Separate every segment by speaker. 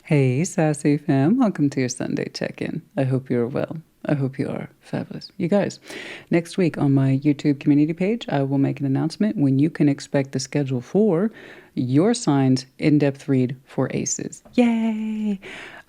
Speaker 1: Hey, Sassy fam. Welcome to your Sunday check-in. I hope you're well. I hope you are fabulous. You guys, next week on my YouTube community page, I will make an announcement when you can expect the schedule for your sign's in-depth read for aces. Yay!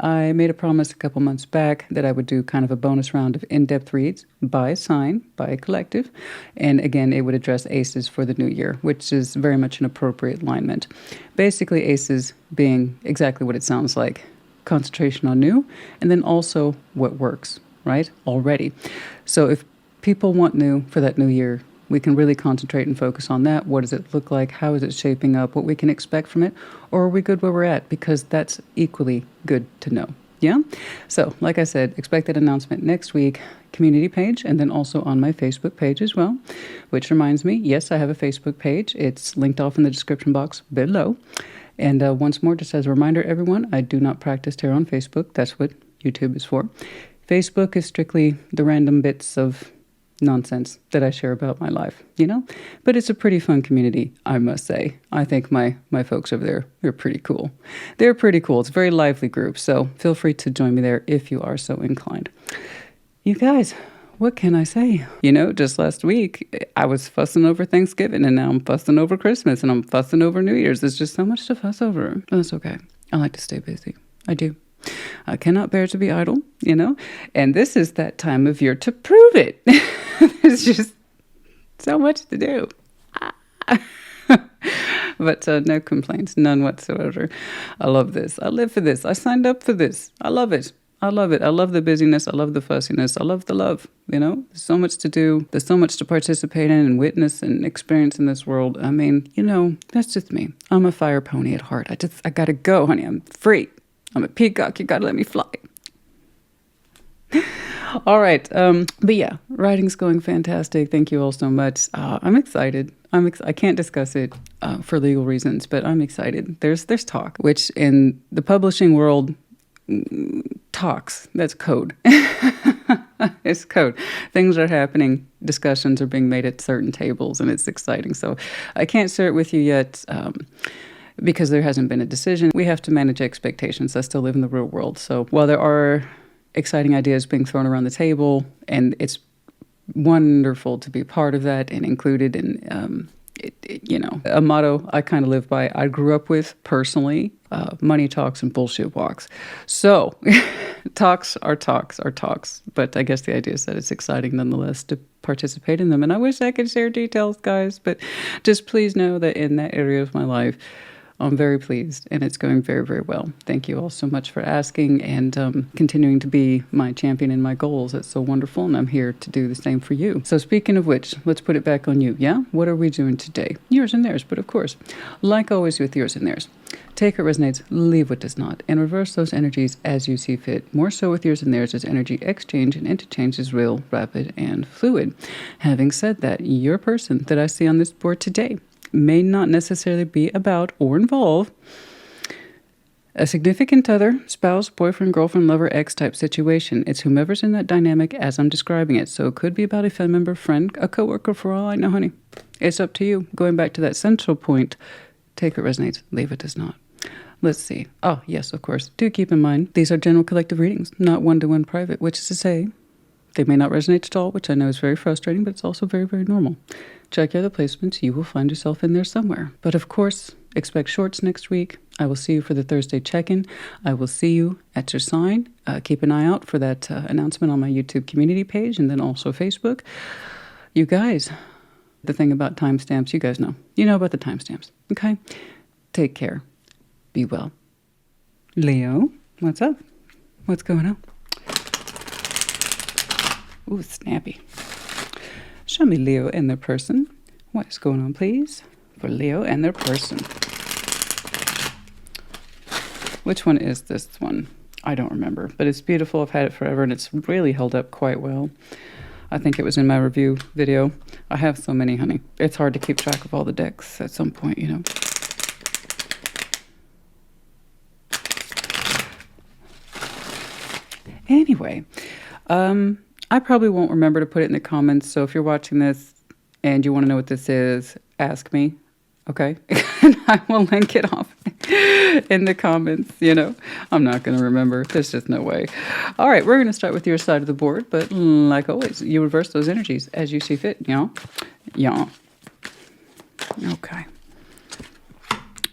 Speaker 1: I made a promise a couple months back that I would do kind of a bonus round of in-depth reads by sign, by a collective. And again, it would address aces for the new year, which is very much an appropriate alignment. Basically, aces being exactly what it sounds like. Concentration on new, and then also what works, right? Already. So if people want new for that new year, we can really concentrate and focus on that. What does it look like? How is it shaping up? What we can expect from it? Or are we good where we're at? Because that's equally good to know. Yeah? So, like I said, expect that announcement next week, community page, and then also on my Facebook page as well. Which reminds me, yes, I have a Facebook page. It's linked off in the description box below. And once more, just as a reminder, everyone, I do not practice tarot on Facebook. That's what YouTube is for. Facebook is strictly the random bits of nonsense that I share about my life, you know? But it's a pretty fun community, I must say. I think my folks over there, they're pretty cool. They're pretty cool. It's a very lively group, so feel free to join me there if you are so inclined. You guys, what can I say? You know, just last week, I was fussing over Thanksgiving, and now I'm fussing over Christmas, and I'm fussing over New Year's. There's just so much to fuss over. But that's okay. I like to stay busy. I do. I cannot bear to be idle, you know? And this is that time of year to prove it. There's just so much to do. But no complaints, none whatsoever. I love this. I live for this. I signed up for this. I love it. I love it. I love the busyness. I love the fussiness. I love the love, you know? There's so much to do. There's so much to participate in and witness and experience in this world. I mean, you know, that's just me. I'm a fire pony at heart. I gotta go, honey. I'm free. I'm a peacock. You gotta let me fly. All right. But yeah, writing's going fantastic. Thank you all so much. I'm excited. I can't discuss it for legal reasons, but I'm excited. There's talk, which in the publishing world, talks. That's code. It's code. Things are happening. Discussions are being made at certain tables, and it's exciting. So I can't share it with you yet. Because there hasn't been a decision. We have to manage expectations. I still live in the real world. So while there are exciting ideas being thrown around the table, and it's wonderful to be part of that and included in, you know, a motto I kind of live by, I grew up with personally, money talks and bullshit walks. So talks are talks. But I guess the idea is that it's exciting nonetheless to participate in them. And I wish I could share details, guys, but just please know that in that area of my life, I'm very pleased, and it's going very, very well. Thank you all so much for asking and continuing to be my champion in my goals. It's so wonderful, and I'm here to do the same for you. So speaking of which, let's put it back on you, yeah? What are we doing today? Yours and theirs, but of course, like always with yours and theirs, take what resonates, leave what does not, and reverse those energies as you see fit. More so with yours and theirs as energy exchange and interchange is real, rapid, and fluid. Having said that, your person that I see on this board today may not necessarily be about or involve a significant other, spouse, boyfriend, girlfriend, lover, ex type situation. It's whomever's in that dynamic as I'm describing it. So it could be about a family member, friend, a coworker, for all I know, honey. It's up to you. Going back to that central point, take what resonates, leave what does not. Let's see. Oh, yes, of course. Do keep in mind, these are general collective readings, not one-to-one private, which is to say, they may not resonate at all, which I know is very frustrating, but it's also very, very normal. Check your other placements. You will find yourself in there somewhere. But of course, expect shorts next week. I will see you for the Thursday check-in. I will see you at your sign. Keep an eye out for that announcement on my YouTube community page and then also Facebook. You guys, the thing about timestamps, you guys know. You know about the timestamps, okay? Take care. Be well. Leo, what's up? What's going on? Ooh, snappy. Show me Leo and their person. What is going on, please? For Leo and their person. Which one is this one? I don't remember, but it's beautiful. I've had it forever, and it's really held up quite well. I think it was in my review video. I have so many, honey. It's hard to keep track of all the decks at some point, you know. Anyway, I probably won't remember to put it in the comments, so if you're watching this and you want to know what this is, ask me, okay? And I will link it off in the comments, you know. I'm not going to remember. There's just no way. All right, we're going to start with your side of the board, but like always, you reverse those energies as you see fit, yeah? Yeah. Okay.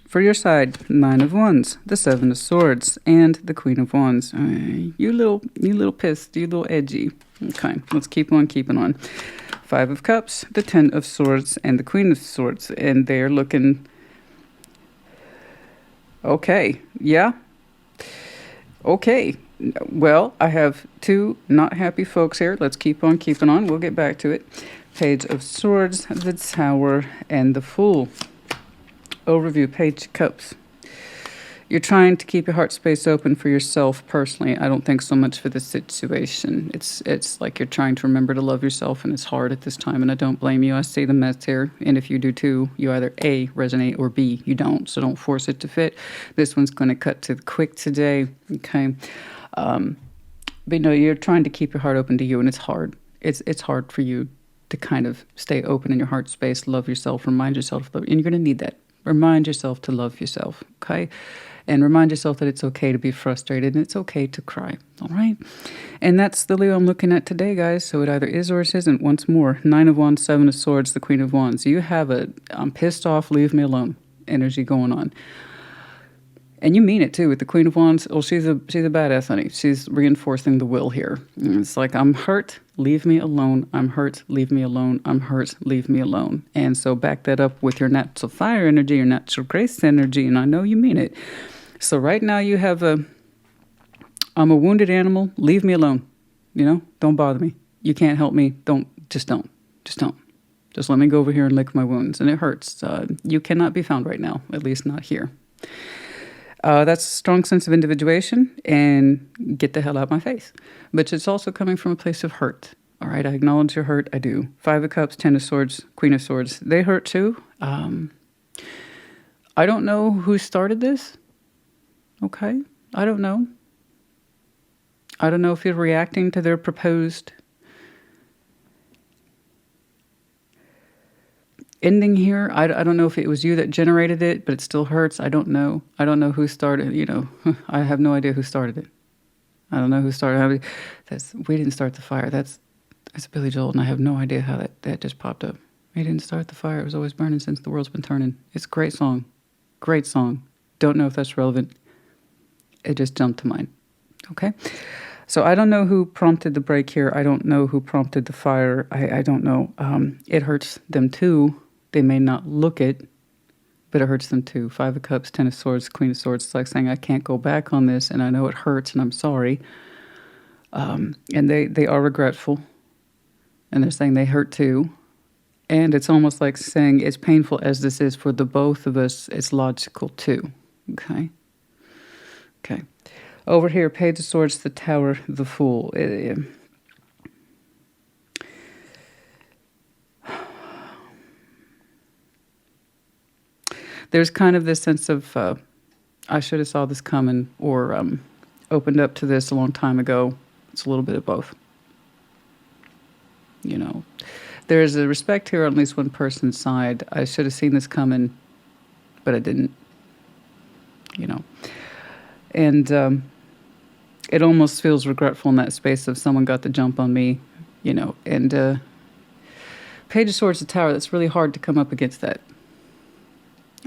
Speaker 1: For your side, 9 of Wands, the 7 of Swords, and the Queen of Wands. You little pissed, you little edgy. Okay, let's keep on keeping on. 5 of Cups, the 10 of Swords, and the Queen of Swords, and they're looking okay. Yeah. Okay. Well, I have 2 not happy folks here. Let's keep on keeping on. We'll get back to it. Page of Swords, the Tower, and the Fool. Overview, Page of Cups. You're trying to keep your heart space open for yourself personally. I don't think so much for the situation. It's like you're trying to remember to love yourself, and it's hard at this time, and I don't blame you. I see the mess here, and if you do too, you either A, resonate, or B, you don't. So don't force it to fit. This one's going to cut to the quick today, okay? But no, you're trying to keep your heart open to you, and it's hard. It's hard for you to kind of stay open in your heart space, love yourself, remind yourself, and you're going to need that. Remind yourself to love yourself, okay? And remind yourself that it's okay to be frustrated and it's okay to cry, all right? And that's the Leo I'm looking at today, guys. So it either is or it isn't. Once more, 9 of Wands, 7 of Swords, the Queen of Wands. You have a I'm pissed off, leave me alone energy going on. And you mean it too with the Queen of Wands. Oh, she's a badass, honey. She's reinforcing the will here. It's like, I'm hurt, leave me alone. I'm hurt, leave me alone. I'm hurt, leave me alone. And so back that up with your natural fire energy, your natural grace energy, and I know you mean it. So right now you have I'm a wounded animal, leave me alone. You know, don't bother me. You can't help me. Just don't. Just let me go over here and lick my wounds. And it hurts. You cannot be found right now, at least not here. That's a strong sense of individuation and get the hell out of my face. But it's also coming from a place of hurt. All right, I acknowledge your hurt. I do. 5 of Cups, 10 of Swords, Queen of Swords. They hurt too. I don't know who started this. Okay, I don't know. I don't know if you're reacting to their proposed ending here. I don't know if it was you that generated it, but it still hurts. I don't know. I don't know who started, you know. I have no idea who started it. I don't know who started it. We didn't start the fire. That's Billy Joel, and I have no idea how that just popped up. We didn't start the fire. It was always burning since the world's been turning. It's a great song. Great song. Don't know if that's relevant. It just jumped to mind. Okay? So I don't know who prompted the break here. I don't know who prompted the fire. I don't know. It hurts them too. They may not look it, but it hurts them too. 5 of Cups, 10 of Swords, Queen of Swords. It's like saying, I can't go back on this, and I know it hurts, and I'm sorry. And they are regretful, and they're saying they hurt too. And it's almost like saying, as painful as this is for the both of us, it's logical too. Okay? Okay. Over here, Page of Swords, the Tower, the Fool. There's kind of this sense of, I should have saw this coming, or opened up to this a long time ago. It's a little bit of both. You know, there's a respect here on at least one person's side. I should have seen this coming, but I didn't. You know. And it almost feels regretful in that space of someone got the jump on me, you know. And Page of Swords, the Tower, that's really hard to come up against that.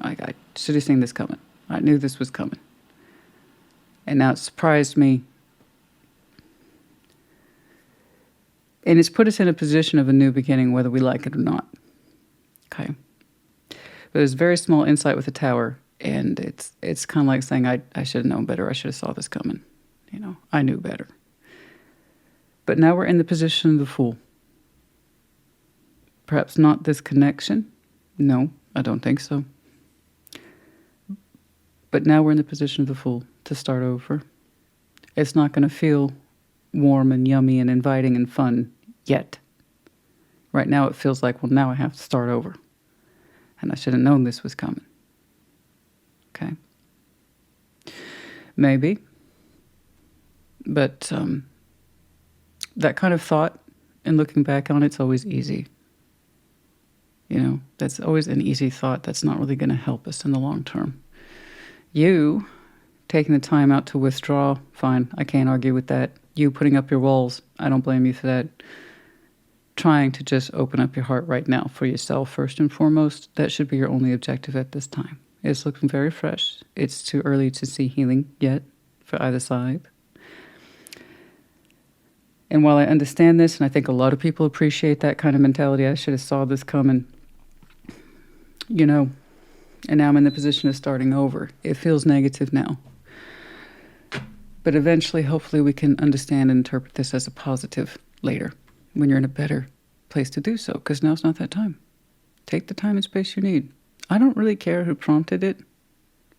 Speaker 1: Like, I should have seen this coming. I knew this was coming. And now it surprised me. And it's put us in a position of a new beginning, whether we like it or not. Okay. But there's very small insight with the Tower. And it's kind of like saying, I should have known better. I should have saw this coming. You know, I knew better. But now we're in the position of the Fool. Perhaps not this connection. No, I don't think so. But now we're in the position of the Fool to start over. It's not going to feel warm and yummy and inviting and fun yet. Right now it feels like, well, now I have to start over. And I should have known this was coming. Okay. Maybe. But that kind of thought, and looking back on it's always easy. You know, that's always an easy thought that's not really going to help us in the long term. You taking the time out to withdraw, fine. I can't argue with that. You putting up your walls, I don't blame you for that. Trying to just open up your heart right now for yourself, first and foremost. That should be your only objective at this time. It's looking very fresh. It's too early to see healing yet for either side. And while I understand this, and I think a lot of people appreciate that kind of mentality, I should have saw this coming, you know, and now I'm in the position of starting over. It feels negative now. But eventually, hopefully, we can understand and interpret this as a positive later when you're in a better place to do so, because now's not that time. Take the time and space you need. I don't really care who prompted it.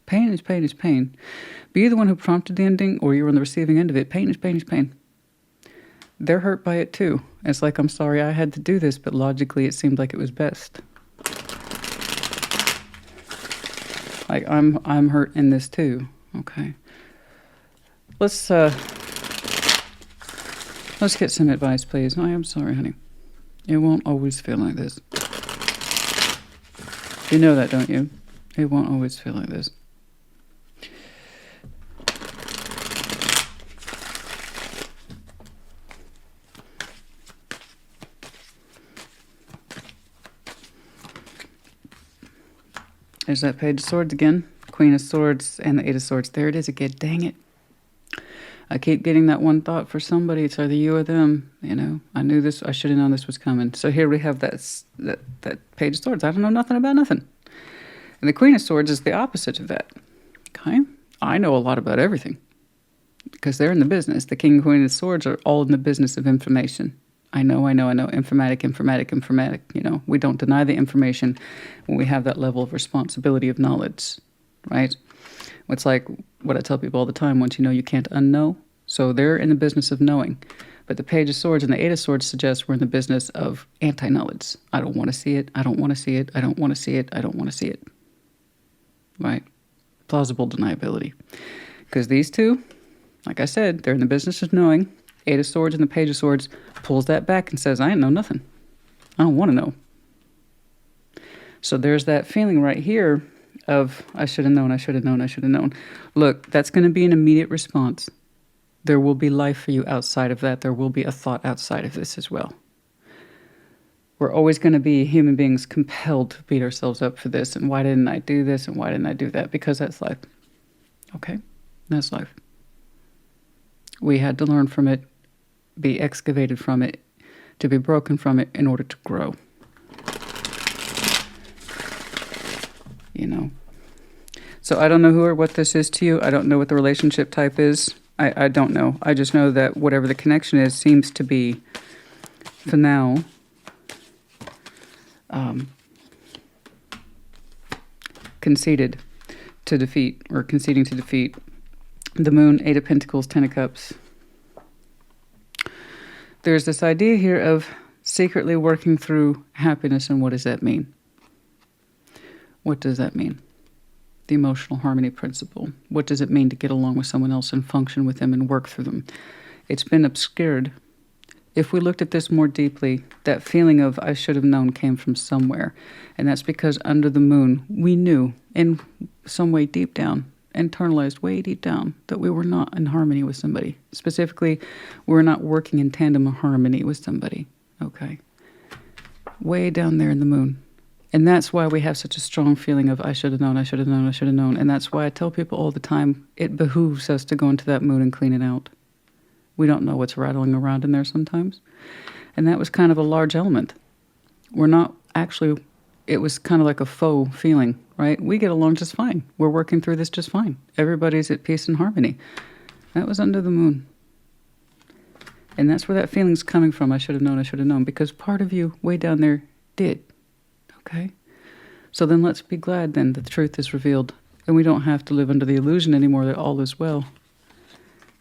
Speaker 1: Pain is pain is pain. Be the one who prompted the ending or you're on the receiving end of it. Pain is pain is pain. They're hurt by it too. It's like, I'm sorry I had to do this, but logically it seemed like it was best. Like, I'm hurt in this too. Okay. Let's get some advice, please. I am sorry, honey. It won't always feel like this. You know that, don't you? It won't always feel like this. There's that Page of Swords again. Queen of Swords and the Eight of Swords. There it is again. Dang it. I keep getting that one thought for somebody. It's either you or them. You know, I knew this. I should have known this was coming. So here we have that Page of Swords. I don't know nothing about nothing. And the Queen of Swords is the opposite of that. Okay? I know a lot about everything because they're in the business. The King and Queen of Swords are all in the business of information. I know. Informatic. You know, we don't deny the information when we have that level of responsibility of knowledge, right? It's like what I tell people all the time, once you know, you can't unknow. So they're in the business of knowing. But the Page of Swords and the Eight of Swords suggest we're in the business of anti-knowledge. I don't want to see it. I don't want to see it. I don't want to see it. I don't want to see it. Right? Plausible deniability. Because these two, like I said, they're in the business of knowing. Eight of Swords and the Page of Swords pulls that back and says, I ain't know nothing. I don't want to know. So there's that feeling right here of, I should have known, I should have known, I should have known. Look, that's going to be an immediate response. There will be life for you outside of that. There will be a thought outside of this as well. We're always going to be human beings compelled to beat ourselves up for this. And why didn't I do this? And why didn't I do that? Because that's life. Okay? That's life. We had to learn from it, be excavated from it, to be broken from it in order to grow. You know? So I don't know who or what this is to you. I don't know what the relationship type is. I don't know. I just know that whatever the connection is seems to be, for now, conceded to defeat, or conceding to defeat. The Moon, Eight of Pentacles, Ten of Cups. There's this idea here of secretly working through happiness, and what does that mean? What does that mean? The emotional harmony principle. What does it mean to get along with someone else and function with them and work through them? It's been obscured. If we looked at this more deeply, that feeling of I should have known came from somewhere. And that's because under the moon, we knew in some way deep down, internalized way deep down, that we were not in harmony with somebody. Specifically, we're not working in tandem or harmony with somebody. Okay. Way down there in the moon. And that's why we have such a strong feeling of I should have known, I should have known, I should have known. And that's why I tell people all the time, it behooves us to go into that moon and clean it out. We don't know what's rattling around in there sometimes. And that was kind of a large element. We're not actually, it was kind of like a faux feeling, right? We get along just fine. We're working through this just fine. Everybody's at peace and harmony. That was under the moon. And that's where that feeling's coming from. I should have known, because part of you way down there did. Okay? So then let's be glad then that the truth is revealed and we don't have to live under the illusion anymore that all is well.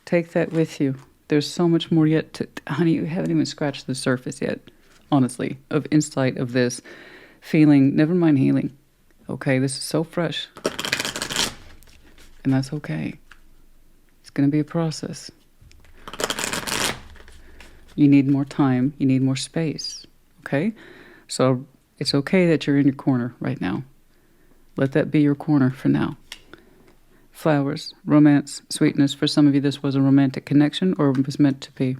Speaker 1: Take that with you. There's so much more yet to... Honey, you haven't even scratched the surface yet, honestly, of insight of this feeling. Never mind healing. Okay, this is so fresh. And that's okay. It's going to be a process. You need more time. You need more space. Okay? So it's okay that you're in your corner right now. Let that be your corner for now. flowers, romance, sweetness. For some of you, this was a romantic connection or was meant to be.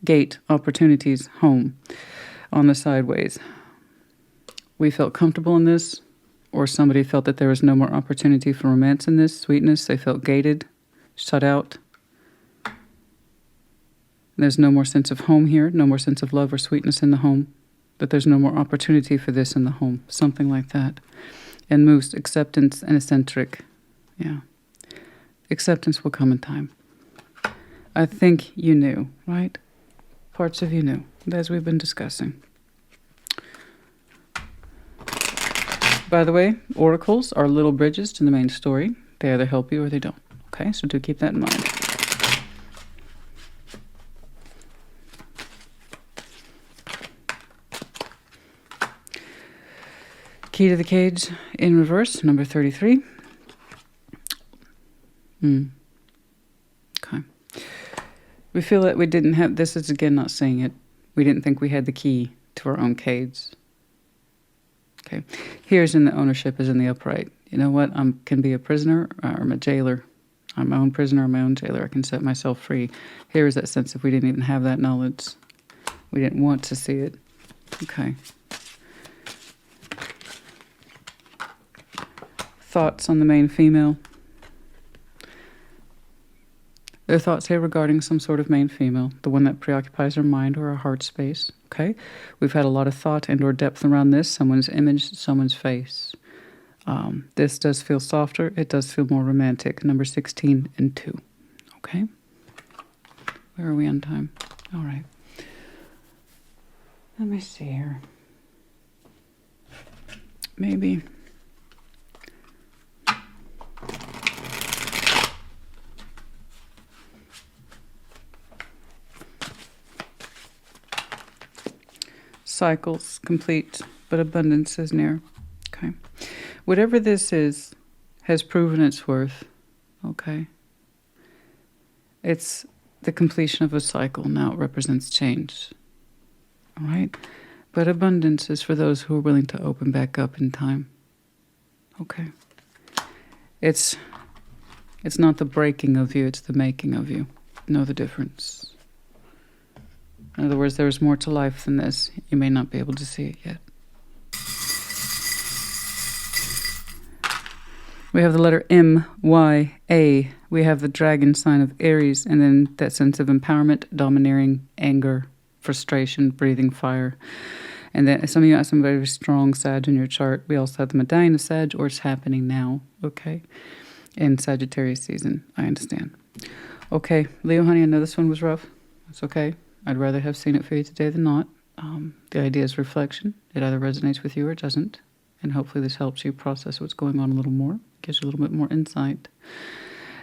Speaker 1: Gate, opportunities, home. On the sideways, we felt comfortable in this, or somebody felt that there was no more opportunity for romance in this, sweetness. They felt gated, shut out. There's no more sense of home here, no more sense of love or sweetness in the home, that there's no more opportunity for this in the home, something like that. And moose, acceptance and eccentric. Yeah. Acceptance will come in time. I think you knew, right? Parts of you knew, as we've been discussing. By the way, oracles are little bridges to the main story. They either help you or they don't. Okay, so do keep that in mind. Key to the Cage in reverse, number 33. Okay. We feel that we didn't have, this is again not saying it, we didn't think we had the key to our own cage. Okay. Here's in the ownership is in the upright. You know what? I can be a prisoner or I'm a jailer. I'm my own prisoner, I'm my own jailer. I can set myself free. Here is that sense if we didn't even have that knowledge. We didn't want to see it. Okay. Thoughts on the main female. Their thoughts here regarding some sort of main female, the one that preoccupies our mind or our heart space. Okay, we've had a lot of thought and or depth around this, someone's image, someone's face. This does feel softer. It does feel more romantic. Number 16 and 2. Okay, where are we on time? All right. Let me see here. Maybe. Cycles complete, but abundance is near. Okay. Whatever this is has proven its worth. Okay. It's the completion of a cycle. Now it represents change. All right. But abundance is for those who are willing to open back up in time. Okay. It's not the breaking of you, it's the making of you. Know the difference. In other words, there is more to life than this. You may not be able to see it yet. We have the letter M, Y, A. We have the dragon sign of Aries, and then that sense of empowerment, domineering, anger, frustration, breathing fire. And then some of you have some very strong Sag in your chart. We also have the medallion of Sag, or it's happening now, okay? In Sagittarius season, I understand. Okay, Leo, honey, I know this one was rough. It's okay. I'd rather have seen it for you today than not. The idea is reflection. It either resonates with you or it doesn't. And hopefully this helps you process what's going on a little more. Gives you a little bit more insight.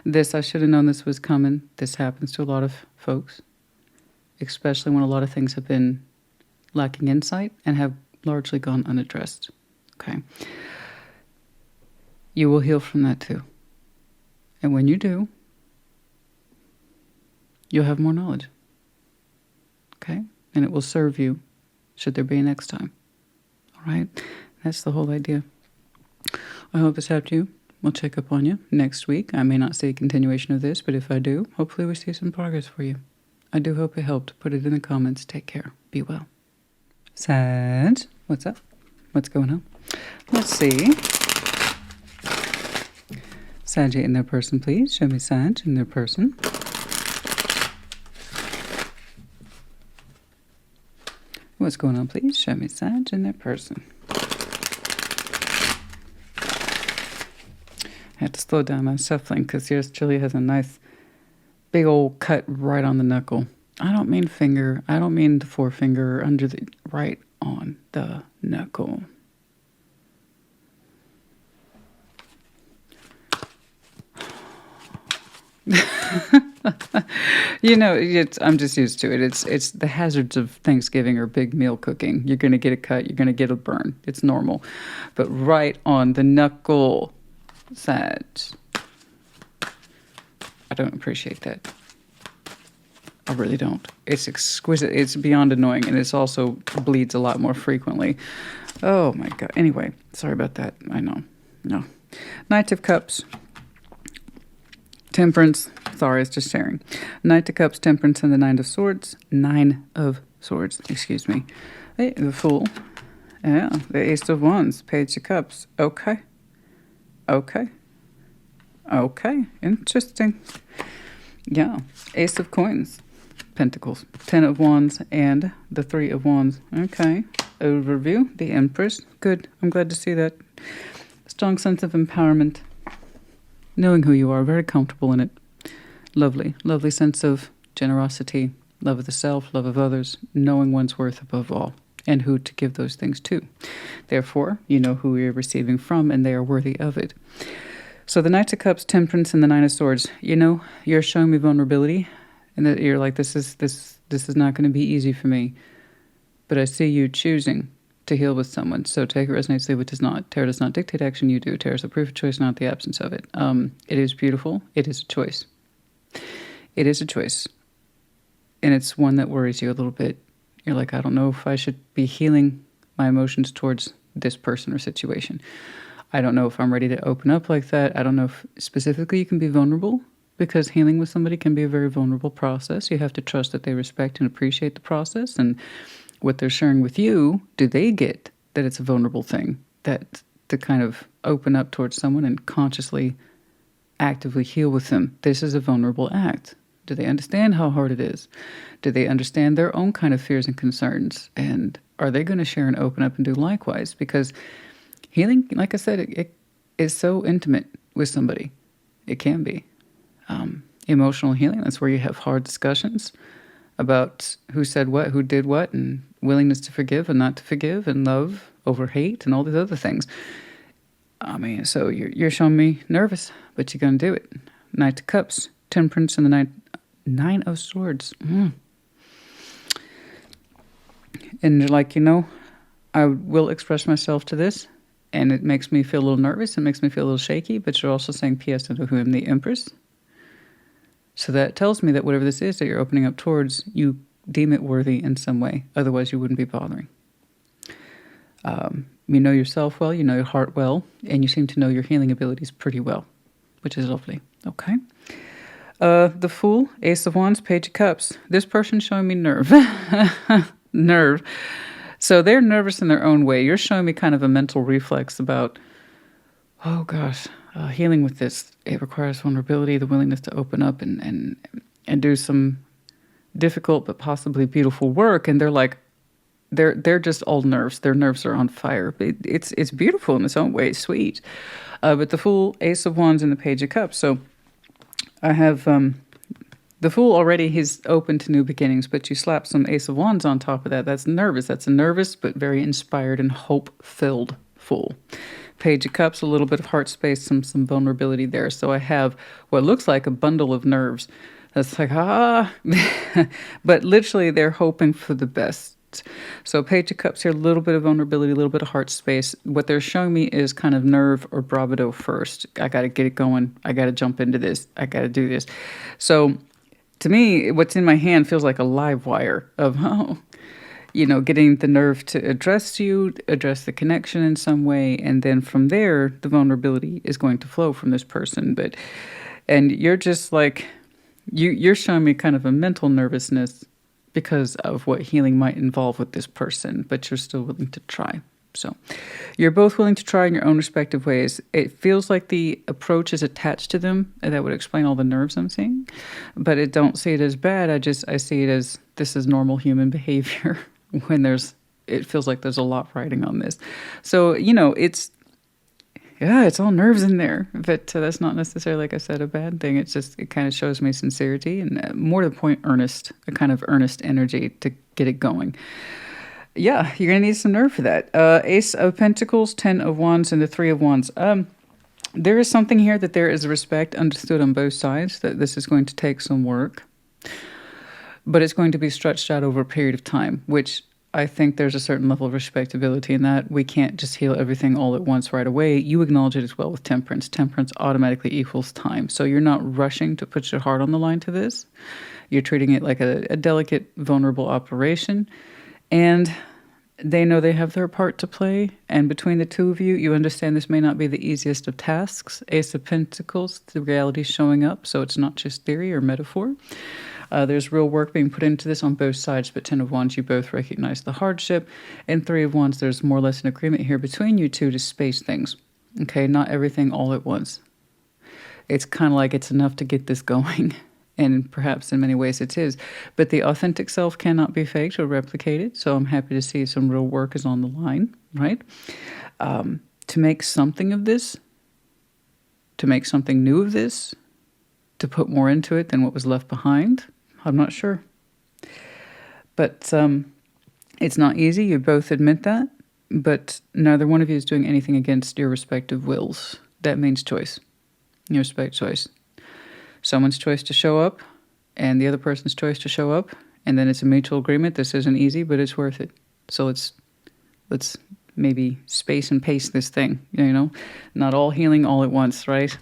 Speaker 1: This, I should have known this was coming. This happens to a lot of folks. Especially when a lot of things have been lacking insight and have largely gone unaddressed. Okay. You will heal from that too. And when you do, you'll have more knowledge. Okay? And it will serve you should there be a next time. All right? That's the whole idea. I hope this helped you. We'll check up on you next week. I may not see a continuation of this, but if I do, hopefully we see some progress for you. I do hope it helped. Put it in the comments. Take care. Be well. Sag, what's up? What's going on? Let's see. Sag in their person, please. Show me Sag in their person. What's going on, please? Show me Sag in their person. I had to slow down my shuffling because yours truly has a nice big old cut right on the knuckle. I don't mean finger. I don't mean the forefinger under the, right on the knuckle. You know, I'm just used to it. It's the hazards of Thanksgiving or big meal cooking. You're going to get a cut. You're going to get a burn. It's normal. But right on the knuckle, Sag. I don't appreciate that. I really don't. It's exquisite. It's beyond annoying, and it's also bleeds a lot more frequently. Oh, my God. Anyway, sorry about that. I know. No. Knight of Cups. Temperance. Sorry, it's just sharing. Knight of Cups, Temperance, and the Nine of Swords. Nine of Swords, excuse me. Hey, the Fool. Yeah, the Ace of Wands, Page of Cups. Okay. Okay. Okay. Interesting. Yeah. Ace of Coins, Pentacles, Ten of Wands, and the Three of Wands. Okay. Overview, the Empress. Good. I'm glad to see that. Strong sense of empowerment. Knowing who you are, very comfortable in it. Lovely. Lovely sense of generosity, love of the self, love of others, knowing one's worth above all, and who to give those things to. Therefore, you know who you're receiving from, and they are worthy of it. So the Knight of Cups, Temperance, and the Nine of Swords, you know, you're showing me vulnerability, and that you're like, this is not going to be easy for me. But I see you choosing to heal with someone. So take it resonates, leave it does not. Tarot does not dictate action, you do. Tarot is a proof of choice, not the absence of it. It is beautiful. It is a choice. It is a choice. And it's one that worries you a little bit. You're like, I don't know if I should be healing my emotions towards this person or situation. I don't know if I'm ready to open up like that. I don't know if specifically you can be vulnerable, because healing with somebody can be a very vulnerable process. You have to trust that they respect and appreciate the process, and what they're sharing with you, do they get that it's a vulnerable thing, that to kind of open up towards someone and consciously, actively heal with them? This is a vulnerable act. Do they understand how hard it is? Do they understand their own kind of fears and concerns? And are they going to share and open up and do likewise? Because healing, like I said, it is so intimate with somebody. It can be. Emotional healing, that's where you have hard discussions about who said what, who did what, and willingness to forgive and not to forgive, and love over hate, and all these other things. I mean, so you're showing me nervous, but you're going to do it. Knight of Cups, Temperance, and the Nine of Swords. And you're like, you know, I will express myself to this, and it makes me feel a little nervous. It makes me feel a little shaky, but you're also saying, P.S. to whom the Empress. So that tells me that whatever this is that you're opening up towards, you deem it worthy in some way. Otherwise, you wouldn't be bothering. You know yourself well, you know your heart well, and you seem to know your healing abilities pretty well, which is lovely. Okay. The Fool, Ace of Wands, Page of Cups. This person's showing me nerve. Nerve. So they're nervous in their own way. You're showing me kind of a mental reflex about, oh gosh, healing with this, it requires vulnerability, the willingness to open up and do some difficult but possibly beautiful work. And they're like, they're just all nerves. Their nerves are on fire. It's beautiful in its own way. It's sweet. But the Fool, Ace of Wands, and the Page of Cups. So I have the Fool already. He's open to new beginnings, but you slap some Ace of Wands on top of that. That's nervous. That's a nervous but very inspired and hope-filled Fool. Page of Cups, a little bit of heart space, some vulnerability there. So I have what looks like a bundle of nerves. That's like, but literally they're hoping for the best. So Page of Cups here, a little bit of vulnerability, a little bit of heart space. What they're showing me is kind of nerve or bravado first. I got to get it going. I got to jump into this. I got to do this. So to me, what's in my hand feels like a live wire of, getting the nerve to address you, address the connection in some way. And then from there, the vulnerability is going to flow from this person. And you're just like, you're showing me kind of a mental nervousness because of what healing might involve with this person, but you're still willing to try. So you're both willing to try in your own respective ways. It feels like the approach is attached to them, and that would explain all the nerves I'm seeing. But I don't see it as bad. I see it as this is normal human behavior when it feels like there's a lot riding on this. So, it's all nerves in there, but that's not necessarily, like I said, a bad thing. It kind of shows me sincerity and more to the point, a kind of earnest energy to get it going. Yeah, you're going to need some nerve for that. Ace of Pentacles, 10 of Wands, and the 3 of Wands. There is something here that there is respect understood on both sides, that this is going to take some work, but it's going to be stretched out over a period of time, which I think there's a certain level of respectability in that. We can't just heal everything all at once right away. You acknowledge it as well with Temperance. Temperance automatically equals time. So you're not rushing to put your heart on the line to this. You're treating it like a delicate, vulnerable operation. And They know they have their part to play, and between the two of you, you understand this may not be the easiest of tasks. Ace of Pentacles, the reality showing up, so it's not just theory or metaphor. There's real work being put into this on both sides, but 10 of Wands, you both recognize the hardship. And 3 of Wands, there's more or less an agreement here between you two to space things. Okay, not everything all at once. It's kind of like it's enough to get this going. And perhaps in many ways it is. But the authentic self cannot be faked or replicated. So I'm happy to see some real work is on the line, right? To make something of this, to make something new of this, to put more into it than what was left behind, I'm not sure. But it's not easy. You both admit that. But neither one of you is doing anything against your respective wills. That means choice. You respect choice. Someone's choice to show up and the other person's choice to show up, and then it's a mutual agreement. This isn't easy, but it's worth it. So let's maybe space and pace this thing, you know, not all healing all at once, right?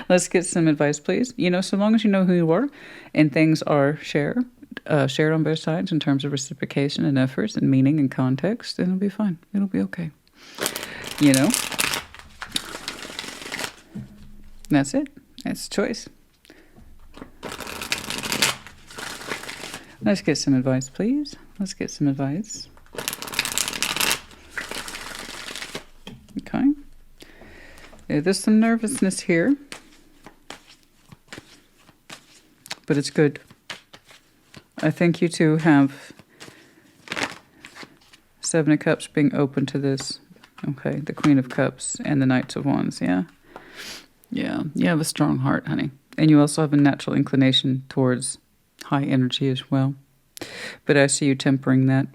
Speaker 1: Let's get some advice, please. You know, so long as you know who you are and things are shared on both sides in terms of reciprocation and efforts and meaning and context, then it'll be fine. It'll be okay. You know, that's it. It's choice. Let's get some advice, please. Let's get some advice. Okay. Yeah, there's some nervousness here, but it's good. I think you two have 7 of Cups being open to this. Okay, the Queen of Cups and the Knights of Wands, yeah? Yeah, you have a strong heart, honey. And you also have a natural inclination towards high energy as well. But I see you tempering that.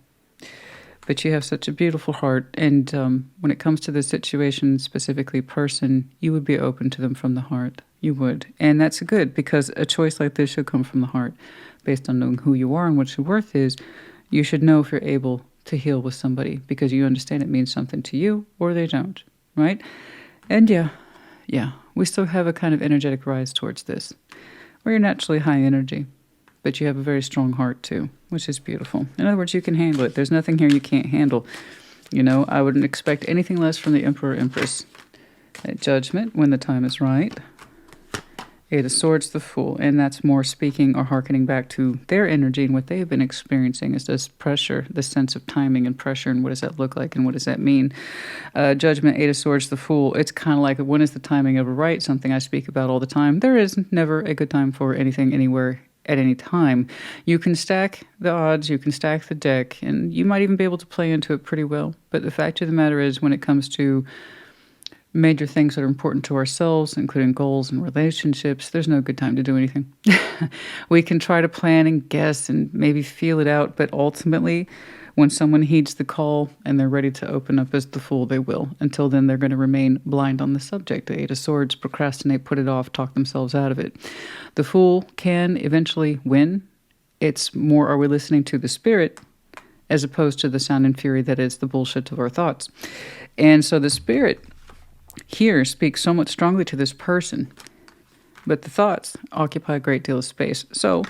Speaker 1: But you have such a beautiful heart. And when it comes to the situation, specifically person, you would be open to them from the heart. You would. And that's good, because a choice like this should come from the heart. Based on knowing who you are and what your worth is, you should know if you're able to heal with somebody, because you understand it means something to you or they don't, right? And yeah, we still have a kind of energetic rise towards this, where you're naturally high energy, but you have a very strong heart too, which is beautiful. In other words, you can handle it. There's nothing here you can't handle. You know, I wouldn't expect anything less from the Emperor Empress. At Judgment, when the time is right. 8 of Swords, the Fool, and that's more speaking or hearkening back to their energy and what they've been experiencing is this pressure, the sense of timing and pressure, and what does that look like and what does that mean? Judgment, 8 of Swords, the Fool, it's kind of like, when is the timing ever right? Something I speak about all the time. There is never a good time for anything, anywhere, at any time. You can stack the odds, you can stack the deck, and you might even be able to play into it pretty well. But the fact of the matter is, when it comes to major things that are important to ourselves, including goals and relationships, there's no good time to do anything. We can try to plan and guess and maybe feel it out, but ultimately, when someone heeds the call and they're ready to open up as the Fool, they will. Until then, they're going to remain blind on the subject. The 8 of Swords, procrastinate, put it off, talk themselves out of it. The Fool can eventually win. It's more, are we listening to the spirit as opposed to the sound and fury that is the bullshit of our thoughts? And so the spirit here speaks so much strongly to this person, but the thoughts occupy a great deal of space. So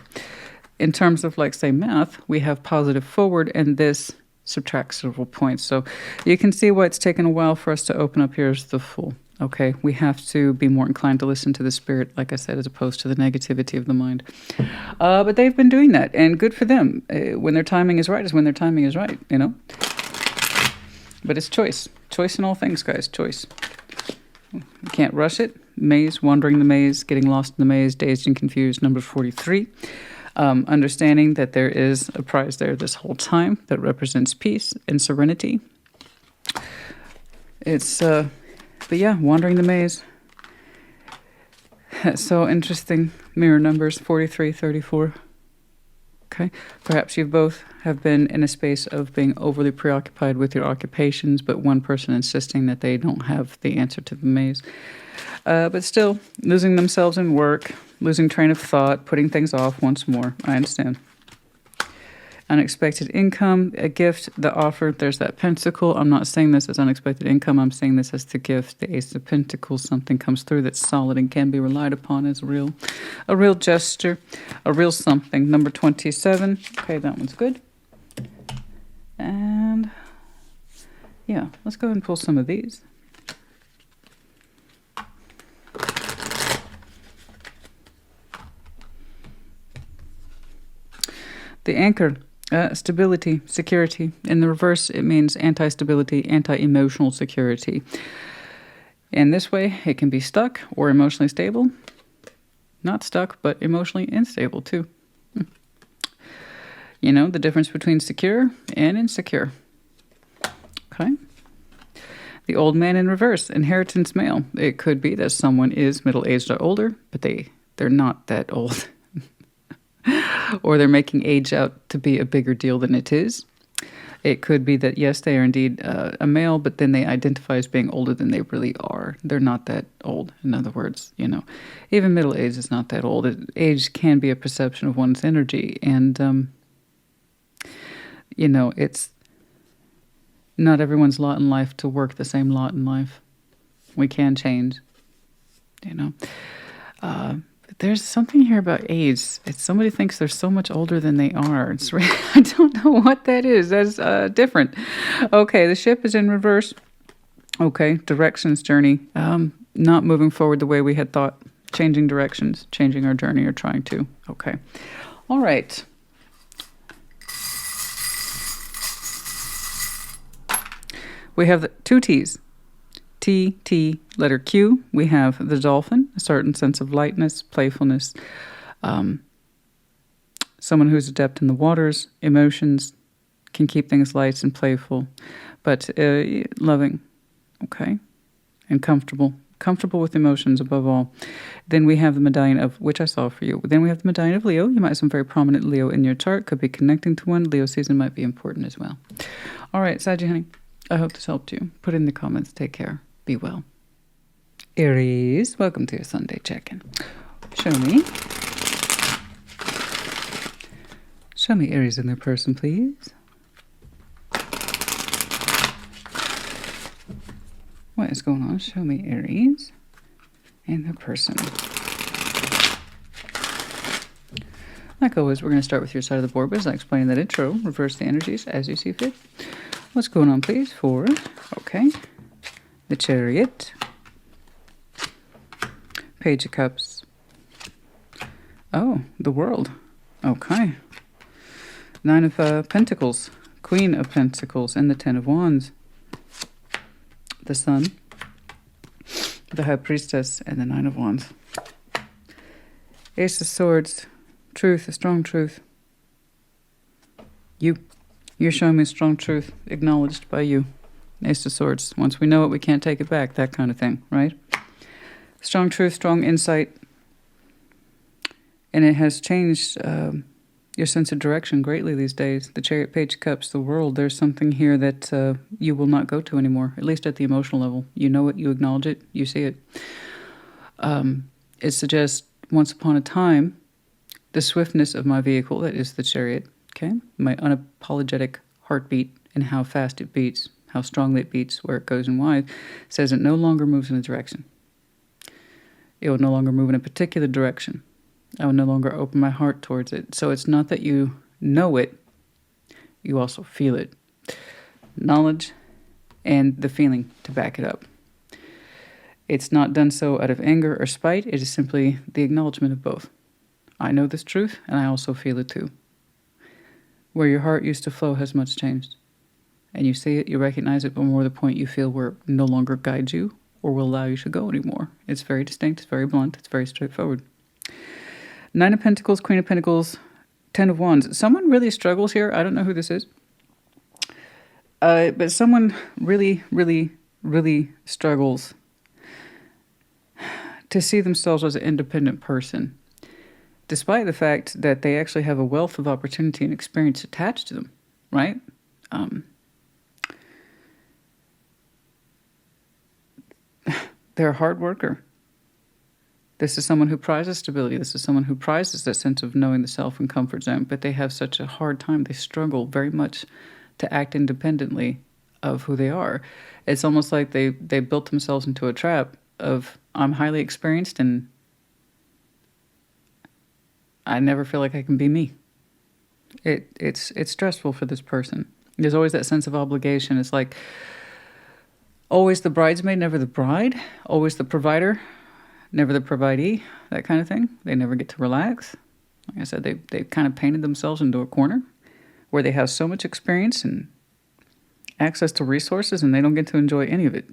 Speaker 1: in terms of, like, say, math, we have positive forward, and this subtracts several points. So you can see why it's taken a while for us to open up here as the Fool. Okay, we have to be more inclined to listen to the spirit, like I said, as opposed to the negativity of the mind. But they've been doing that, and good for them. When their timing is right is when their timing is right, you know? But it's choice. Choice in all things, guys. Choice. You can't rush it. Maze, wandering the maze, getting lost in the maze, dazed and confused, number 43. Understanding that there is a prize there this whole time that represents peace and serenity. It's, but yeah, wandering the maze. That's so interesting. Mirror numbers 43, 34. Okay, perhaps you both have been in a space of being overly preoccupied with your occupations, but one person insisting that they don't have the answer to the maze. But still, losing themselves in work, losing train of thought, putting things off once more. I understand. Unexpected income, a gift, the offer, there's that pentacle. I'm not saying this as unexpected income. I'm saying this as the gift, the Ace of Pentacles. Something comes through that's solid and can be relied upon as real. A real gesture, a real something. Number 27. Okay, that one's good. And yeah, let's go ahead and pull some of these. The Anchor, stability, security. In the reverse, it means anti-stability, anti-emotional security. And this way, it can be stuck or emotionally stable. Not stuck, but emotionally unstable too. You know, the difference between secure and insecure. Okay. The Old Man in reverse, inheritance male. It could be that someone is middle-aged or older, but they're not that old. Or they're making age out to be a bigger deal than it is. It could be that, yes, they are indeed a male, but then they identify as being older than they really are. They're not that old. In other words, you know, even middle age is not that old. Age can be a perception of one's energy. And, you know, it's not everyone's lot in life to work the same lot in life. We can change, you know. There's something here about age. Somebody thinks they're so much older than they are. I don't know what that is. That's different. Okay, the ship is in reverse. Okay, directions, journey. Not moving forward the way we had thought. Changing directions, changing our journey, or trying to. Okay. All right. We have the two T's. T, letter Q, we have the dolphin, a certain sense of lightness, playfulness, someone who's adept in the waters, emotions, can keep things light and playful, but loving, okay, and comfortable with emotions above all. Then we have the medallion of, which I saw for you. Then we have the medallion of Leo. You might have some very prominent Leo in your chart, could be connecting to one. Leo season might be important as well. All right, Saggy honey, I hope this helped you. Put in the comments, take care. Be well. Aries, welcome to your Sunday check-in. Show me Aries in their person, please. What is going on? Show me Aries and their person. Like always, we're going to start with your side of the board, but as I explained in that intro, reverse the energies as you see fit. What's going on, please, for, okay, the Chariot, Page of Cups, oh, the World, okay, Nine of Pentacles, Queen of Pentacles, and the Ten of Wands, the Sun, the High Priestess, and the Nine of Wands, Ace of Swords, truth, a strong truth, you're showing me strong truth, acknowledged by you. Ace of Swords. Once we know it, we can't take it back. That kind of thing, right? Strong truth, strong insight. And it has changed your sense of direction greatly these days. The Chariot, Page of Cups, the World. There's something here that you will not go to anymore, at least at the emotional level. You know it, you acknowledge it, you see it. It suggests, once upon a time, the swiftness of my vehicle, that is the Chariot, okay? My unapologetic heartbeat and how fast it beats, how strongly it beats, where it goes and why, says it no longer moves in a direction. It will no longer move in a particular direction. I will no longer open my heart towards it. So it's not that you know it, you also feel it. Knowledge and the feeling to back it up. It's not done so out of anger or spite. It is simply the acknowledgement of both. I know this truth, and I also feel it too. Where your heart used to flow has much changed. And you see it, you recognize it, but more the point you feel where it no longer guides you or will allow you to go anymore. It's very distinct, it's very blunt, it's very straightforward. Nine of Pentacles, Queen of Pentacles, Ten of Wands. Someone really struggles here. I don't know who this is. But someone really, really, really struggles to see themselves as an independent person, despite the fact that they actually have a wealth of opportunity and experience attached to them, right? They're a hard worker. This is someone who prizes stability. This is someone who prizes that sense of knowing the self and comfort zone, but they have such a hard time. They struggle very much to act independently of who they are. It's almost like they built themselves into a trap of, I'm highly experienced and I never feel like I can be me. It's stressful for this person. There's always that sense of obligation. It's like always the bridesmaid, never the bride. Always the provider, never the providee. That kind of thing. They never get to relax. Like I said, they've kind of painted themselves into a corner where they have so much experience and access to resources, and they don't get to enjoy any of it.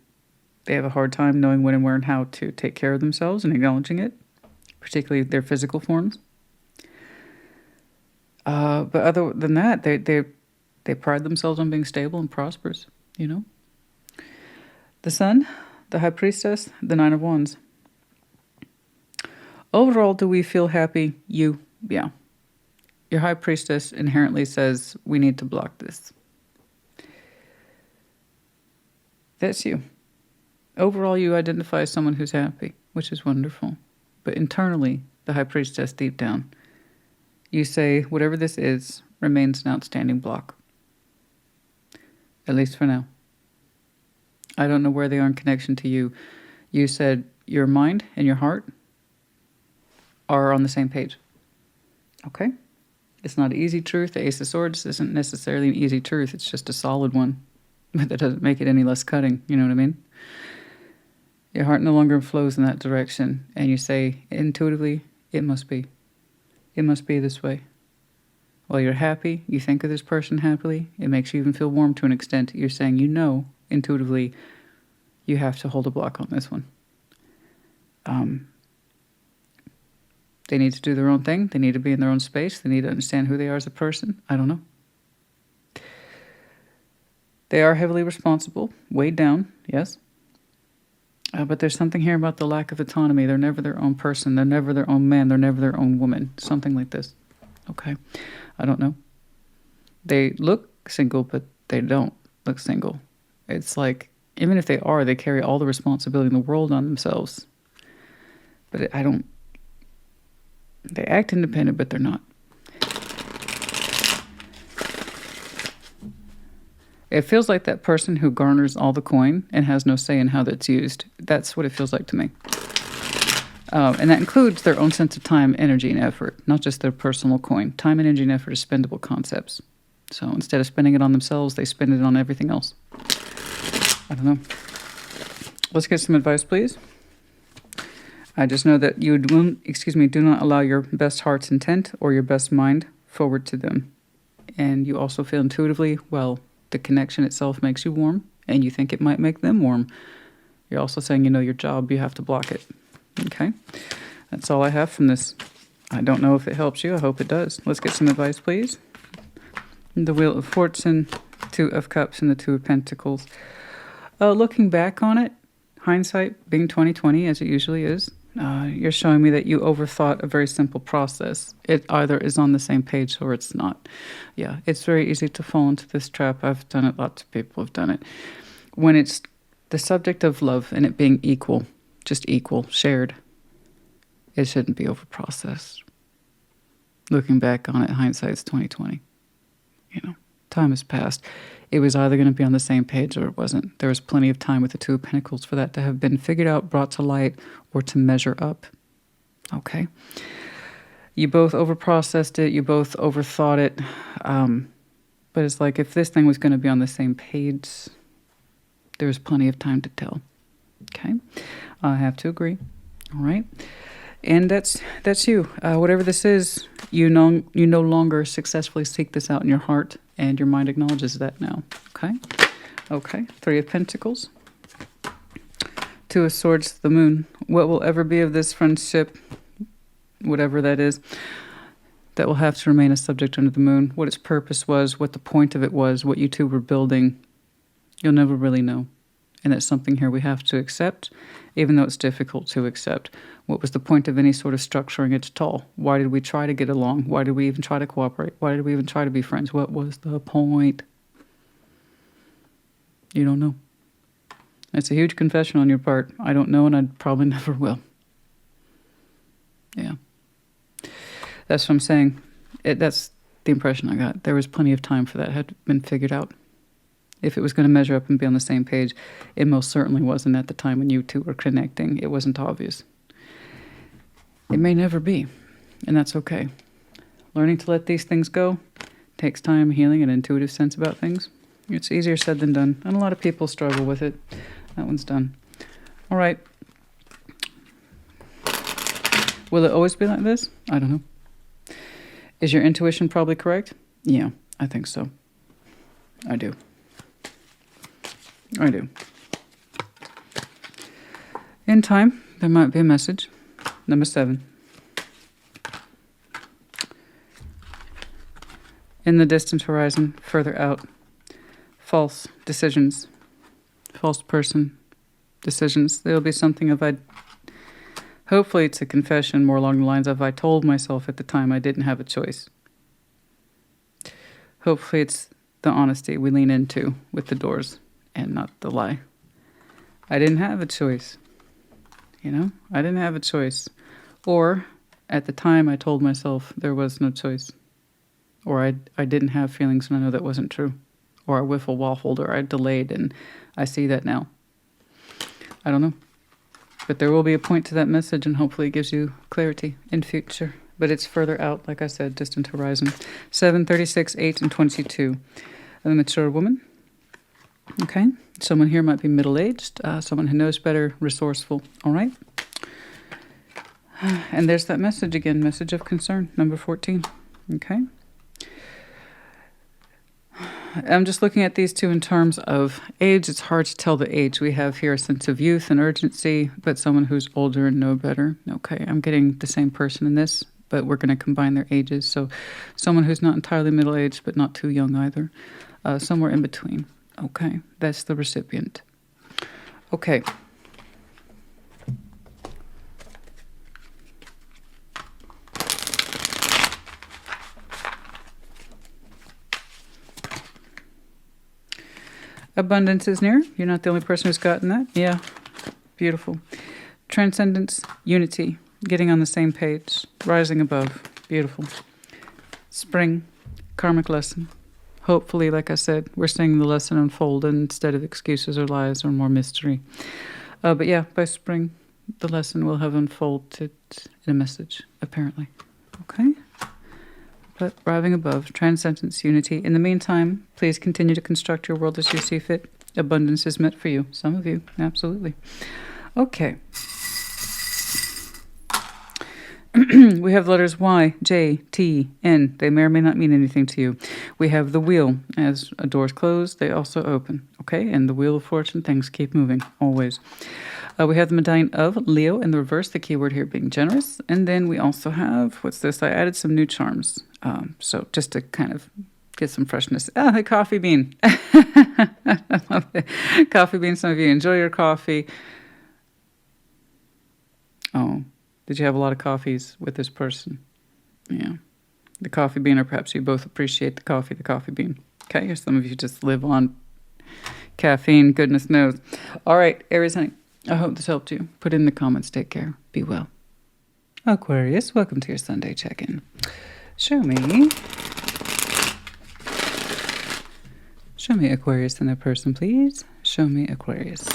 Speaker 1: They have a hard time knowing when and where and how to take care of themselves and acknowledging it, particularly their physical forms. But other than that, they pride themselves on being stable and prosperous, you know. The Sun, the High Priestess, the Nine of Wands. Overall, do we feel happy? Yeah. Your High Priestess inherently says we need to block this. That's you. Overall, you identify as someone who's happy, which is wonderful. But internally, the High Priestess, deep down, you say whatever this is remains an outstanding block. At least for now. I don't know where they are in connection to you. You said your mind and your heart are on the same page. Okay? It's not an easy truth. The Ace of Swords isn't necessarily an easy truth. It's just a solid one. But that doesn't make it any less cutting. You know what I mean? Your heart no longer flows in that direction. And you say intuitively, it must be. It must be this way. While you're happy, you think of this person happily. It makes you even feel warm to an extent. You're saying, you know, intuitively, you have to hold a block on this one. They need to do their own thing. They need to be in their own space. They need to understand who they are as a person. I don't know. They are heavily responsible, weighed down, yes. But there's something here about the lack of autonomy. They're never their own person. They're never their own man. They're never their own woman. Something like this. Okay. I don't know. They look single, but they don't look single. It's like, even if they are, they carry all the responsibility in the world on themselves. But they act independent, but they're not. It feels like that person who garners all the coin and has no say in how that's used. That's what it feels like to me. And that includes their own sense of time, energy, and effort, not just their personal coin. Time, energy, and effort are spendable concepts. So instead of spending it on themselves, they spend it on everything else. I don't know. Let's get some advice, please. I just know that you do not allow your best heart's intent or your best mind forward to them. And you also feel intuitively, well, the connection itself makes you warm, and you think it might make them warm. You're also saying, you know your job, you have to block it. Okay? That's all I have from this. I don't know if it helps you. I hope it does. Let's get some advice, please. The Wheel of Fortune, Two of Cups, and the Two of Pentacles. Looking back on it, hindsight being 20/20, as it usually is, you're showing me that you overthought a very simple process. It either is on the same page or it's not. Yeah, it's very easy to fall into this trap. I've done it. Lots of people have done it. When it's the subject of love and it being equal, just equal, shared, it shouldn't be overprocessed. Looking back on it, hindsight's 20/20. You know, time has passed. It was either going to be on the same page or it wasn't. There was plenty of time with the Two of Pentacles for that to have been figured out, brought to light, or to measure up. Okay? You both overprocessed it. You both overthought it. But it's like if this thing was going to be on the same page, there was plenty of time to tell. Okay? I have to agree. All right? And that's you. Whatever this is, you no longer successfully seek this out in your heart, and your mind acknowledges that now. Okay? Okay. Three of Pentacles. Two of Swords, the Moon. What will ever be of this friendship, whatever that is, that will have to remain a subject under the moon, what its purpose was, what the point of it was, what you two were building, you'll never really know. And that's something here we have to accept, even though it's difficult to accept. What was the point of any sort of structuring it at all? Why did we try to get along? Why did we even try to cooperate? Why did we even try to be friends? What was the point? You don't know. It's a huge confession on your part. I don't know, and I probably never will. Yeah. That's what I'm saying. That's the impression I got. There was plenty of time for that had been figured out. If it was going to measure up and be on the same page, it most certainly wasn't at the time when you two were connecting. It wasn't obvious. It may never be, and that's okay. Learning to let these things go takes time, healing, and intuitive sense about things. It's easier said than done, and a lot of people struggle with it. That one's done. All right. Will it always be like this? I don't know. Is your intuition probably correct? Yeah, I think so. I do. I do. In time, there might be a message. Number 7. In the distant horizon, further out, false decisions, false person decisions. There'll be something of hopefully it's a confession more along the lines of I told myself at the time I didn't have a choice. Hopefully it's the honesty we lean into with the doors and not the lie. I didn't have a choice. You know, I didn't have a choice. Or at the time I told myself there was no choice. Or I didn't have feelings and I know that wasn't true. Or I wiffle-waffled or I delayed and I see that now. I don't know. But there will be a point to that message and hopefully it gives you clarity in future. But it's further out, like I said, distant horizon. 7, 36, 8, and 22. A mature woman. Okay. Someone here might be middle-aged. Someone who knows better, resourceful. All right. And there's that message again. Message of concern. Number 14. Okay. I'm just looking at these two in terms of age. It's hard to tell the age. We have here a sense of youth and urgency, but someone who's older and know better. Okay, I'm getting the same person in this, but we're going to combine their ages. So someone who's not entirely middle-aged, but not too young either. Somewhere in between. Okay, that's the recipient. Okay. Abundance is near. You're not the only person who's gotten that. Yeah. Beautiful. Transcendence, unity, getting on the same page, rising above. Beautiful. Spring, karmic lesson. Hopefully, like I said, we're seeing the lesson unfold instead of excuses or lies or more mystery. But yeah, by spring, the lesson will have unfolded in a message, apparently. Okay? But rising above, transcendence, unity. In the meantime, please continue to construct your world as you see fit. Abundance is meant for you. Some of you, absolutely. Okay. We have letters Y, J, T, N. They may or may not mean anything to you. We have the wheel. As doors close, they also open. Okay? And the wheel of fortune, things keep moving, always. We have the medallion of Leo in the reverse, the keyword here being generous. And then we also have, what's this? I added some new charms. So just to kind of get some freshness. Ah, the coffee bean. I love it. Coffee bean, some of you enjoy your coffee. Oh, did you have a lot of coffees with this person? Yeah. The coffee bean, or perhaps you both appreciate the coffee bean. Okay, or some of you just live on caffeine, goodness knows. All right, Aries, honey. I hope this helped you. Put it in the comments. Take care. Be well. Aquarius, welcome to your Sunday check-in. Show me Aquarius and their person, please. Show me Aquarius.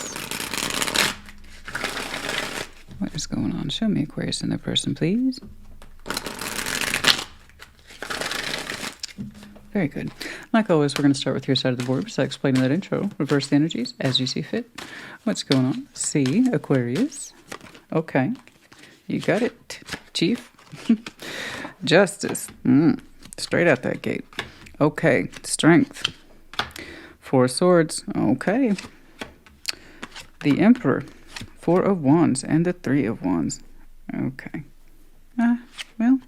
Speaker 1: What is going on? Show me Aquarius and their person, please. Very good. Like always, we're going to start with your side of the board. Besides explaining that intro, reverse the energies as you see fit. What's going on? See, Aquarius. Okay. You got it, Chief. Justice. Straight out that gate. Okay. Strength. 4 swords. Okay. The Emperor. 4 of Wands and the 3 of Wands. Okay. Well,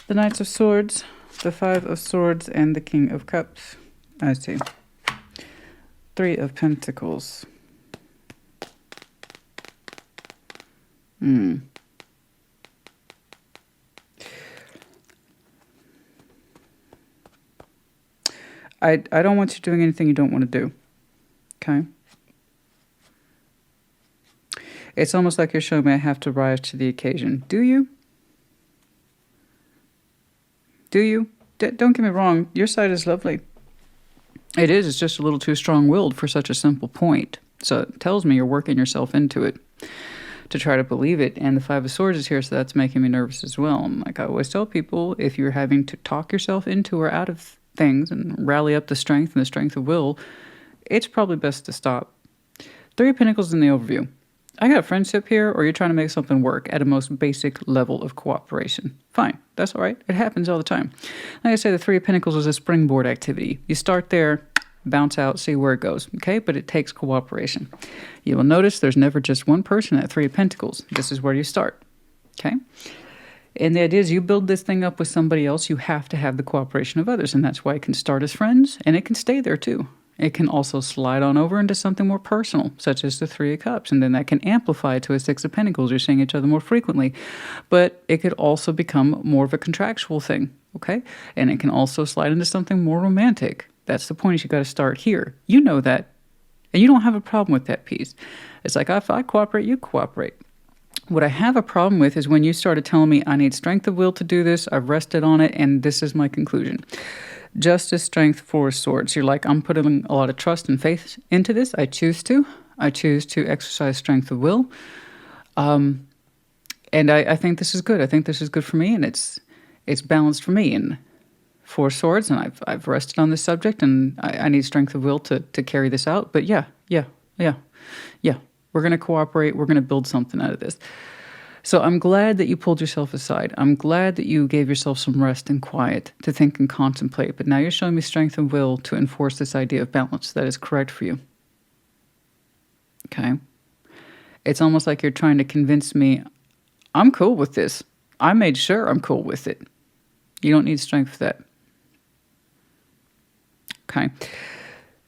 Speaker 1: the Knights of Swords, the 5 of Swords, and the King of Cups. I see. 3 of Pentacles. I don't want you doing anything you don't want to do. Okay? It's almost like you're showing me I have to rise to the occasion. Do you? Do you? Don't get me wrong. Your side is lovely. It is. It's just a little too strong-willed for such a simple point. So it tells me you're working yourself into it. to try to believe it. And the Five of Swords is here, so that's making me nervous as well. Like I always tell people, if you're having to talk yourself into or out of things and rally up the strength and the strength of will, it's probably best to stop. Three of Pentacles in the overview. I got friendship here, or you're trying to make something work at a most basic level of cooperation. Fine, that's all right. It happens all the time. Like I say, the Three of Pentacles is a springboard activity. You start there, bounce out, see where it goes, okay? But it takes cooperation. You will notice there's never just one person at Three of Pentacles. This is where you start, okay? And the idea is you build this thing up with somebody else, you have to have the cooperation of others, and that's why it can start as friends, and it can stay there too. It can also slide on over into something more personal, such as the Three of Cups, and then that can amplify to a Six of Pentacles. You're seeing each other more frequently, but it could also become more of a contractual thing, okay? And it can also slide into something more romantic. That's the point, is you got to start here. You know that, and you don't have a problem with that piece. It's like, if I cooperate, you cooperate. What I have a problem with is when you started telling me I need strength of will to do this, I've rested on it, and this is my conclusion. Justice, Strength, Four of Swords. You're like, I'm putting a lot of trust and faith into this. I choose to. I choose to exercise strength of will. And I think this is good. I think this is good for me, and it's balanced for me. And Four of Swords, and I've rested on this subject, and I need strength of will to carry this out. But yeah. We're going to cooperate. We're going to build something out of this. So I'm glad that you pulled yourself aside. I'm glad that you gave yourself some rest and quiet to think and contemplate. But now you're showing me strength and will to enforce this idea of balance that is correct for you. Okay? It's almost like you're trying to convince me, I'm cool with this. I made sure I'm cool with it. You don't need strength for that. Okay?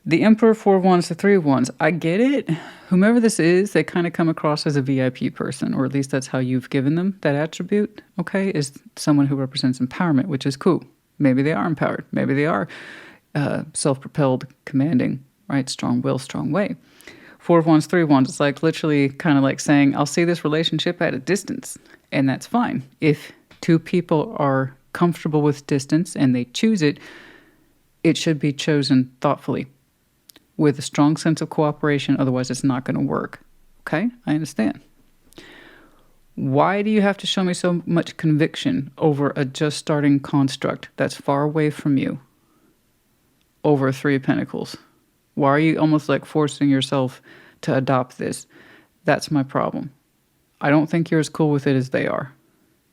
Speaker 1: The Emperor, Four of Wands, the Three of Wands. I get it. Whomever this is, they kind of come across as a VIP person, or at least that's how you've given them that attribute, okay, is someone who represents empowerment, which is cool. Maybe they are empowered. Maybe they are self-propelled, commanding, right? Strong will, strong way. Four of Wands, Three of Wands. It's like literally kind of like saying, I'll see this relationship at a distance, and that's fine. If two people are comfortable with distance and they choose it, it should be chosen thoughtfully, with a strong sense of cooperation, otherwise it's not going to work. Okay? I understand. Why do you have to show me so much conviction over a just starting construct that's far away from you over a Three of Pentacles? Why are you almost like forcing yourself to adopt this? That's my problem. I don't think you're as cool with it as they are.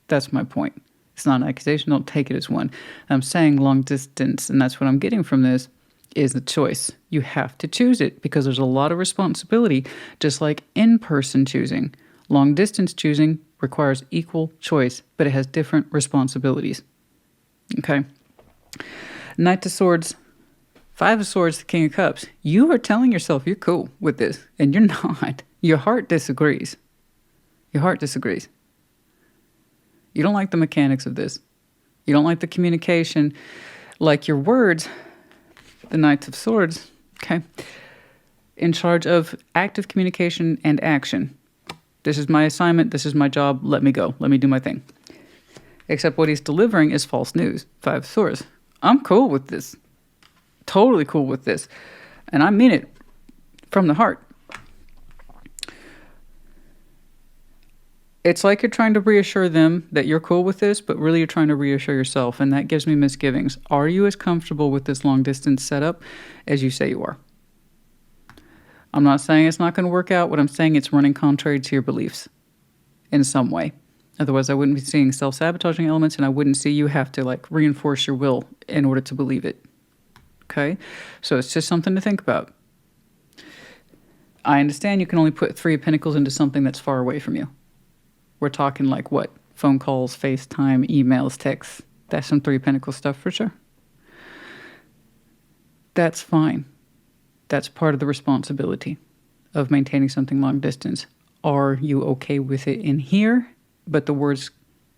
Speaker 1: That's my point. It's not an accusation. Don't take it as one. I'm saying long distance, and that's what I'm getting from this, is the choice. You have to choose it because there's a lot of responsibility, just like in-person choosing. Long distance choosing requires equal choice, but it has different responsibilities. Okay. Knight of Swords, Five of Swords, the King of Cups. You are telling yourself you're cool with this, and you're not. Your heart disagrees. Your heart disagrees. You don't like the mechanics of this. You don't like the communication. Like your words, the Knight of Swords, okay, in charge of active communication and action. This is my assignment. This is my job. Let me go. Let me do my thing. Except what he's delivering is false news. Five of Swords. I'm cool with this. Totally cool with this. And I mean it from the heart. It's like you're trying to reassure them that you're cool with this, but really you're trying to reassure yourself, and that gives me misgivings. Are you as comfortable with this long-distance setup as you say you are? I'm not saying it's not going to work out. What I'm saying, it's running contrary to your beliefs in some way. Otherwise, I wouldn't be seeing self-sabotaging elements, and I wouldn't see you have to like reinforce your will in order to believe it. Okay? So it's just something to think about. I understand you can only put Three of Pentacles into something that's far away from you. We're talking like what? Phone calls, FaceTime, emails, texts. That's some Three of Pentacles stuff for sure. That's fine. That's part of the responsibility of maintaining something long distance. Are you okay with it in here, but the words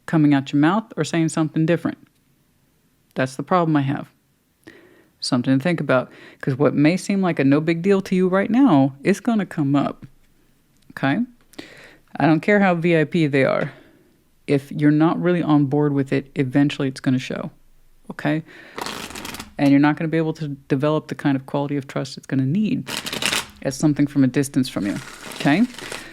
Speaker 1: coming out your mouth are saying something different? That's the problem I have. Something to think about. Because what may seem like a no big deal to you right now is going to come up. Okay? I don't care how VIP they are. If you're not really on board with it, eventually it's going to show. Okay? And you're not going to be able to develop the kind of quality of trust it's going to need as something from a distance from you. Okay?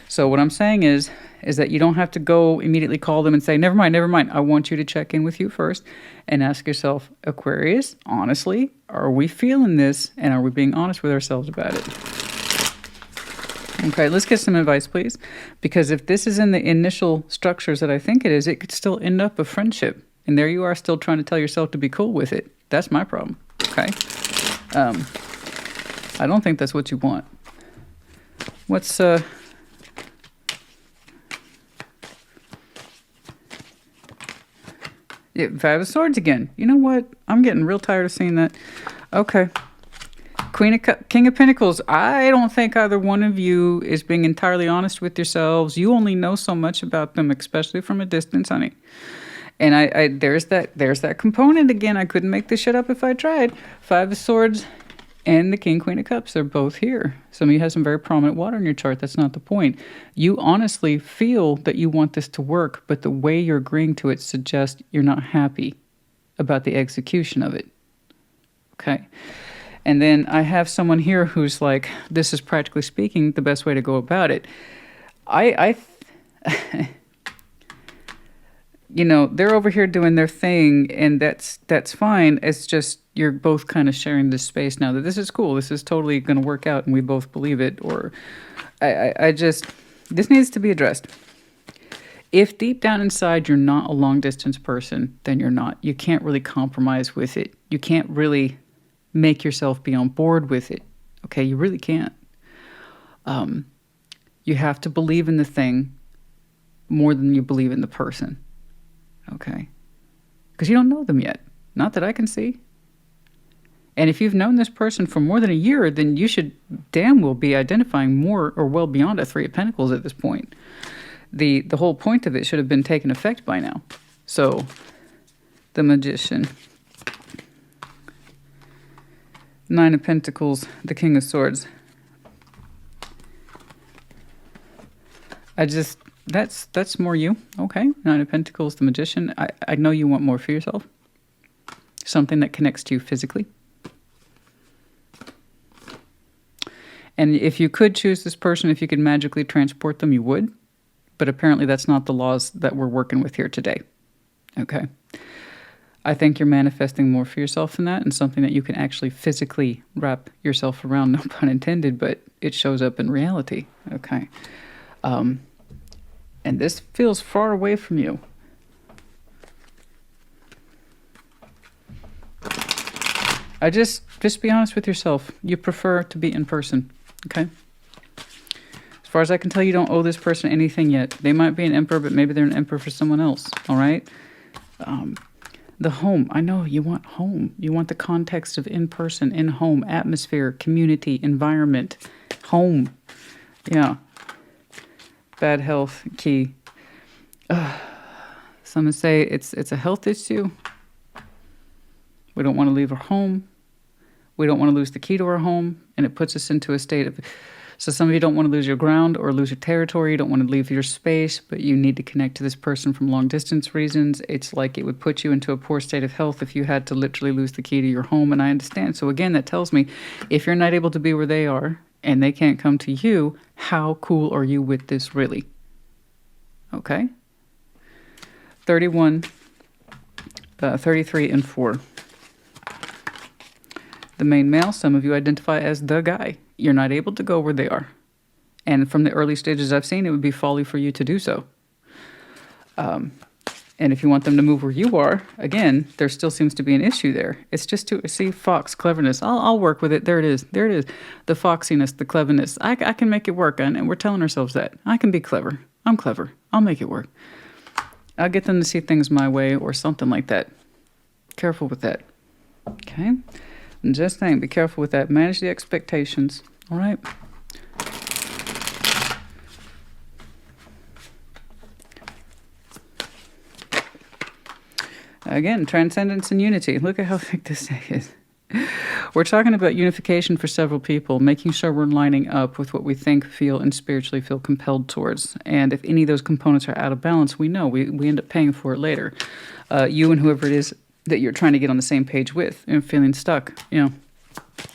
Speaker 1: So what I'm saying is, is that you don't have to go immediately call them and say, never mind, never mind. I want you to check in with you first and ask yourself, Aquarius, honestly, are we feeling this? And are we being honest with ourselves about it? Okay, let's get some advice, please. Because if this is in the initial structures that I think it is, it could still end up a friendship. And there you are still trying to tell yourself to be cool with it. That's my problem, okay? I don't think that's what you want. What's, yeah, Five of Swords again. You know what? I'm getting real tired of seeing that. Okay. King of Pentacles. I don't think either one of you is being entirely honest with yourselves. You only know so much about them, especially from a distance, honey. And there's that component again. I couldn't make this shit up if I tried. Five of Swords and the King, Queen of Cups. They're both here. Some of you have some very prominent water in your chart. That's not the point. You honestly feel that you want this to work, but the way you're agreeing to it suggests you're not happy about the execution of it. Okay. And then I have someone here who's like, this is practically speaking the best way to go about it. You know, they're over here doing their thing, and that's fine. It's just you're both kind of sharing this space now that this is cool. This is totally going to work out, and we both believe it. Or this needs to be addressed. If deep down inside you're not a long distance person, then you're not. You can't really compromise with it. You can't really make yourself be on board with it. Okay, you really can't. You have to believe in the thing more than you believe in the person. Okay, because you don't know them yet. Not that I can see. And if you've known this person for more than a year, then you should damn well be identifying more or well beyond a Three of Pentacles at this point. The whole point of it should have been taken effect by now. So, the Magician, Nine of Pentacles, the King of Swords. That's more you. Okay, Nine of Pentacles, the Magician. I know you want more for yourself. Something that connects to you physically. And if you could choose this person, if you could magically transport them, you would. But apparently that's not the laws that we're working with here today. Okay. I think you're manifesting more for yourself than that, and something that you can actually physically wrap yourself around, no pun intended, but it shows up in reality. Okay. And this feels far away from you. Just be honest with yourself. You prefer to be in person. Okay. As far as I can tell, you don't owe this person anything yet. They might be an emperor, but maybe they're an emperor for someone else. All right. The home. I know you want home. You want the context of in person, in home, atmosphere, community, environment, home. Yeah. Bad health, key. Some say it's a health issue. We don't want to leave our home. We don't want to lose the key to our home, and it puts us into a state of... So some of you don't want to lose your ground or lose your territory. You don't want to leave your space, but you need to connect to this person from long distance reasons. It's like it would put you into a poor state of health if you had to literally lose the key to your home, and I understand. So again, that tells me if you're not able to be where they are and they can't come to you, how cool are you with this really? Okay? 31, 33, and 4. The main male, some of you identify as the guy. You're not able to go where they are. And from the early stages I've seen, it would be folly for you to do so. And if you want them to move where you are, again, there still seems to be an issue there. It's just to see fox, cleverness. I'll work with it. There it is. There it is. The foxiness, the cleverness. I can make it work. And we're telling ourselves that. I can be clever. I'm clever. I'll make it work. I'll get them to see things my way or something like that. Careful with that. Okay? And just saying, be careful with that. Manage the expectations. All right? Again, transcendence and unity. Look at how thick this deck is. We're talking about unification for several people, making sure we're lining up with what we think, feel, and spiritually feel compelled towards. And if any of those components are out of balance, we know we end up paying for it later. You and whoever it is that you're trying to get on the same page with and feeling stuck. You know,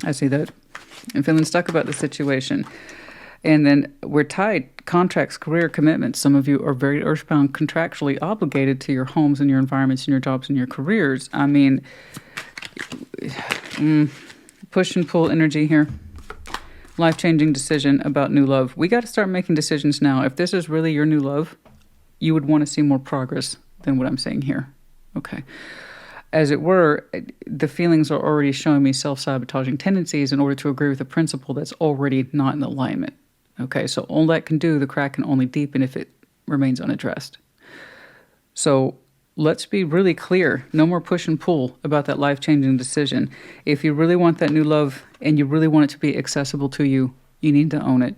Speaker 1: I see that. And feeling stuck about the situation. And then we're tied. Contracts, career, commitments. Some of you are very earthbound, contractually obligated to your homes and your environments and your jobs and your careers. I mean, push and pull energy here. Life-changing decision about new love. We got to start making decisions now. If this is really your new love, you would want to see more progress than what I'm saying here. Okay. As it were, the feelings are already showing me self-sabotaging tendencies in order to agree with a principle that's already not in alignment. Okay, so all that can do, the crack can only deepen if it remains unaddressed. So let's be really clear. No more push and pull about that life-changing decision. If you really want that new love and you really want it to be accessible to you, you need to own it.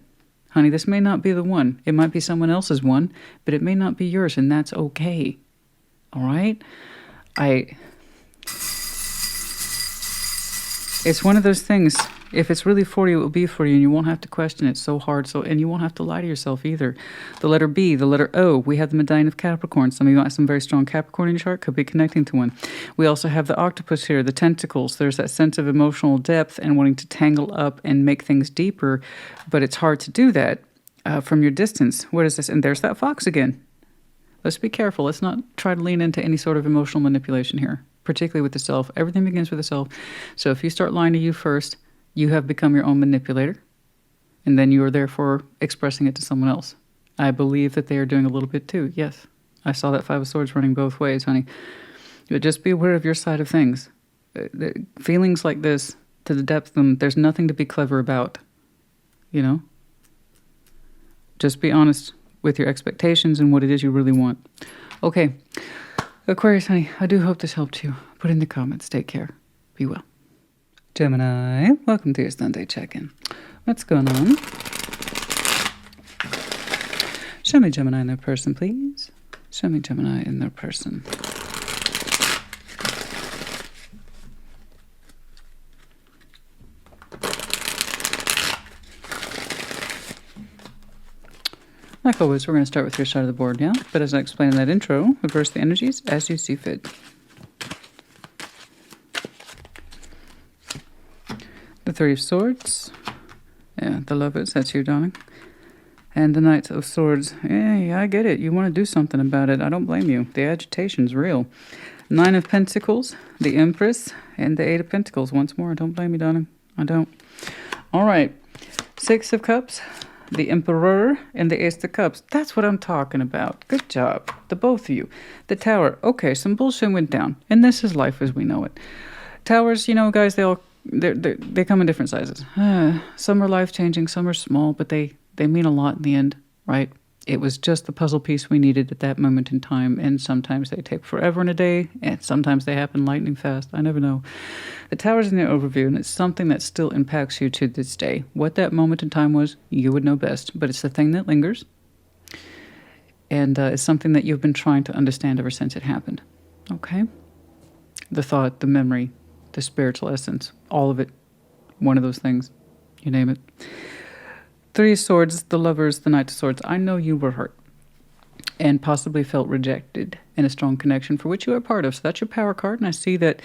Speaker 1: Honey, this may not be the one. It might be someone else's one, but it may not be yours, and that's okay. All right? It's one of those things. If it's really for you, it will be for you, and you won't have to question it so hard. And you won't have to lie to yourself either. The letter B, the letter O, we have the medallion of Capricorn. Some of you have some very strong Capricorn in your chart, could be connecting to one. We also have the octopus here, the tentacles. There's that sense of emotional depth and wanting to tangle up and make things deeper, but it's hard to do that from your distance. What is this? And there's that fox again. Let's be careful. Let's not try to lean into any sort of emotional manipulation here, particularly with the self. Everything begins with the self. So if you start lying to you first, you have become your own manipulator, and then you are therefore expressing it to someone else. I believe that they are doing a little bit too. Yes, I saw that Five of Swords running both ways, honey. But just be aware of your side of things. Feelings like this, to the depth of them, there's nothing to be clever about, you know? Just be honest with your expectations and what it is you really want. Okay, Aquarius, honey, I do hope this helped you. Put in the comments. Take care. Be well. Gemini, welcome to your Sunday check-in. What's going on? Show me Gemini in their person, please. Show me Gemini in their person. Like always, we're going to start with your side of the board, yeah? But as I explained in that intro, reverse the energies as you see fit. The Three of Swords. Yeah, the Lovers, that's you, darling. And the Knight of Swords. Yeah, I get it. You want to do something about it. I don't blame you. The agitation's real. Nine of Pentacles, the Empress, and the Eight of Pentacles. Once more, I don't blame you, darling. I don't. All right. Six of Cups, the Emperor, and the Ace of Cups. That's what I'm talking about. Good job. The both of you. The Tower. Okay, some bullshit went down. And this is life as we know it. Towers, you know, guys, they come in different sizes. Some are life-changing, some are small, but they mean a lot in the end, right? It was just the puzzle piece we needed at that moment in time, and sometimes they take forever in a day, and sometimes they happen lightning fast. I never know. The Tower's in the overview, and it's something that still impacts you to this day. What that moment in time was, you would know best, but it's the thing that lingers, and it's something that you've been trying to understand ever since it happened, okay? The thought, the memory, the spiritual essence, all of it, one of those things, you name it. Three of Swords, the Lovers, the Knight of Swords. I know you were hurt and possibly felt rejected in a strong connection for which you are part of. So that's your power card, and I see that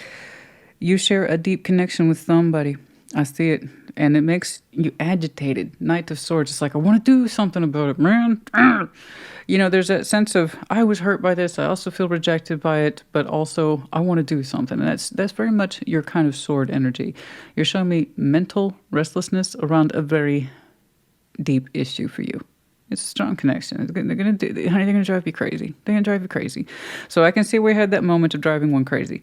Speaker 1: you share a deep connection with somebody. I see it, and it makes you agitated. Knight of Swords, it's like, I want to do something about it, man. You know, there's that sense of, I was hurt by this, I also feel rejected by it, but also I want to do something. And that's very much your kind of sword energy. You're showing me mental restlessness around a very deep issue for you. It's a strong connection. They're going to drive you crazy. They're going to drive you crazy. So I can see we had that moment of driving one crazy.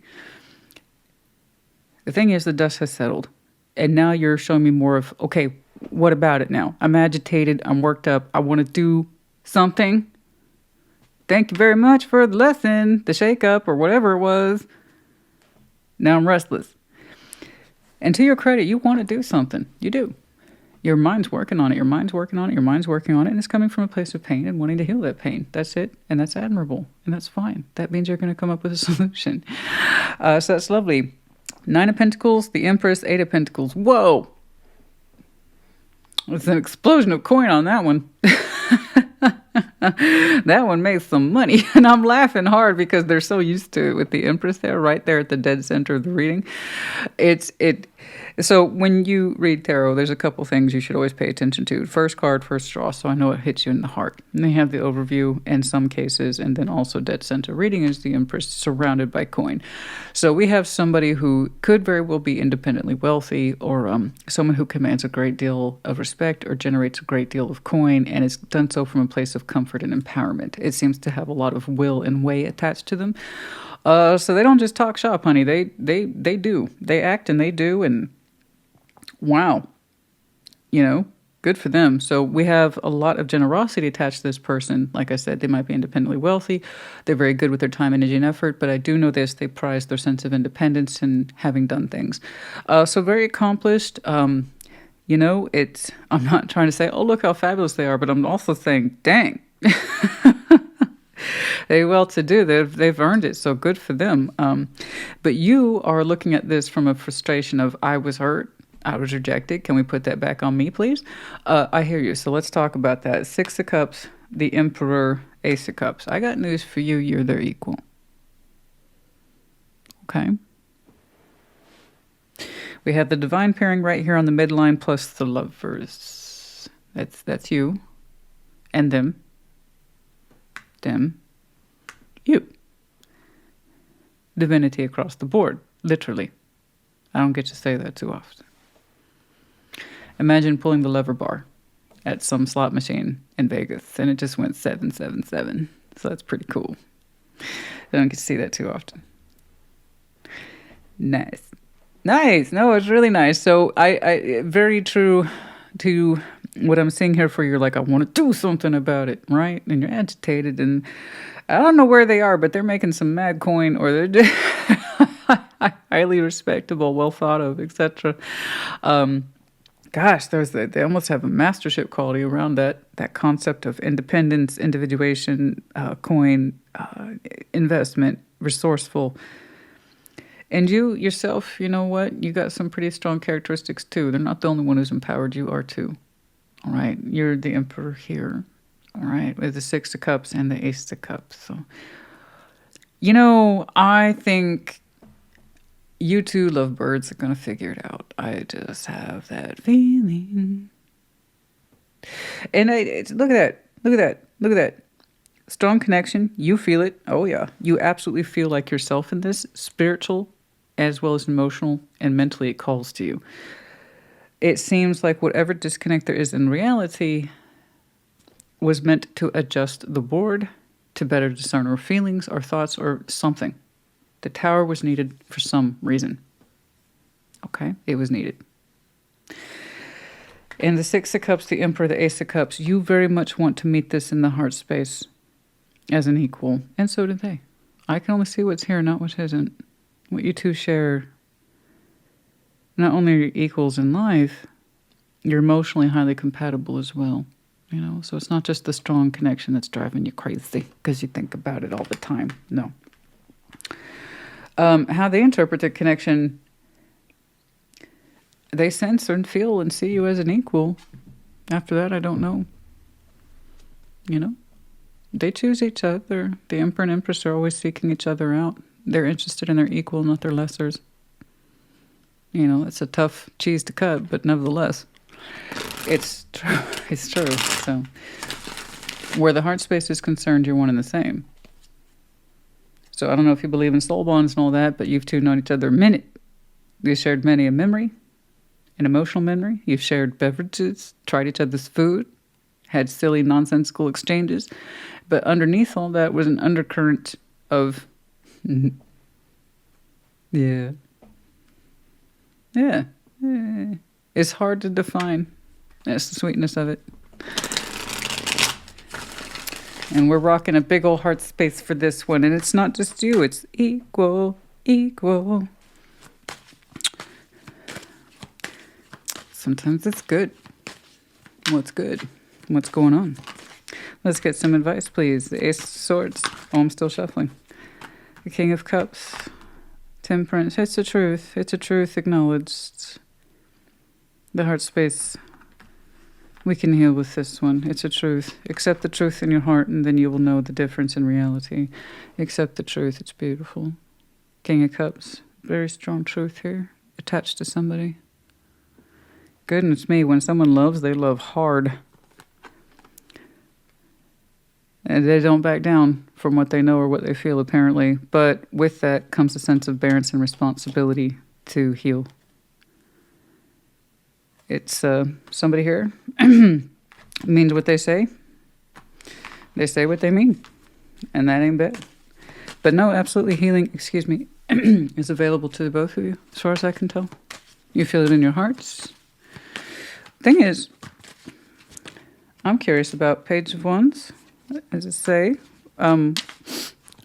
Speaker 1: The thing is, the dust has settled. And now you're showing me more of, okay, what about it now? I'm agitated. I'm worked up. I want to do something. Thank you very much for the lesson, the shake-up, or whatever it was. Now I'm restless. And to your credit, you want to do something. You do. Your mind's working on it. Your mind's working on it. Your mind's working on it. And it's coming from a place of pain and wanting to heal that pain. That's it. And that's admirable. And that's fine. That means you're going to come up with a solution. So that's lovely. Nine of Pentacles, the Empress, Eight of Pentacles. Whoa! It's an explosion of coin on that one. That one made some money. And I'm laughing hard because they're so used to it with the Empress there, right there at the dead center of the reading. It So when you read tarot, there's a couple things you should always pay attention to. First card, first draw, so I know it hits you in the heart. And they have the overview in some cases, and then also dead center reading is the Empress surrounded by coin. So we have somebody who could very well be independently wealthy, or someone who commands a great deal of respect or generates a great deal of coin, and it's done so from a place of comfort and empowerment. It seems to have a lot of will and way attached to them. So they don't just talk shop, honey. They do. They act and they do, and wow, good for them. So we have a lot of generosity attached to this person. Like I said, they might be independently wealthy. They're very good with their time, energy, and effort. But I do know this: they prize their sense of independence and having done things. So very accomplished. It's. I'm not trying to say, oh, look how fabulous they are, but I'm also saying, dang. They well-to-do. They've earned it, so good for them. But you are looking at this from a frustration of, I was hurt, I was rejected. Can we put that back on me, please? I hear you. So let's talk about that. Six of Cups, the Emperor, Ace of Cups. I got news for you. You're their equal. Okay. We have the divine pairing right here on the midline plus the Lovers. That's you and them. Them. You. Divinity across the board. Literally. I don't get to say that too often. Imagine pulling the lever bar at some slot machine in Vegas, and it just went 777. So that's pretty cool. I don't get to see that too often. Nice. No, it's really nice. So I very true to what I'm seeing here for. You're like, I want to do something about it, right? And you're agitated, and I don't know where they are, but they're making some mad coin, or they're highly respectable, well thought of, etc. Gosh, they almost have a mastership quality around that concept of independence, individuation, coin, investment, resourceful. And you yourself, you know what? You got some pretty strong characteristics too. They're not the only one who's empowered. You are too. All right. You're the Emperor here. All right. With the Six of Cups and the Ace of Cups. So, I think you two lovebirds are going to figure it out. I just have that feeling. And look at that. Strong connection. You feel it. Oh, yeah. You absolutely feel like yourself in this. Spiritual as well as emotional and mentally it calls to you. It seems like whatever disconnect there is in reality was meant to adjust the board to better discern our feelings, our thoughts, or something. The Tower was needed for some reason. Okay? It was needed. And the Six of Cups, the Emperor, the Ace of Cups, you very much want to meet this in the heart space as an equal. And so did they. I can only see what's here, not what isn't. What you two share, not only are you equals in life, you're emotionally highly compatible as well. So it's not just the strong connection that's driving you crazy because you think about it all the time. No. How they interpret the connection, they sense and feel and see you as an equal. After that, I don't know. They choose each other. The Emperor and Empress are always seeking each other out. They're interested in their equal, not their lessers. It's a tough cheese to cut, but nevertheless, it's true. It's true. So, where the heart space is concerned, you're one and the same. So I don't know if you believe in soul bonds and all that, but you've two known each other a minute. You've shared many a memory, an emotional memory. You've shared beverages, tried each other's food, had silly, nonsensical exchanges. But underneath all that was an undercurrent of, yeah. It's hard to define. That's the sweetness of it. And we're rocking a big old heart space for this one. And it's not just you. It's equal. Sometimes it's good. What's good? What's going on? Let's get some advice, please. The Ace of Swords. Oh, I'm still shuffling. The King of Cups. Temperance. It's a truth. It's a truth acknowledged. The heart space. We can heal with this one. It's a truth. Accept the truth in your heart, and then you will know the difference in reality. Accept the truth. It's beautiful. King of Cups. Very strong truth here. attached to somebody. Goodness me, when someone loves, they love hard. And they don't back down from what they know or what they feel, apparently. But with that comes a sense of balance and responsibility to heal. It's somebody here means what they say. They say what they mean. And that ain't bad. But no, absolutely healing, is available to the both of you, as far as I can tell. You feel it in your hearts. Thing is, I'm curious about Page of Wands. As it say,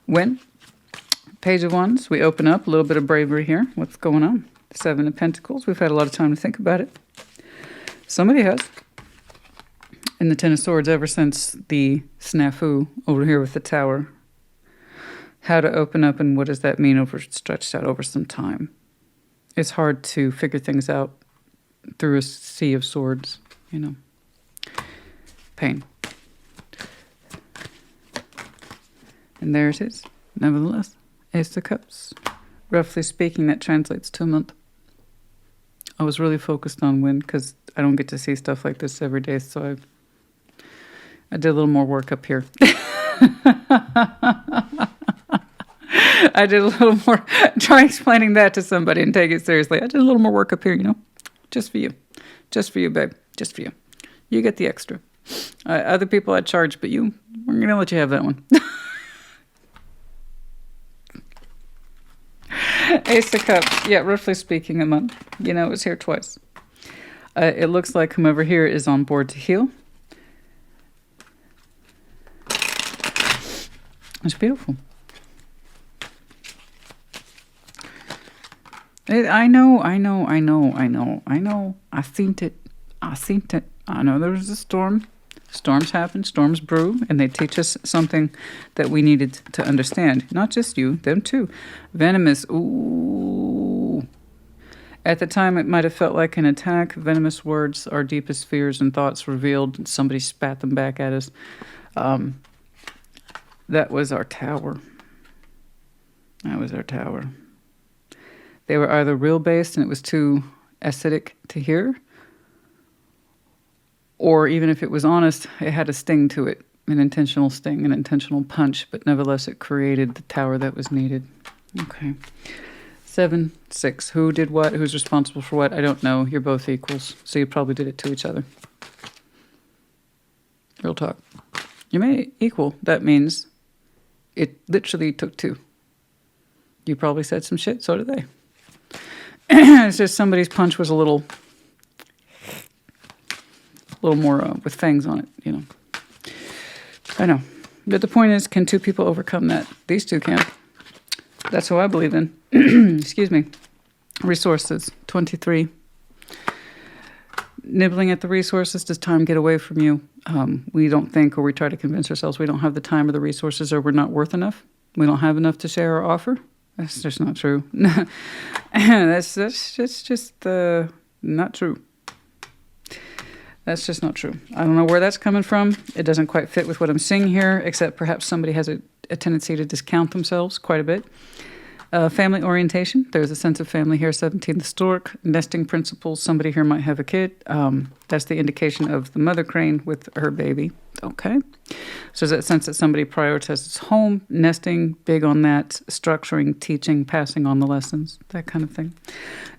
Speaker 1: when Page of Wands, we open up a little bit of bravery here. What's going on? Seven of Pentacles. We've had a lot of time to think about it. Somebody has. And the Ten of Swords, ever since the snafu over here with the Tower. How to open up, and what does that mean over stretched out over some time? It's hard to figure things out through a sea of swords, you know. Pain. And there it is. Nevertheless, Ace of Cups. Roughly speaking, that translates to a month. I was really focused on when, because I don't get to see stuff like this every day, so I did a little more work up here. I did a little more, try explaining that to somebody and take it seriously. I did a little more work up here, you know, just for you. Just for you, babe. Just for you. You get the extra. Other people I charge, but you, we're going to let you have that one. Ace of Cups. Yeah, roughly speaking, a month. You know, it was here twice. It looks like whomever here is on board to heal. It's beautiful. I know. I seen it. I know there was a storm. Storms happen, storms brew, and they teach us something that we needed to understand. Not just you, them too. Venomous, ooh. At the time, it might have felt like an attack. Venomous words, our deepest fears and thoughts revealed. Somebody spat them back at us. That was our Tower. That was our Tower. They were either real-based and it was too acidic to hear, or even if it was honest, it had a sting to it, an intentional sting, an intentional punch, but nevertheless it created the Tower that was needed. Okay. 7, 6. Who did what? Who's responsible for what? I don't know. You're both equals, so you probably did it to each other. Real talk. You may equal. That means it literally took two. You probably said some shit, so did they. It's just somebody's punch was a little more with fangs on it, you know. I know. But the point is, can two people overcome that? These two can. That's who I believe in. Excuse me. Resources, 23. Nibbling at the resources. Does time get away from you? We don't think, or we try to convince ourselves we don't have the time or the resources, or we're not worth enough. We don't have enough to share or offer. That's just not true. That's just not true. That's just not true. I don't know where that's coming from. It doesn't quite fit with what I'm seeing here, except perhaps somebody has a tendency to discount themselves quite a bit. Family orientation. There's a sense of family here. 17, the stork. Nesting principles. Somebody here might have a kid. That's the indication of the mother crane with her baby. Okay. So there's that sense that somebody prioritizes home, nesting, big on that, structuring, teaching, passing on the lessons, that kind of thing.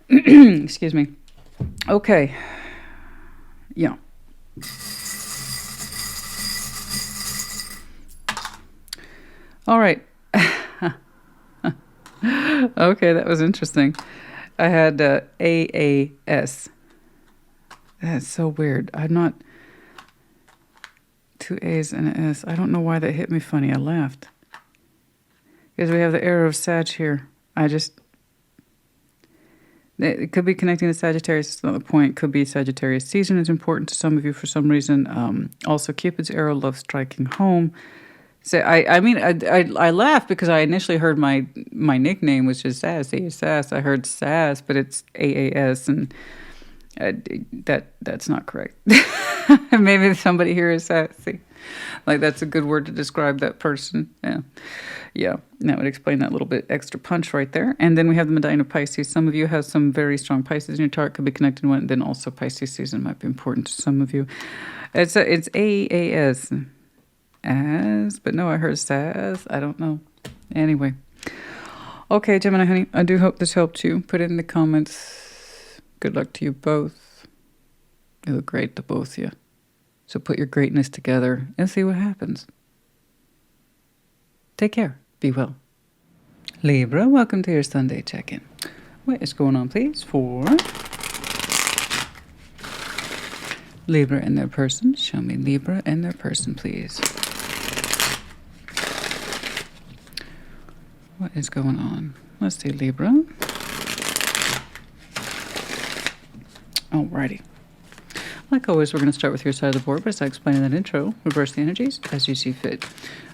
Speaker 1: Excuse me. Okay. Yeah. All right. Okay, that was interesting. I had AAS. That's so weird. I'm not... 2 A's and an S. I don't know why that hit me funny. I laughed. Because we have the arrow of Sag here. It could be connecting to Sagittarius. It's not the point. Could be Sagittarius season is important to some of you for some reason. Also, Cupid's arrow, love striking home. So I laugh because I initially heard my nickname, which is Sassy. Sass. I heard Sass, but it's AAS, and that's not correct. Maybe somebody here is sassy. Like that's a good word to describe that person. Yeah. Yeah. That would explain that little bit extra punch right there. And then we have the Medina of Pisces. Some of you have some very strong Pisces in your chart, could be connected to one. Then also Pisces season might be important to some of you. It's AAS. As, but no, I heard sass. I don't know. Anyway. Okay, Gemini, honey, I do hope this helped you. Put it in the comments. Good luck to you both. You look great to both of you. So put your greatness together and see what happens. Take care. Be well. Libra, welcome to your Sunday check-in. What is going on, please, for Libra and their person? Show me Libra and their person, please. What is going on? Let's see, Libra. Alrighty. Like always, we're going to start with your side of the board, but as I explained in that intro, reverse the energies as you see fit.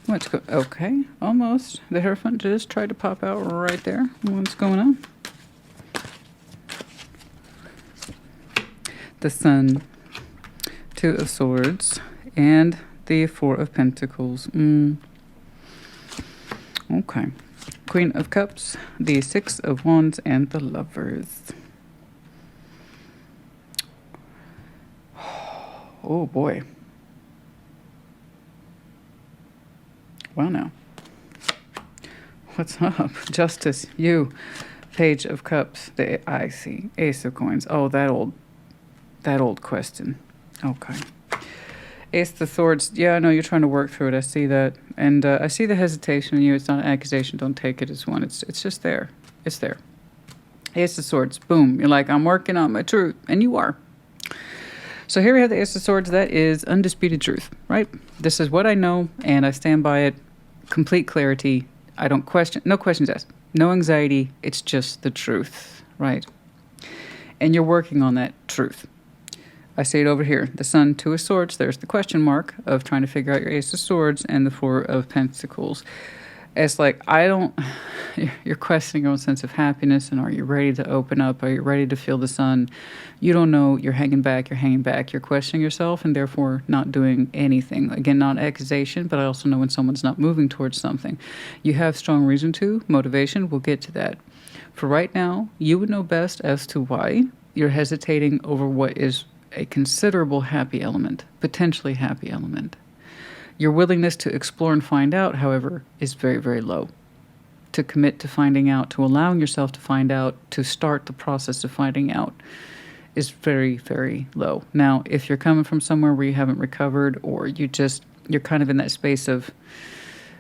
Speaker 1: Let's go. Okay, almost. The Hierophant just tried to pop out right there. What's going on? The Sun, Two of Swords, and the Four of Pentacles. Okay. Queen of Cups, the Six of Wands, and the Lovers. Oh boy. Wow, now. What's up? Justice, you. Page of Cups. I see. Ace of Coins. Oh, that old question. Okay. Ace of Swords. Yeah, I know you're trying to work through it. I see that. And I see the hesitation in you. It's not an accusation. Don't take it as one. It's just there. It's there. Ace of Swords. Boom. You're like, I'm working on my truth. And you are. So here we have the Ace of Swords. That is undisputed truth, right? This is what I know, and I stand by it. Complete clarity. I don't question. No questions asked. No anxiety. It's just the truth, right? And you're working on that truth. I see it over here. The Sun, Two of Swords. There's the question mark of trying to figure out your Ace of Swords and the Four of Pentacles. It's like, you're questioning your own sense of happiness, and are you ready to open up? Are you ready to feel the sun? You don't know. You're hanging back. You're questioning yourself and therefore not doing anything. Again, not accusation, but I also know when someone's not moving towards something. You have strong reason to, motivation. We'll get to that. For right now, you would know best as to why you're hesitating over what is a considerable happy element, potentially happy element. Your willingness to explore and find out, however, is very, very low. To commit to finding out, to allowing yourself to find out, to start the process of finding out is very, very low. Now, if you're coming from somewhere where you haven't recovered, or you're kind of in that space of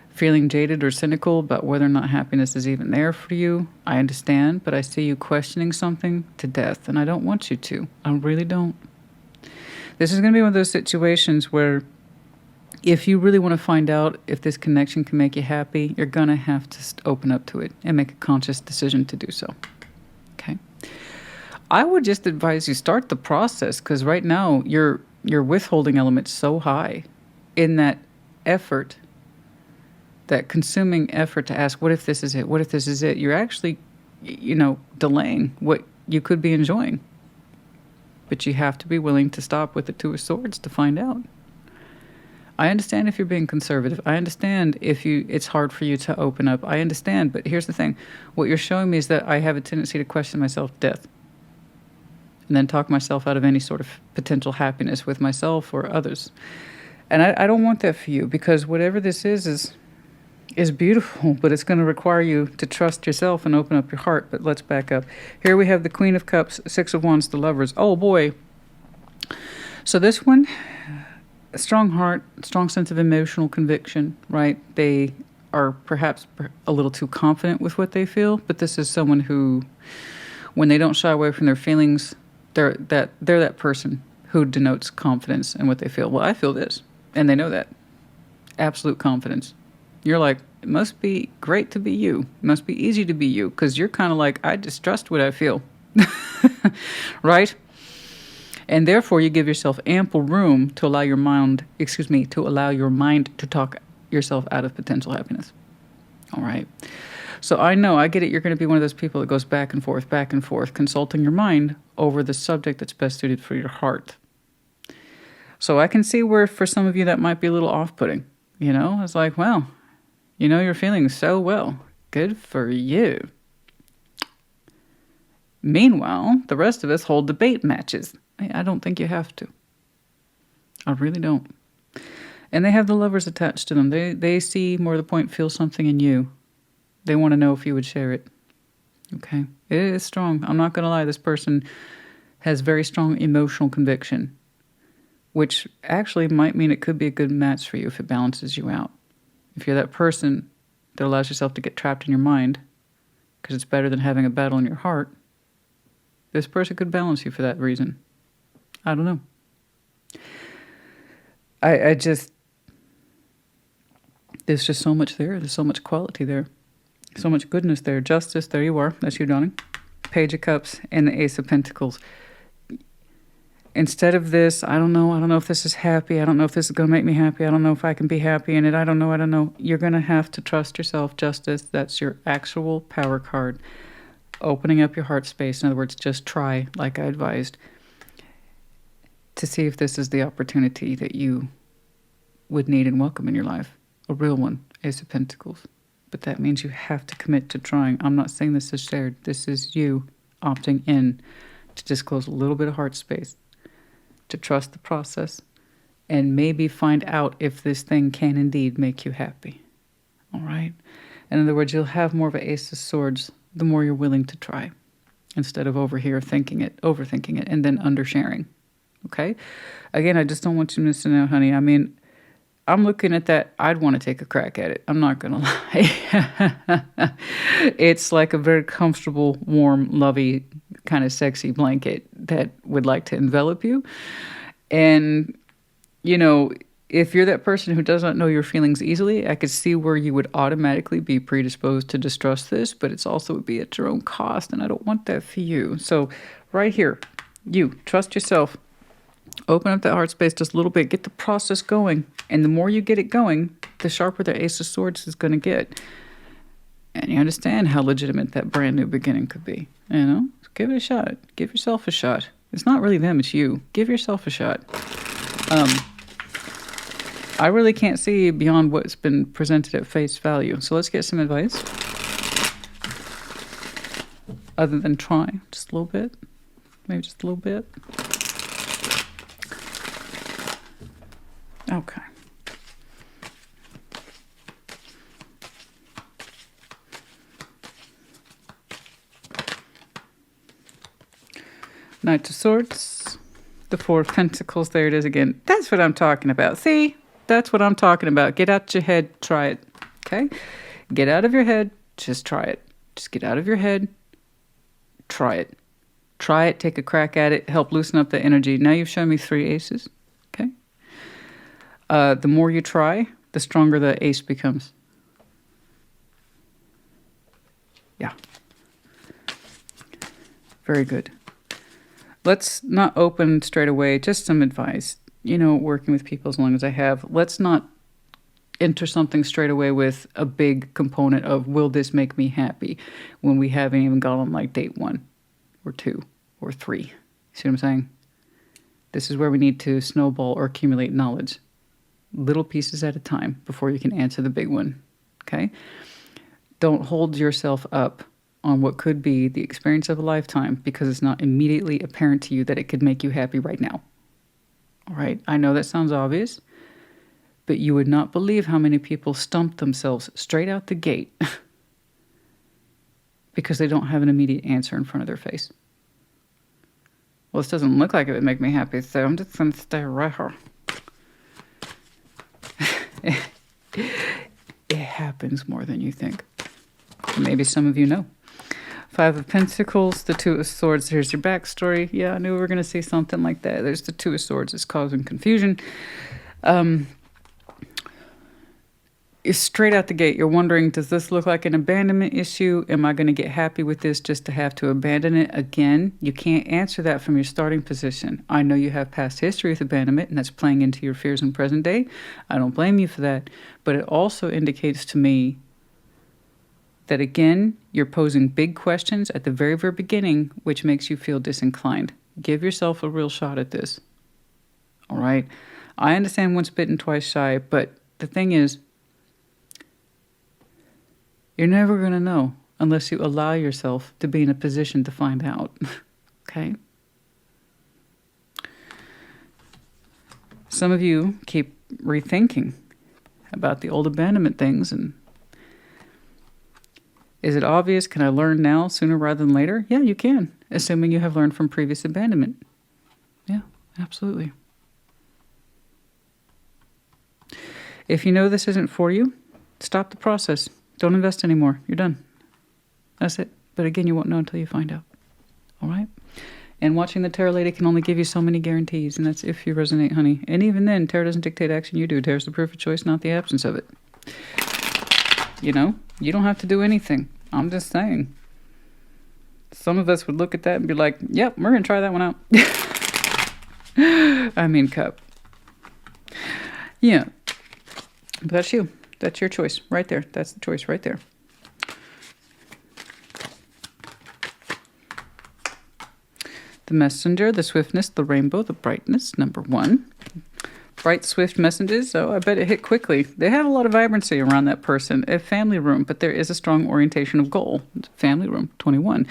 Speaker 1: feeling jaded or cynical about whether or not happiness is even there for you, I understand, but I see you questioning something to death, and I don't want you to. I really don't. This is going to be one of those situations where if you really want to find out if this connection can make you happy, you're going to have to open up to it and make a conscious decision to do so. Okay? I would just advise you start the process, because right now your withholding element's so high in that effort, that consuming effort to ask, what if this is it? What if this is it? You're actually, delaying what you could be enjoying. But you have to be willing to stop with the Two of Swords to find out. I understand if you're being conservative. I understand if it's hard for you to open up. I understand, but here's the thing. What you're showing me is that I have a tendency to question myself to death and then talk myself out of any sort of potential happiness with myself or others. And I don't want that for you, because whatever this is beautiful, but it's going to require you to trust yourself and open up your heart. But let's back up. Here we have the Queen of Cups, Six of Wands, the Lovers. Oh, boy. So this one, a strong heart, strong sense of emotional conviction, right? They are perhaps a little too confident with what they feel, but this is someone who, when they don't shy away from their feelings, they're that person who denotes confidence in what they feel. Well, I feel this, and they know that. Absolute confidence. You're like, it must be great to be you. It must be easy to be you, because you're kind of like, I distrust what I feel. Right? And therefore, you give yourself ample room to allow your mind, to talk yourself out of potential happiness. All right. So I get it. You're going to be one of those people that goes back and forth, consulting your mind over the subject that's best suited for your heart. So I can see where for some of you that might be a little off-putting. You know, it's like, well, you know you're feeling so well. Good for you. Meanwhile, the rest of us hold debate matches. I don't think you have to. I really don't. And they have the lovers attached to them. They see more to the point, feel something in you. They want to know if you would share it. Okay? It is strong. I'm not going to lie. This person has very strong emotional conviction, which actually might mean it could be a good match for you if it balances you out. If you're that person that allows yourself to get trapped in your mind, because it's better than having a battle in your heart, this person could balance you for that reason. I don't know. I just, there's just so much there. There's so much quality there. So much goodness there. Justice, there you are. That's you, darling. Page of Cups and the Ace of Pentacles. Instead of this, I don't know. I don't know if this is happy. I don't know if this is going to make me happy. I don't know if I can be happy in it. I don't know. I don't know. You're going to have to trust yourself. Justice, that's your actual power card. Opening up your heart space. In other words, just try, like I advised, to see if this is the opportunity that you would need and welcome in your life. A real one, Ace of Pentacles. But that means you have to commit to trying. I'm not saying this is shared. This is you opting in to disclose a little bit of heart space, to trust the process, and maybe find out if this thing can indeed make you happy. All right? In other words, you'll have more of an Ace of Swords the more you're willing to try, instead of over here overthinking it, and then undersharing. Okay? Again, I just don't want you missing out, honey. I mean, I'm looking at that. I'd want to take a crack at it. I'm not going to lie. It's like a very comfortable, warm, lovey, kind of sexy blanket that would like to envelop you. And, you know, if you're that person who does not know your feelings easily, I could see where you would automatically be predisposed to distrust this, but it's also would be at your own cost, and I don't want that for you. So right here, you trust yourself. Open up that heart space just a little bit. Get the process going. And the more you get it going, the sharper the Ace of Swords is going to get. And you understand how legitimate that brand new beginning could be. You know? So give it a shot. Give yourself a shot. It's not really them, it's you. Give yourself a shot. I really can't see beyond what's been presented at face value. So let's get some advice. Other than try. Just a little bit. Maybe just a little bit. Okay. Knight of Swords, the Four of Pentacles, there it is again. That's what I'm talking about. See? That's what I'm talking about. Get out your head, try it. Okay? Get out of your head, just try it. Just get out of your head, try it. Try it, take a crack at it, help loosen up the energy. Now you've shown me 3 aces. Okay? The more you try, the stronger the ace becomes. Yeah. Very good. Let's not open straight away. Just some advice. You know, working with people as long as I have, let's not enter something straight away with a big component of, will this make me happy, when we haven't even gone on like date 1 or 2 or 3. See what I'm saying? This is where we need to snowball or accumulate knowledge. Little pieces at a time before you can answer the big one. Okay? Don't hold yourself up on what could be the experience of a lifetime because it's not immediately apparent to you that it could make you happy right now. All right? I know that sounds obvious, but you would not believe how many people stump themselves straight out the gate because they don't have an immediate answer in front of their face. Well, this doesn't look like it would make me happy, so I'm just going to stay right here. It happens more than you think. Maybe some of you know. 5 of Pentacles, the 2 of Swords. Here's your backstory. Yeah, I knew we were going to see something like that. There's the 2 of Swords. It's causing confusion. It's straight out the gate. You're wondering, does this look like an abandonment issue? Am I going to get happy with this just to have to abandon it again? You can't answer that from your starting position. I know you have past history with abandonment, and that's playing into your fears in present day. I don't blame you for that. But it also indicates to me that, again, you're posing big questions at the very, very beginning, which makes you feel disinclined. Give yourself a real shot at this. All right. I understand once bitten, twice shy, but the thing is, you're never going to know unless you allow yourself to be in a position to find out. Okay? Some of you keep rethinking about the old abandonment things. And is it obvious? Can I learn now sooner rather than later? Yeah, you can, assuming you have learned from previous abandonment. Yeah, absolutely. If you know this isn't for you, stop the process. Don't invest anymore. You're done. That's it. But again, you won't know until you find out. All right? And watching the Tarot Lady can only give you so many guarantees, and that's if you resonate, honey. And even then, Tarot doesn't dictate action, you do. Tarot's the proof of choice, not the absence of it. You know, you don't have to do anything. I'm just saying. Some of us would look at that and be like, yep, we're going to try that one out. I mean, Cup. Yeah. But that's you. That's your choice right there. That's the choice right there. The messenger, the swiftness, the rainbow, the brightness, number 1. Bright, swift messages. Oh, I bet it hit quickly. They have a lot of vibrancy around that person. A family room, but there is a strong orientation of goal. Family room, 21.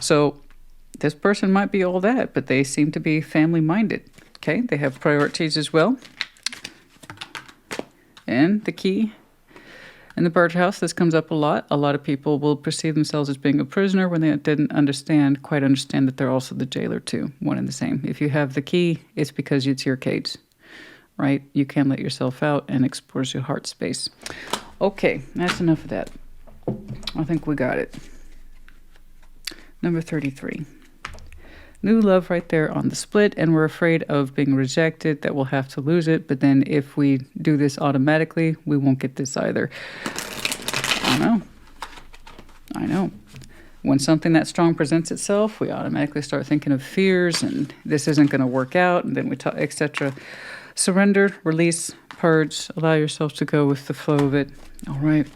Speaker 1: So this person might be all that, but they seem to be family-minded. Okay, they have priorities as well. And the key in the birdhouse, this comes up a lot. A lot of people will perceive themselves as being a prisoner when they didn't quite understand that they're also the jailer too. One and the same. If you have the key, it's because it's your cage, right? You can let yourself out and explore your heart space. Okay, that's enough of that. I think we got it. Number 33. New love right there on the split, and we're afraid of being rejected, that we'll have to lose it. But then if we do this automatically, we won't get this either. I know. When something that strong presents itself, we automatically start thinking of fears, and this isn't going to work out, and then we talk, etc. Surrender, release, purge, allow yourself to go with the flow of it. All right.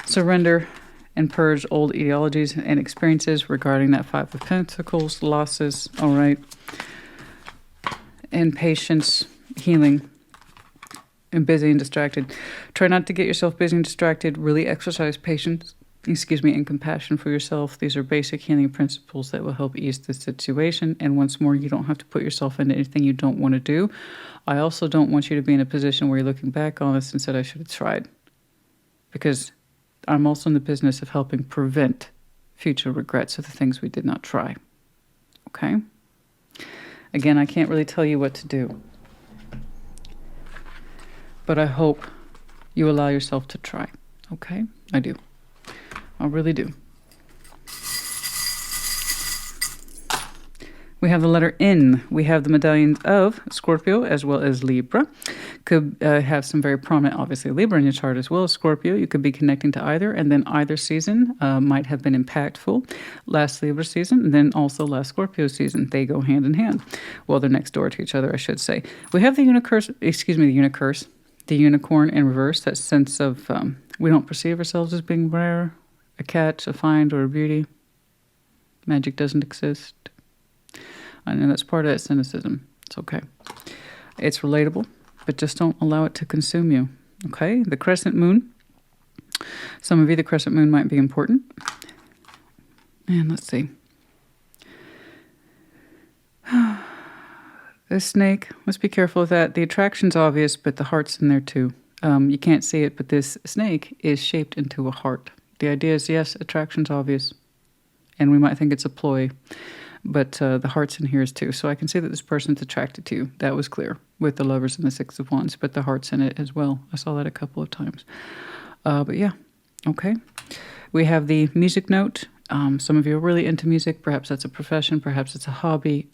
Speaker 1: Surrender and purge old ideologies and experiences regarding that 5 of Pentacles, losses, all right? And patience, healing, and busy and distracted. Try not to get yourself busy and distracted. Really exercise patience, and compassion for yourself. These are basic healing principles that will help ease the situation. And once more, you don't have to put yourself into anything you don't want to do. I also don't want you to be in a position where you're looking back on this and said, I should have tried. Because I'm also in the business of helping prevent future regrets of the things we did not try. Okay? Again, I can't really tell you what to do. But I hope you allow yourself to try. Okay? I do. I really do. We have the letter N. We have the medallions of Scorpio as well as Libra. Could have some very prominent, obviously, Libra in your chart as well as Scorpio. You could be connecting to either, and then either season might have been impactful. Last Libra season, and then also last Scorpio season. They go hand in hand. Well, they're next door to each other, I should say. We have the the unicorn in reverse, that sense of we don't perceive ourselves as being rare, a catch, a find, or a beauty. Magic doesn't exist. I know that's part of that cynicism. It's okay. It's relatable, but just don't allow it to consume you. Okay? The crescent moon. Some of you, the crescent moon might be important. And let's see. The snake, let's be careful with that. The attraction's obvious, but the heart's in there too. You can't see it, but this snake is shaped into a heart. The idea is, yes, attraction's obvious. And we might think it's a ploy. But the heart's in here too. So I can see that this person's attracted to you. That was clear with the Lovers and the Six of Wands. But the heart's in it as well. I saw that a couple of times. But yeah, okay. We have the music note. Some of you are really into music. Perhaps that's a profession. Perhaps it's a hobby.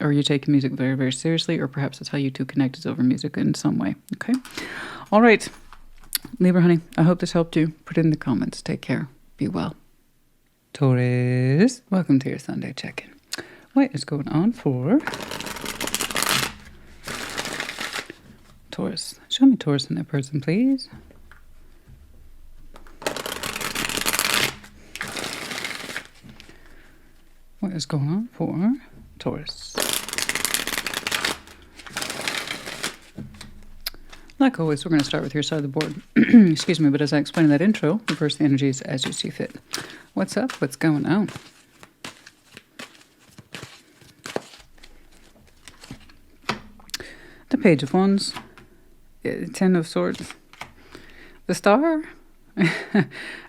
Speaker 1: Or you take music very, very seriously. Or perhaps that's how you two connect is over music in some way. Okay. All right. Libra, honey, I hope this helped you. Put it in the comments. Take care. Be well. Taurus, welcome to your Sunday check-in. What is going on for Taurus? Show me Taurus in that person, please. What is going on for Taurus? Like always, we're going to start with your side of the board. Excuse me, but as I explained in that intro, reverse the energies as you see fit. What's up? What's going on? The Page of Wands, 10 of Swords, the Star.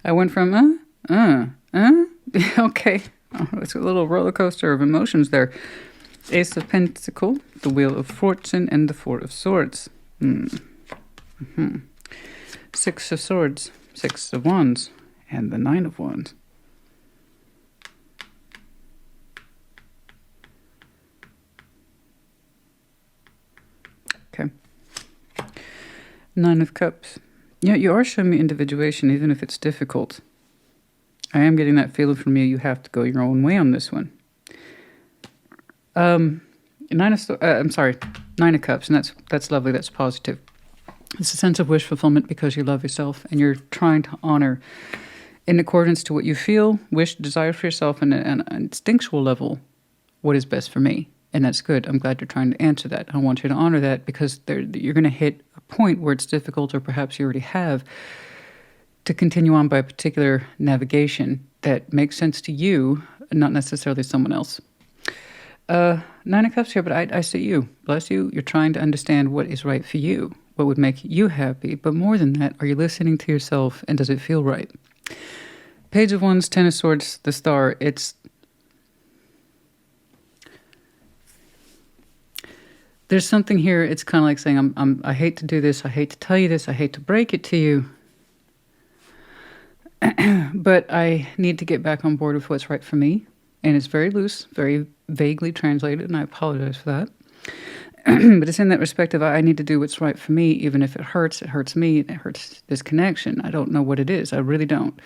Speaker 1: I went from, okay. Oh, it's a little roller coaster of emotions there. Ace of Pentacles, the Wheel of Fortune, and the Four of Swords. Six of Swords, Six of Wands, and the Nine of Wands. Okay. Nine of Cups. Yeah, you are showing me individuation, even if it's difficult. I am getting that feeling from you. You have to go your own way on this one. Nine of Cups, and that's lovely. That's positive. It's a sense of wish fulfillment because you love yourself and you're trying to honor, in accordance to what you feel, wish, desire for yourself, and an instinctual level, what is best for me. And that's good. I'm glad you're trying to answer that. I want you to honor that because you're going to hit a point where it's difficult, or perhaps you already have, to continue on by a particular navigation that makes sense to you, not necessarily someone else. Nine of Cups here, but I see you. Bless you. You're trying to understand what is right for you, what would make you happy. But more than that, are you listening to yourself, and does it feel right? Page of Wands, Ten of Swords, the Star. There's something here. It's kind of like saying, I hate to do this. I hate to tell you this. I hate to break it to you. But I need to get back on board with what's right for me. And it's very loose, very vaguely translated, and I apologize for that. But it's in that respect of I need to do what's right for me, even if it hurts me, it hurts this connection. I don't know what it is. I really don't.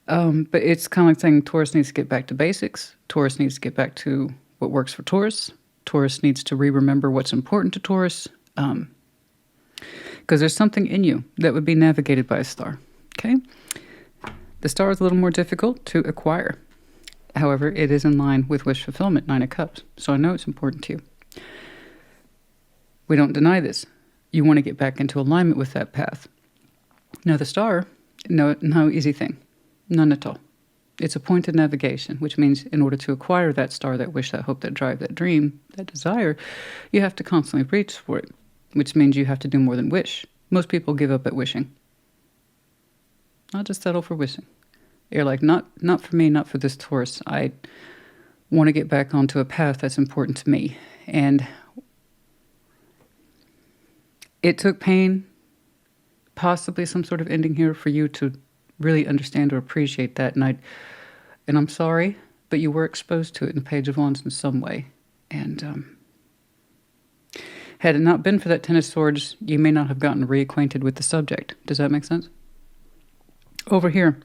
Speaker 1: But it's kind of like saying Taurus needs to get back to basics. Taurus needs to get back to what works for Taurus. Taurus needs to remember what's important to Taurus. Because there's something in you that would be navigated by a star. Okay? The star is a little more difficult to acquire. However, it is in line with wish fulfillment, Nine of Cups. So I know it's important to you. We don't deny this. You want to get back into alignment with that path. Now the star, no easy thing. None at all. It's a point of navigation, which means in order to acquire that star, that wish, that hope, that drive, that dream, that desire, you have to constantly reach for it, which means you have to do more than wish. Most people give up at wishing. I'll just settle for wishing. You're like, not for me, not for this Taurus. I want to get back onto a path that's important to me. And it took pain, possibly some sort of ending here for you to really understand or appreciate that. And I'm sorry, but you were exposed to it in the Page of Wands in some way. And had it not been for that Ten of Swords, you may not have gotten reacquainted with the subject. Does that make sense? Over here,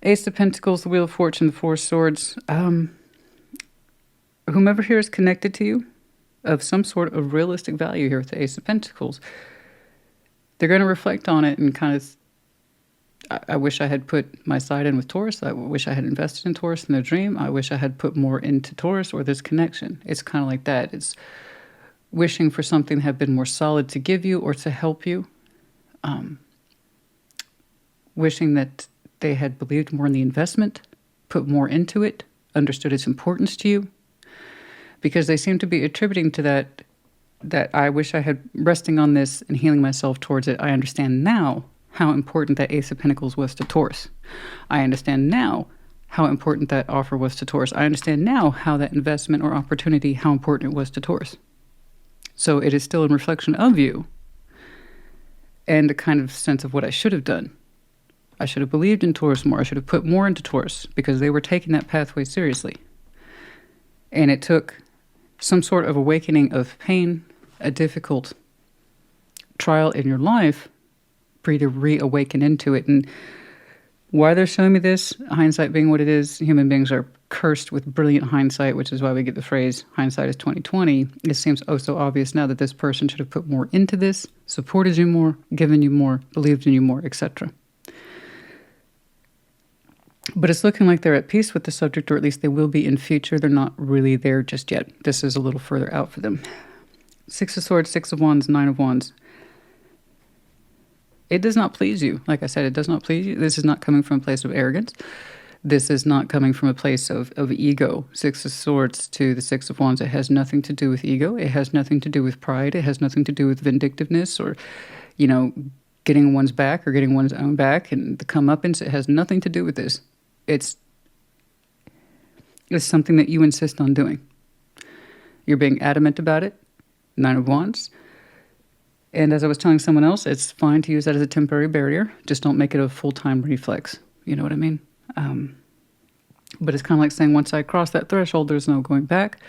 Speaker 1: Ace of Pentacles, the Wheel of Fortune, the Four of Swords. Whomever here is connected to you of some sort of realistic value here with the Ace of Pentacles, they're going to reflect on it and kind of, I wish I had put my side in with Taurus. I wish I had invested in Taurus in their dream. I wish I had put more into Taurus or this connection. It's kind of like that. It's wishing for something to have been more solid to give you or to help you. Wishing that they had believed more in the investment, put more into it, understood its importance to you. Because they seem to be attributing to that I wish I had, resting on this and healing myself towards it. I understand now how important that Ace of Pentacles was to Taurus. I understand now how important that offer was to Taurus. I understand now how that investment or opportunity, how important it was to Taurus. So it is still in reflection of you and a kind of sense of what I should have done. I should have believed in Taurus more. I should have put more into Taurus because they were taking that pathway seriously. And it took some sort of awakening of pain, a difficult trial in your life for you to reawaken into it. And why they're showing me this, hindsight being what it is, human beings are cursed with brilliant hindsight, which is why we get the phrase, hindsight is 20/20. It seems oh so obvious now that this person should have put more into this, supported you more, given you more, believed in you more, etc. But it's looking like they're at peace with the subject, or at least they will be in future. They're not really there just yet. This is a little further out for them. Six of Swords, Six of Wands, Nine of Wands. It does not please you. Like I said, it does not please you. This is not coming from a place of arrogance. This is not coming from a place of ego. Six of Swords to the Six of Wands. It has nothing to do with ego. It has nothing to do with pride. It has nothing to do with vindictiveness or, you know, getting one's back or getting one's own back and the comeuppance. It has nothing to do with this. It's something that you insist on doing. You're being adamant about it. Nine of Wands. And as I was telling someone else, it's fine to use that as a temporary barrier. Just don't make it a full-time reflex. You know what I mean? But it's kind of like saying once I cross that threshold, there's no going back.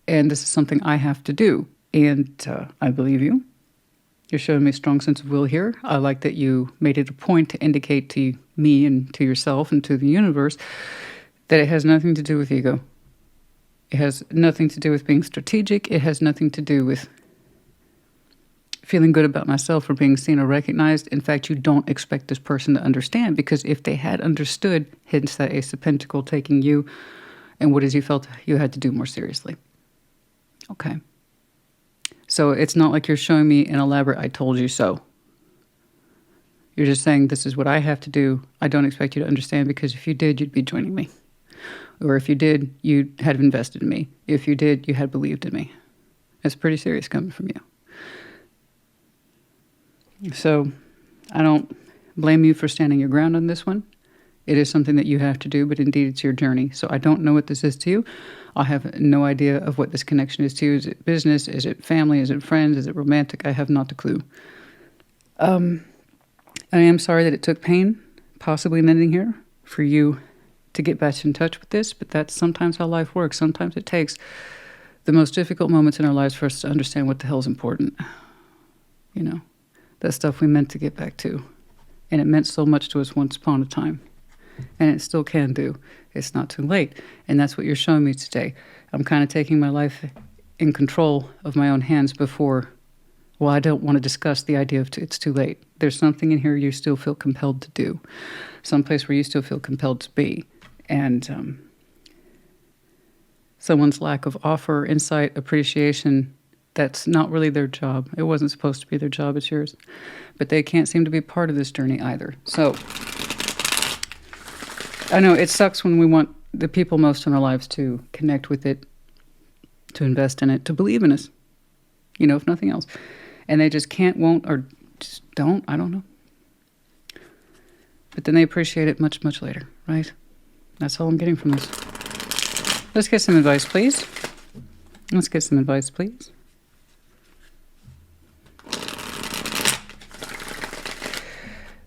Speaker 1: And this is something I have to do. And I believe you. You're showing me a strong sense of will here. I like that you made it a point to indicate to me and to yourself and to the universe that it has nothing to do with ego. It has nothing to do with being strategic. It has nothing to do with feeling good about myself or being seen or recognized. In fact, you don't expect this person to understand, because if they had understood, hence that Ace of Pentacles taking you and what is you felt you had to do more seriously. Okay. So it's not like you're showing me an elaborate I told you so. You're just saying this is what I have to do. I don't expect you to understand, because if you did, you'd be joining me. Or if you did, you had invested in me. If you did, you had believed in me. It's pretty serious coming from you. So I don't blame you for standing your ground on this one. It is something that you have to do, but indeed it's your journey. So I don't know what this is to you. I have no idea of what this connection is to you. Is it business? Is it family? Is it friends? Is it romantic? I have not a clue. I am sorry that it took pain, possibly an ending here, for you to get back in touch with this, but that's sometimes how life works. Sometimes it takes the most difficult moments in our lives for us to understand what the hell is important. You know, that stuff we meant to get back to. And it meant so much to us once upon a time. And it still can do. It's not too late. And that's what you're showing me today. I'm kind of taking my life in control of my own hands before, well, I don't want to discuss the idea of it's too late. There's something in here you still feel compelled to do. Someplace where you still feel compelled to be. And someone's lack of offer, insight, appreciation, that's not really their job. It wasn't supposed to be their job, it's yours. But they can't seem to be part of this journey either. So I know it sucks when we want the people most in our lives to connect with it, to invest in it, to believe in us, you know, if nothing else. And they just can't, won't, or just don't, I don't know. But then they appreciate it much, much later, right? That's all I'm getting from this. Let's get some advice, please. Let's get some advice, please.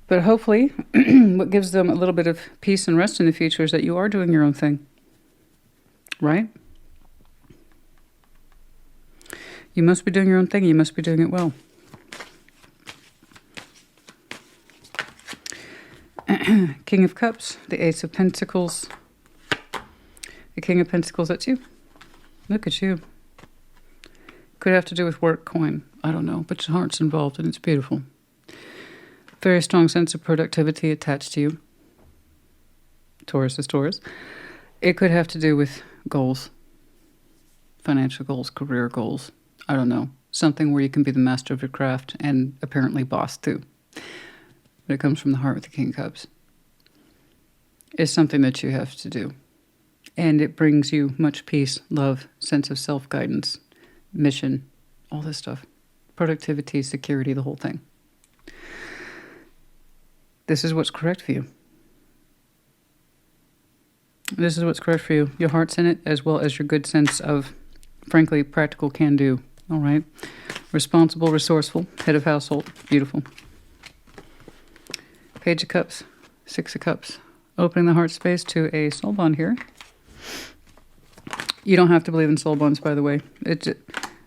Speaker 1: But hopefully, what gives them a little bit of peace and rest in the future is that you are doing your own thing. Right? You must be doing your own thing. You must be doing it well. King of Cups, the Ace of Pentacles, the King of Pentacles, that's you. Look at you. Could have to do with work, coin. I don't know, but your heart's involved and it's beautiful. Very strong sense of productivity attached to you. Taurus is Taurus. It could have to do with goals, financial goals, career goals. I don't know. Something where you can be the master of your craft and apparently boss too. But it comes from the heart with the King of Cups. It's something that you have to do. And it brings you much peace, love, sense of self-guidance, mission, all this stuff. Productivity, security, the whole thing. This is what's correct for you. This is what's correct for you. Your heart's in it, as well as your good sense of, frankly, practical can-do. All right? Responsible, resourceful, head of household. Beautiful. Page of Cups, Six of Cups. Opening the heart space to a soul bond here. You don't have to believe in soul bonds, by the way. It's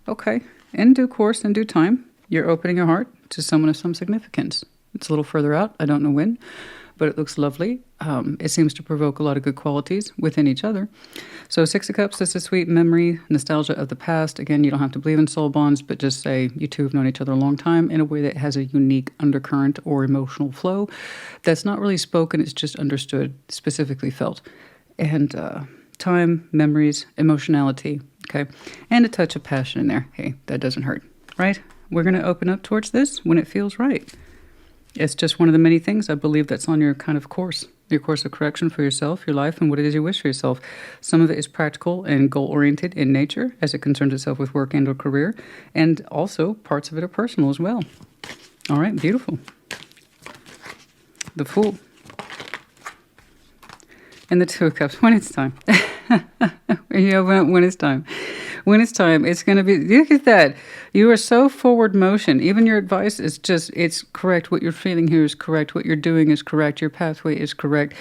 Speaker 1: okay. In due course, in due time, you're opening your heart to someone of some significance. It's a little further out. I don't know when, but it looks lovely. It seems to provoke a lot of good qualities within each other. So Six of Cups, this is sweet memory, nostalgia of the past. Again, you don't have to believe in soul bonds, but just say you two have known each other a long time in a way that has a unique undercurrent or emotional flow that's not really spoken, it's just understood, specifically felt. And time, memories, emotionality, okay? And a touch of passion in there. Hey, that doesn't hurt, right? We're going to open up towards this when it feels right. It's just one of the many things I believe that's on your kind of course, your course of correction for yourself, your life, and what it is you wish for yourself. Some of it is practical and goal-oriented in nature as it concerns itself with work and or career, and also parts of it are personal as well. All right, beautiful. The Fool. And the Two of Cups, when it's time. Yeah, when it's time. When it's time, it's going to be, look at that. You are so forward motion. Even your advice is just, it's correct. What you're feeling here is correct. What you're doing is correct. Your pathway is correct.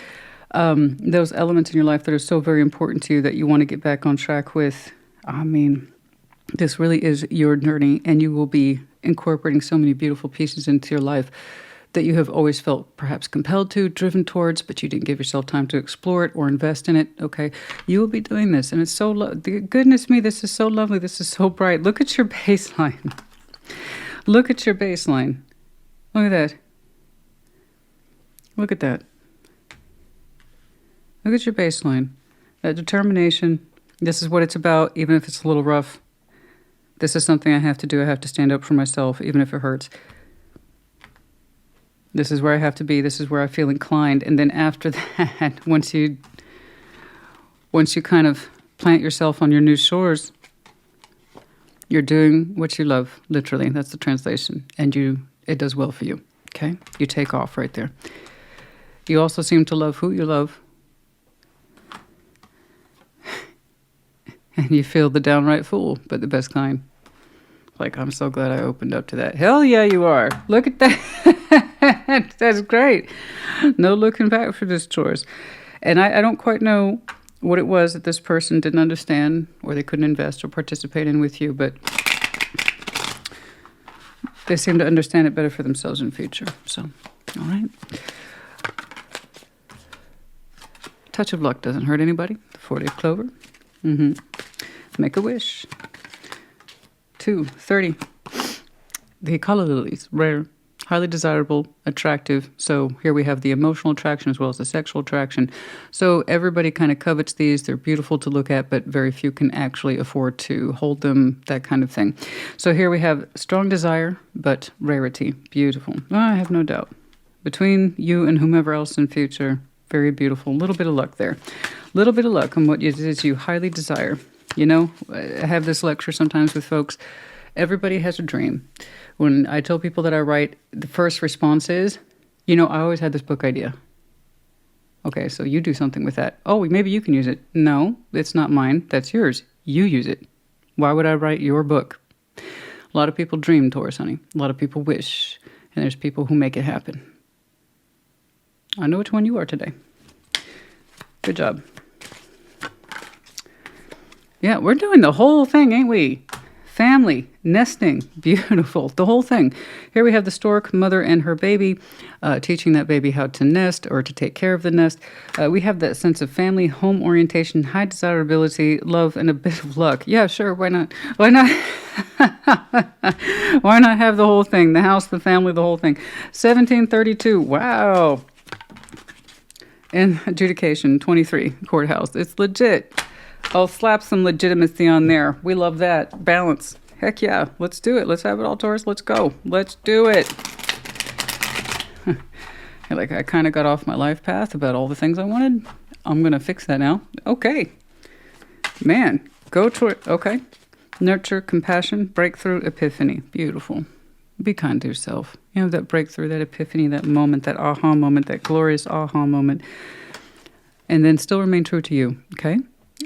Speaker 1: Those elements in your life that are so very important to you that you want to get back on track with. I mean, this really is your journey, and you will be incorporating so many beautiful pieces into your life that you have always felt perhaps compelled to, driven towards, but you didn't give yourself time to explore it or invest in it, okay? You will be doing this, and it's so, goodness me, this is so lovely, this is so bright. Look at your baseline. Look at your baseline. Look at that. Look at that. Look at your baseline. That determination, this is what it's about, even if it's a little rough. This is something I have to do. I have to stand up for myself, even if it hurts. This is where I have to be. This is where I feel inclined. And then after that, once you kind of plant yourself on your new shores, you're doing what you love, literally. That's the translation. And it does well for you, okay? You take off right there. You also seem to love who you love. And you feel the downright fool, but the best kind. Like, I'm so glad I opened up to that. Hell yeah, you are. Look at that. That's great. No looking back for this choice. And I don't quite know what it was that this person didn't understand or they couldn't invest or participate in with you, but they seem to understand it better for themselves in the future. So, all right. Touch of luck doesn't hurt anybody. The 40th clover. Make a wish. 230. The calla lilies, rare, highly desirable, attractive. So here we have the emotional attraction as well as the sexual attraction. So everybody kind of covets these. They're beautiful to look at, but very few can actually afford to hold them, that kind of thing. So here we have strong desire, but rarity. Beautiful. Oh, I have no doubt. Between you and whomever else in future, very beautiful. A little bit of luck there. A little bit of luck on what it is you highly desire. You know, I have this lecture sometimes with folks. Everybody has a dream. When I tell people that I write, the first response is, you know, I always had this book idea. Okay, so you do something with that. Oh, maybe you can use it. No, it's not mine. That's yours. You use it. Why would I write your book? A lot of people dream, Taurus, honey. A lot of people wish. And there's people who make it happen. I know which one you are today. Good job. Yeah, we're doing the whole thing, ain't we? Family, nesting, beautiful, the whole thing. Here we have the stork, mother and her baby, teaching that baby how to nest or to take care of the nest. We have that sense of family, home orientation, high desirability, love, and a bit of luck. Yeah, sure, why not? Why not? Why not have the whole thing? The house, the family, the whole thing. 1732, wow. And adjudication, 23, courthouse. It's legit. I'll slap some legitimacy on there. We love that. Balance. Heck yeah. Let's do it. Let's have it all, Taurus. Let's go. Let's do it. Like, I kind of got off my life path about all the things I wanted. I'm going to fix that now. Okay. Man, go toward, okay. Nurture, compassion, breakthrough, epiphany. Beautiful. Be kind to yourself. You know, that breakthrough, that epiphany, that moment, that aha moment, that glorious aha moment. And then still remain true to you, okay?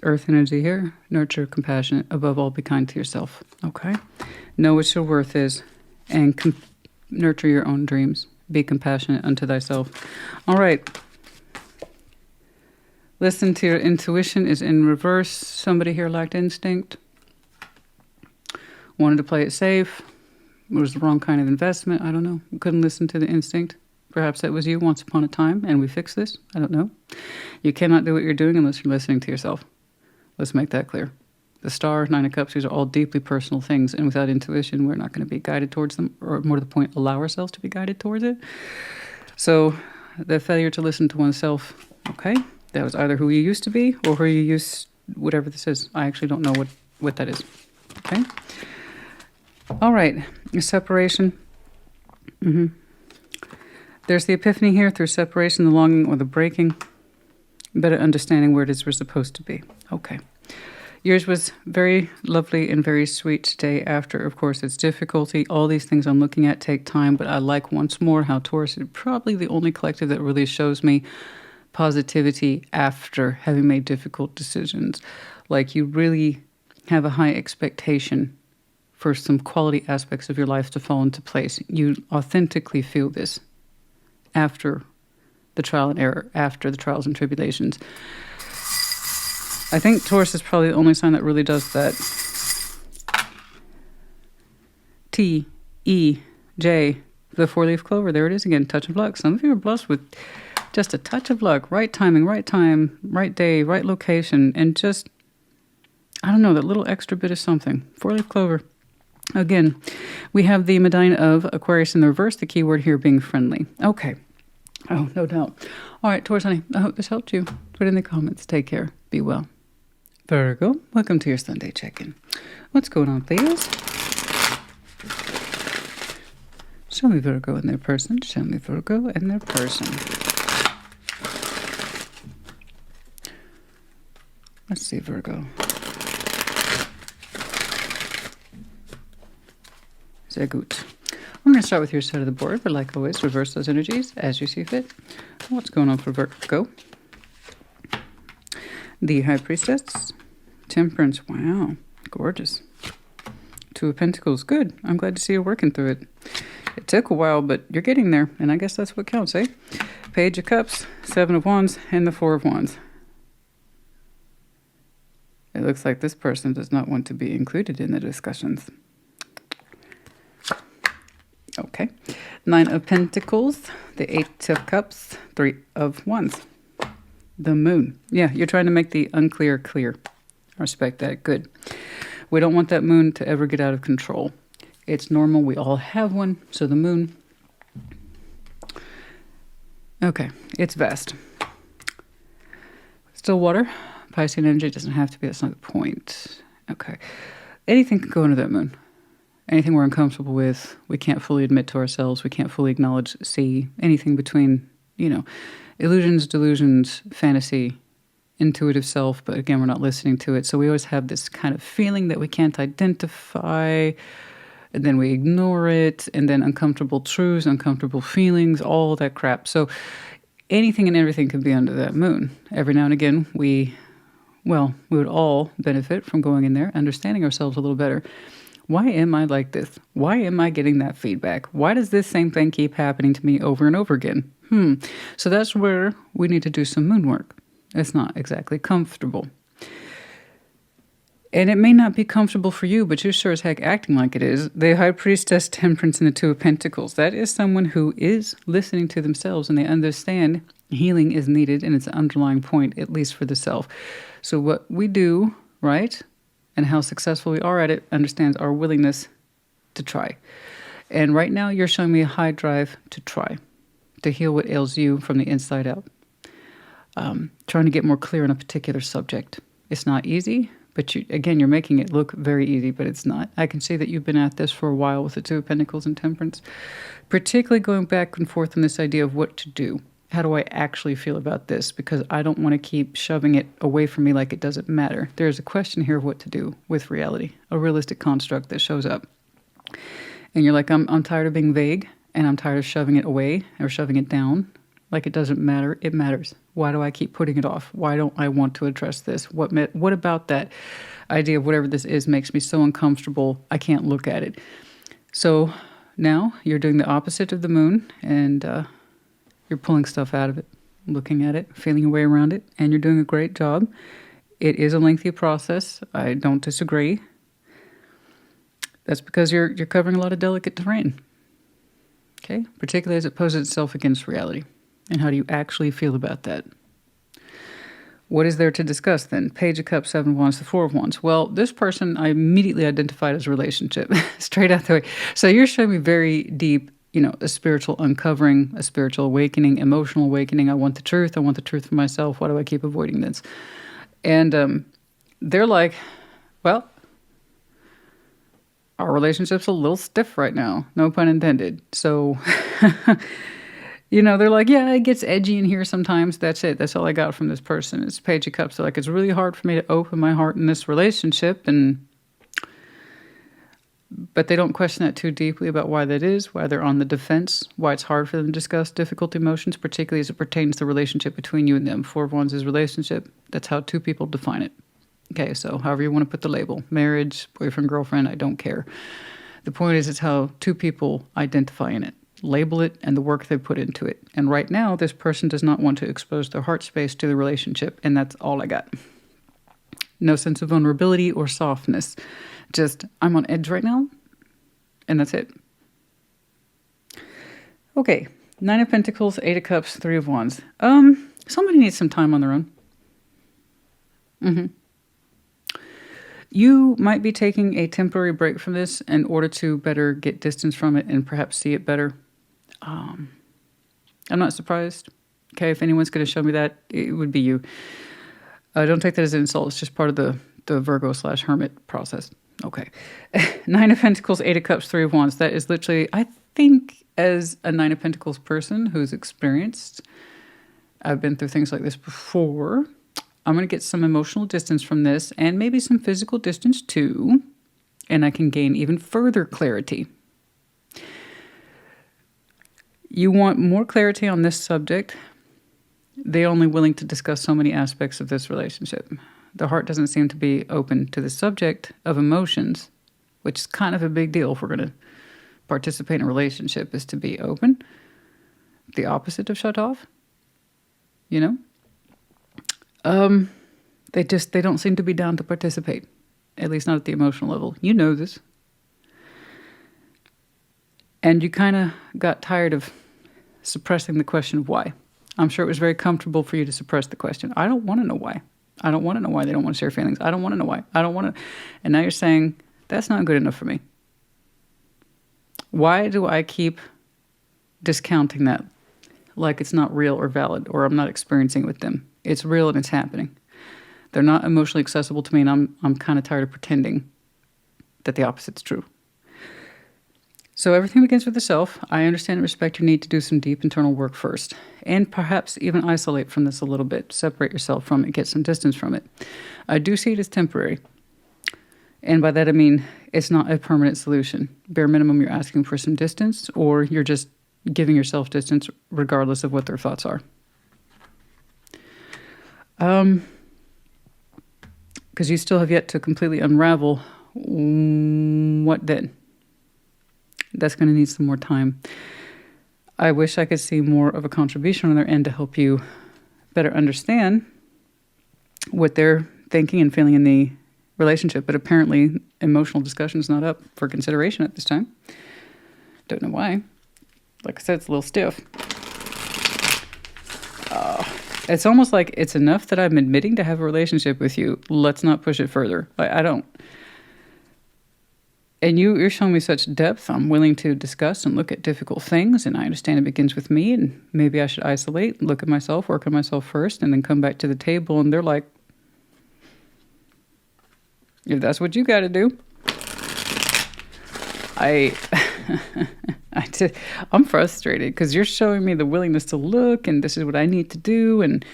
Speaker 1: Earth energy here. Nurture, compassionate. Above all, be kind to yourself. Okay? Know what your worth is. And nurture your own dreams. Be compassionate unto thyself. All right. Listen to your intuition is in reverse. Somebody here lacked instinct. Wanted to play it safe. It was the wrong kind of investment. I don't know. Couldn't listen to the instinct. Perhaps that was you once upon a time, and we fixed this. I don't know. You cannot do what you're doing unless you're listening to yourself. Let's make that clear. The Star, Nine of Cups, these are all deeply personal things, and without intuition, we're not going to be guided towards them, or more to the point, allow ourselves to be guided towards it. So the failure to listen to oneself, okay, that was either who you used to be or who you used, whatever this is. I actually don't know what that is, okay? All right, your separation. There's the epiphany here through separation, the longing, or the breaking. Better understanding where it is we're supposed to be. Okay. Yours was very lovely and very sweet today after, of course, its difficulty. All these things I'm looking at take time, but I like once more how Taurus is probably the only collective that really shows me positivity after having made difficult decisions. Like you really have a high expectation for some quality aspects of your life to fall into place. You authentically feel this after the trial and error, after the trials and tribulations. I think Taurus is probably the only sign that really does that. T, E, J, the four-leaf clover. There it is again, touch of luck. Some of you are blessed with just a touch of luck. Right timing, right time, right day, right location, and just, I don't know, that little extra bit of something. Four-leaf clover. Again, we have the Medina of Aquarius in the reverse, the key word here being friendly. Okay. Oh, no doubt. All right, Taurus, honey, I hope this helped you. Put it in the comments. Take care. Be well. Virgo, welcome to your Sunday check-in. What's going on, please? Show me Virgo and their person. Show me Virgo and their person. Let's see, Virgo. Sehr gut. I'm going to start with your side of the board, but like always, reverse those energies as you see fit. What's going on for Virgo? The High Priestess. Temperance. Wow. Gorgeous. Two of Pentacles. Good. I'm glad to see you working through it. It took a while, but you're getting there, and I guess that's what counts, eh? Page of Cups, Seven of Wands, and the Four of Wands. It looks like this person does not want to be included in the discussions. Okay. Nine of Pentacles, the Eight of Cups, Three of Wands. The Moon. Yeah, you're trying to make the unclear clear. I respect that. Good. We don't want that moon to ever get out of control. It's normal. We all have one. So the moon. Okay. It's vast. Still water. Piscean energy doesn't have to be. That's not the point. Okay. Anything can go under that moon. Anything we're uncomfortable with, we can't fully admit to ourselves. We can't fully acknowledge, see. Anything between, illusions, delusions, fantasy, intuitive self, but again, we're not listening to it. So we always have this kind of feeling that we can't identify, and then we ignore it, and then uncomfortable truths, uncomfortable feelings, all that crap. So anything and everything can be under that moon. Every now and again, we would all benefit from going in there, understanding ourselves a little better. Why am I like this? Why am I getting that feedback? Why does this same thing keep happening to me over and over again? So that's where we need to do some moon work. It's not exactly comfortable. And it may not be comfortable for you, but you're sure as heck acting like it is. The High Priestess, Temperance, and the Two of Pentacles. That is someone who is listening to themselves and they understand healing is needed and it's an underlying point, at least for the self. So what we do, right, and how successful we are at it understands our willingness to try. And right now you're showing me a high drive to try, to heal what ails you from the inside out. Trying to get more clear on a particular subject. It's not easy, but you're making it look very easy, but it's not. I can see that you've been at this for a while with the Two of Pentacles and Temperance, particularly going back and forth on this idea of what to do. How do I actually feel about this? Because I don't want to keep shoving it away from me like it doesn't matter. There's a question here of what to do with reality, a realistic construct that shows up. And you're like, I'm tired of being vague, and I'm tired of shoving it away or shoving it down. Like it doesn't matter. It matters. Why do I keep putting it off? Why don't I want to address this? What about that idea of whatever this is makes me so uncomfortable I can't look at it? So now you're doing the opposite of the moon, and you're pulling stuff out of it, looking at it, feeling your way around it, and you're doing a great job. It is a lengthy process. I don't disagree. That's because you're covering a lot of delicate terrain. Okay? Particularly as it poses itself against reality. And how do you actually feel about that? What is there to discuss then? Page of Cups, Seven of Wands, the Four of Wands. Well, this person I immediately identified as a relationship. Straight out the way. So you're showing me very deep, a spiritual uncovering, a spiritual awakening, emotional awakening. I want the truth. I want the truth for myself. Why do I keep avoiding this? And they're like, well, our relationship's a little stiff right now. No pun intended. So You know, they're like, yeah, it gets edgy in here sometimes. That's it. That's all I got from this person. It's Page of Cups. They're like, it's really hard for me to open my heart in this relationship. But they don't question that too deeply about why that is, why they're on the defense, why it's hard for them to discuss difficult emotions, particularly as it pertains to the relationship between you and them. Four of Wands is relationship. That's how two people define it. Okay, so however you want to put the label, marriage, boyfriend, girlfriend, I don't care. The point is, it's how two people identify in it, label it, and the work they put into it. And right now, this person does not want to expose their heart space to the relationship, and that's all I got. No sense of vulnerability or softness. Just, I'm on edge right now, and that's it. Okay, Nine of Pentacles, Eight of Cups, Three of Wands. Somebody needs some time on their own. You might be taking a temporary break from this in order to better get distance from it and perhaps see it better. I'm not surprised. Okay, if anyone's going to show me that, it would be you. Don't take that as an insult. It's just part of the Virgo/Hermit process. Okay. Nine of Pentacles, Eight of Cups, Three of Wands. That is literally, I think, as a Nine of Pentacles person who's experienced, I've been through things like this before. I'm going to get some emotional distance from this and maybe some physical distance too. And I can gain even further clarity. You want more clarity on this subject. They're only willing to discuss so many aspects of this relationship. The heart doesn't seem to be open to the subject of emotions, which is kind of a big deal if we're going to participate in a relationship, is to be open. The opposite of shut off, you know? They don't seem to be down to participate, at least not at the emotional level. You know this. And you kind of got tired of suppressing the question of why. I'm sure it was very comfortable for you to suppress the question. I don't want to know why. I don't want to know why they don't want to share feelings. I don't want to know why. I don't want to. And now you're saying, that's not good enough for me. Why do I keep discounting that like it's not real or valid, or I'm not experiencing it with them? It's real and it's happening. They're not emotionally accessible to me, and I'm kind of tired of pretending that the opposite's true. So everything begins with the self. I understand and respect your need to do some deep internal work first, and perhaps even isolate from this a little bit. Separate yourself from it, get some distance from it. I do see it as temporary. And by that I mean it's not a permanent solution. Bare minimum, you're asking for some distance, or you're just giving yourself distance regardless of what their thoughts are. Because you still have yet to completely unravel. What then? That's going to need some more time. I wish I could see more of a contribution on their end to help you better understand what they're thinking and feeling in the relationship. But apparently, emotional discussion is not up for consideration at this time. Don't know why. Like I said, it's a little stiff. It's almost like it's enough that I'm admitting to have a relationship with you. Let's not push it further. I don't. And you're showing me such depth. I'm willing to discuss and look at difficult things. And I understand it begins with me. And maybe I should isolate, look at myself, work on myself first, and then come back to the table. And they're like, if that's what you got to do. I'm frustrated because you're showing me the willingness to look, and this is what I need to do. And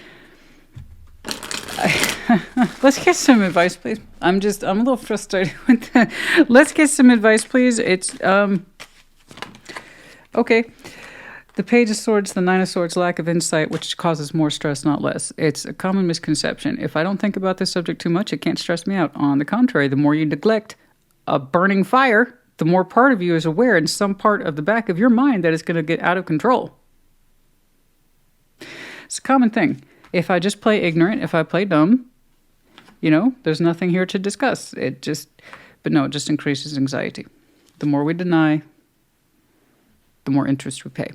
Speaker 1: let's get some advice, please. I'm a little frustrated with that. Let's get some advice, please. It's, okay. The Page of Swords, the Nine of Swords, lack of insight, which causes more stress, not less. It's a common misconception. If I don't think about this subject too much, it can't stress me out. On the contrary, the more you neglect a burning fire, the more part of you is aware in some part of the back of your mind that it's going to get out of control. It's a common thing. If I just play ignorant, if I play dumb, there's nothing here to discuss. It just increases anxiety. The more we deny, the more interest we pay.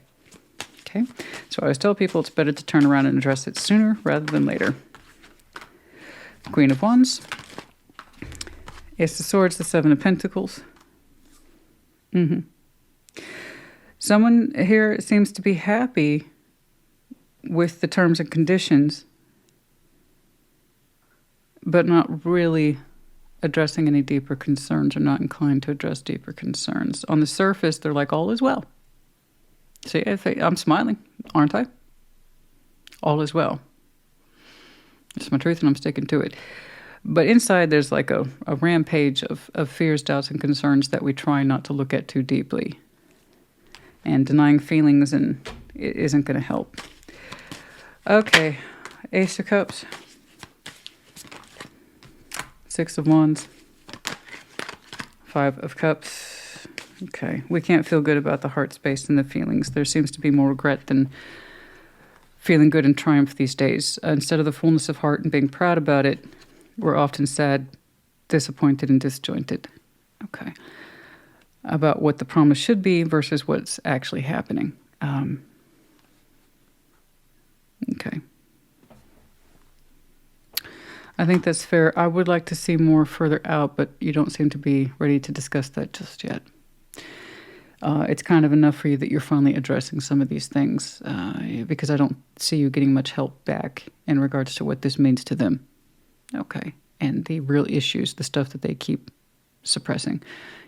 Speaker 1: Okay? So I always tell people it's better to turn around and address it sooner rather than later. Queen of Wands. Ace of Swords, the Seven of Pentacles. Someone here seems to be happy with the terms and conditions, but not really addressing any deeper concerns, or not inclined to address deeper concerns. On the surface, they're like, all is well. See, I'm smiling, aren't I? All is well. It's my truth and I'm sticking to it. But inside there's like a rampage of fears, doubts, and concerns that we try not to look at too deeply. And denying feelings and it isn't going to help. Okay, Ace of Cups. Six of Wands. Five of Cups. Okay, we can't feel good about the heart space and the feelings. There seems to be more regret than feeling good and triumph these days. Instead of the fullness of heart and being proud about it, we're often sad, disappointed, and disjointed. Okay. About what the promise should be versus what's actually happening. Okay. I think that's fair. I would like to see more further out, but you don't seem to be ready to discuss that just yet. It's kind of enough for you that you're finally addressing some of these things because I don't see you getting much help back in regards to what this means to them. Okay. And the real issues, the stuff that they keep suppressing.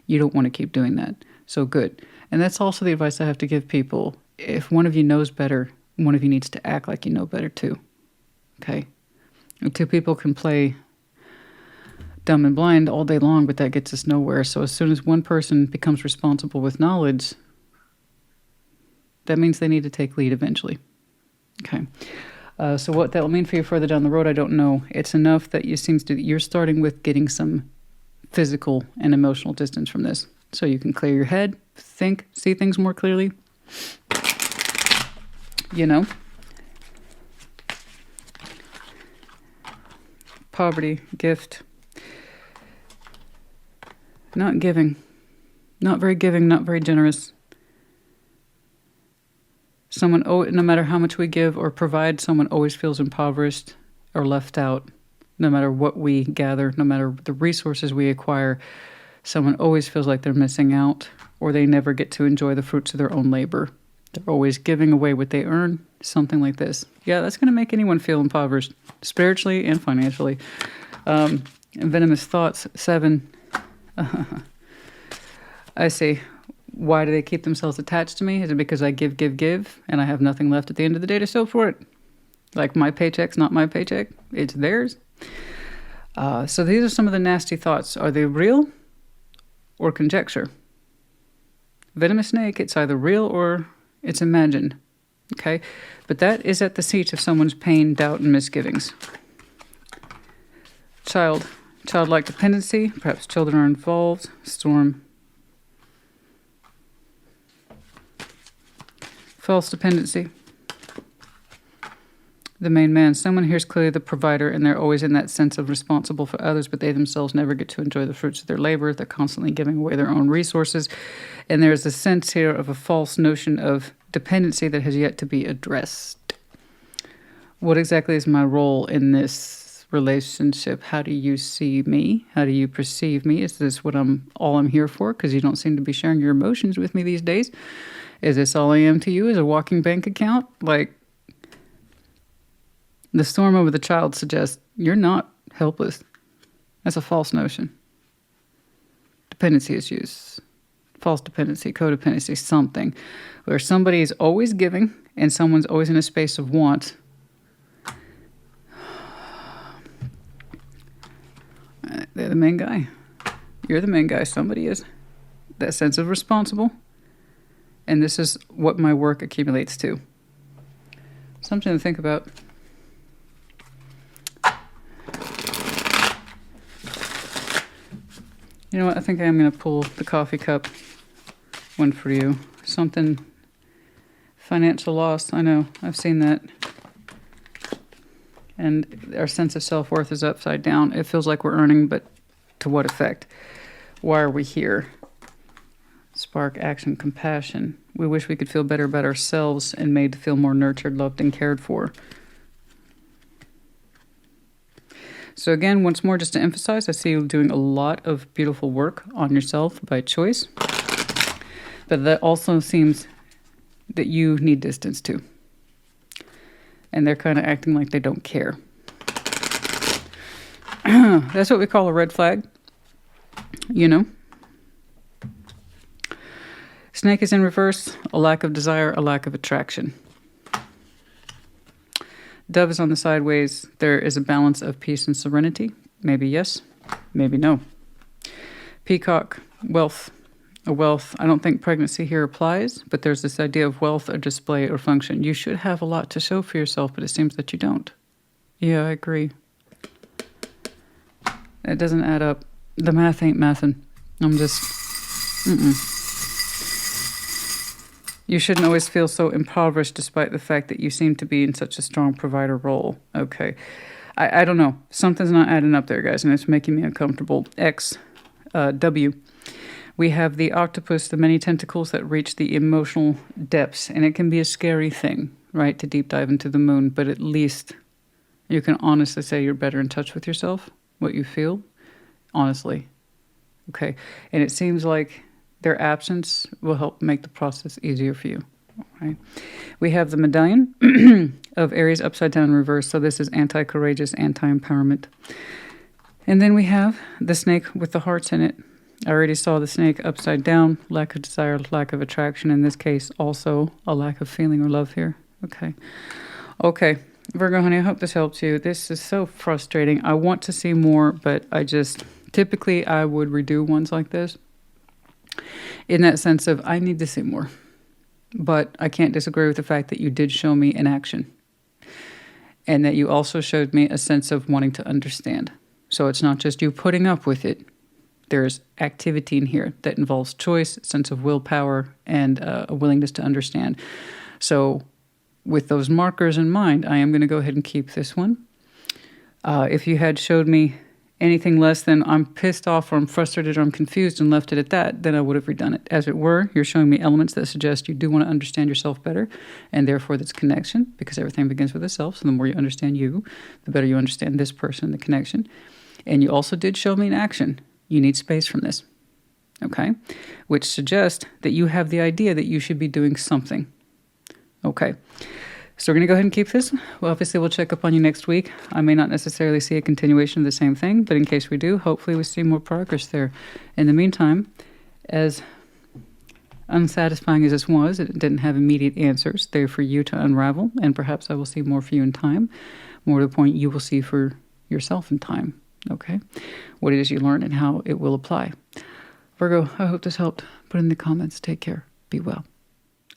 Speaker 1: You don't want to keep doing that. So good. And that's also the advice I have to give people. If one of you knows better, one of you needs to act like you know better too. Okay? And two people can play dumb and blind all day long, but that gets us nowhere. So as soon as one person becomes responsible with knowledge, that means they need to take lead eventually. Okay? So what that will mean for you further down the road, I don't know. It's enough that you're starting with getting some physical and emotional distance from this. So you can clear your head, think, see things more clearly. You know? Poverty, gift. Not giving. Not very giving, not very generous. No matter how much we give or provide, someone always feels impoverished or left out. No matter what we gather, no matter the resources we acquire, someone always feels like they're missing out or they never get to enjoy the fruits of their own labor. They're always giving away what they earn, something like this. Yeah, that's going to make anyone feel impoverished, spiritually and financially. And venomous thoughts, 7. I see. Why do they keep themselves attached to me? Is it because I give, and I have nothing left at the end of the day to show for it? Like my paycheck's not my paycheck, it's theirs. So these are some of the nasty thoughts. Are they real or conjecture? Venomous snake, it's either real or it's imagined. Okay? But that is at the seat of someone's pain, doubt, and misgivings. Childlike dependency, perhaps children are involved. Storm. False dependency. The main man. Someone here is clearly the provider, and they're always in that sense of responsible for others, but they themselves never get to enjoy the fruits of their labor. They're constantly giving away their own resources. And there's a sense here of a false notion of dependency that has yet to be addressed. What exactly is my role in this relationship? How do you see me? How do you perceive me? Is this what all I'm here for? Because you don't seem to be sharing your emotions with me these days. Is this all I am to you? Is a walking bank account? Like, the storm over the child suggests you're not helpless. That's a false notion. Dependency is used. False dependency, codependency, something. Where somebody is always giving and someone's always in a space of want. They're the main guy. You're the main guy. Somebody is. That sense of responsible. And this is what my work accumulates to. Something to think about. You know what? I think I am going to pull the coffee cup one for you. Something. Financial loss. I know. I've seen that. And our sense of self-worth is upside down. It feels like we're earning, but to what effect? Why are we here? Spark, action, compassion. We wish we could feel better about ourselves and made to feel more nurtured, loved, and cared for. So again, once more, just to emphasize, I see you doing a lot of beautiful work on yourself by choice. But that also seems that you need distance too. And they're kind of acting like they don't care. That's what we call a red flag. You know? Snake is in reverse, a lack of desire, a lack of attraction. Dove is on the sideways. There is a balance of peace and serenity. Maybe yes, maybe no. Peacock, wealth. A wealth, I don't think pregnancy here applies, but there's this idea of wealth or display or function. You should have a lot to show for yourself, but it seems that you don't. Yeah, I agree. It doesn't add up. The math ain't mathin'. I'm just... You shouldn't always feel so impoverished despite the fact that you seem to be in such a strong provider role. Okay. I don't know. Something's not adding up there, guys, and it's making me uncomfortable. W. We have the octopus, the many tentacles that reach the emotional depths, and it can be a scary thing, right, to deep dive into the moon, but at least you can honestly say you're better in touch with yourself, what you feel, honestly. Okay. And it seems like their absence will help make the process easier for you. Right? We have the medallion of Aries upside down in reverse. So this is anti-courageous, anti-empowerment. And then we have the snake with the hearts in it. I already saw the snake upside down, lack of desire, lack of attraction. In this case, also a lack of feeling or love here. Okay. Okay. Virgo, honey, I hope this helps you. This is so frustrating. I want to see more, but typically I would redo ones like this in that sense of I need to see more. But I can't disagree with the fact that you did show me in action and that you also showed me a sense of wanting to understand. So it's not just you putting up with it. There's activity in here that involves choice, sense of willpower, and a willingness to understand. So with those markers in mind, I am going to go ahead and keep this one. If you had showed me anything less than I'm pissed off or I'm frustrated or I'm confused and left it at that, then I would have redone it. As it were, you're showing me elements that suggest you do want to understand yourself better, and therefore that's connection, because everything begins with the self. So the more you understand you, the better you understand this person, the connection. And you also did show me in action. You need space from this, okay? Which suggests that you have the idea that you should be doing something, okay? So we're going to go ahead and keep this. Well, obviously, we'll check up on you next week. I may not necessarily see a continuation of the same thing, but in case we do, hopefully we see more progress there. In the meantime, as unsatisfying as this was, it didn't have immediate answers. They're for you to unravel, and perhaps I will see more for you in time. More to the point, you will see for yourself in time, okay? What it is you learn and how it will apply. Virgo, I hope this helped. Put in the comments. Take care. Be well.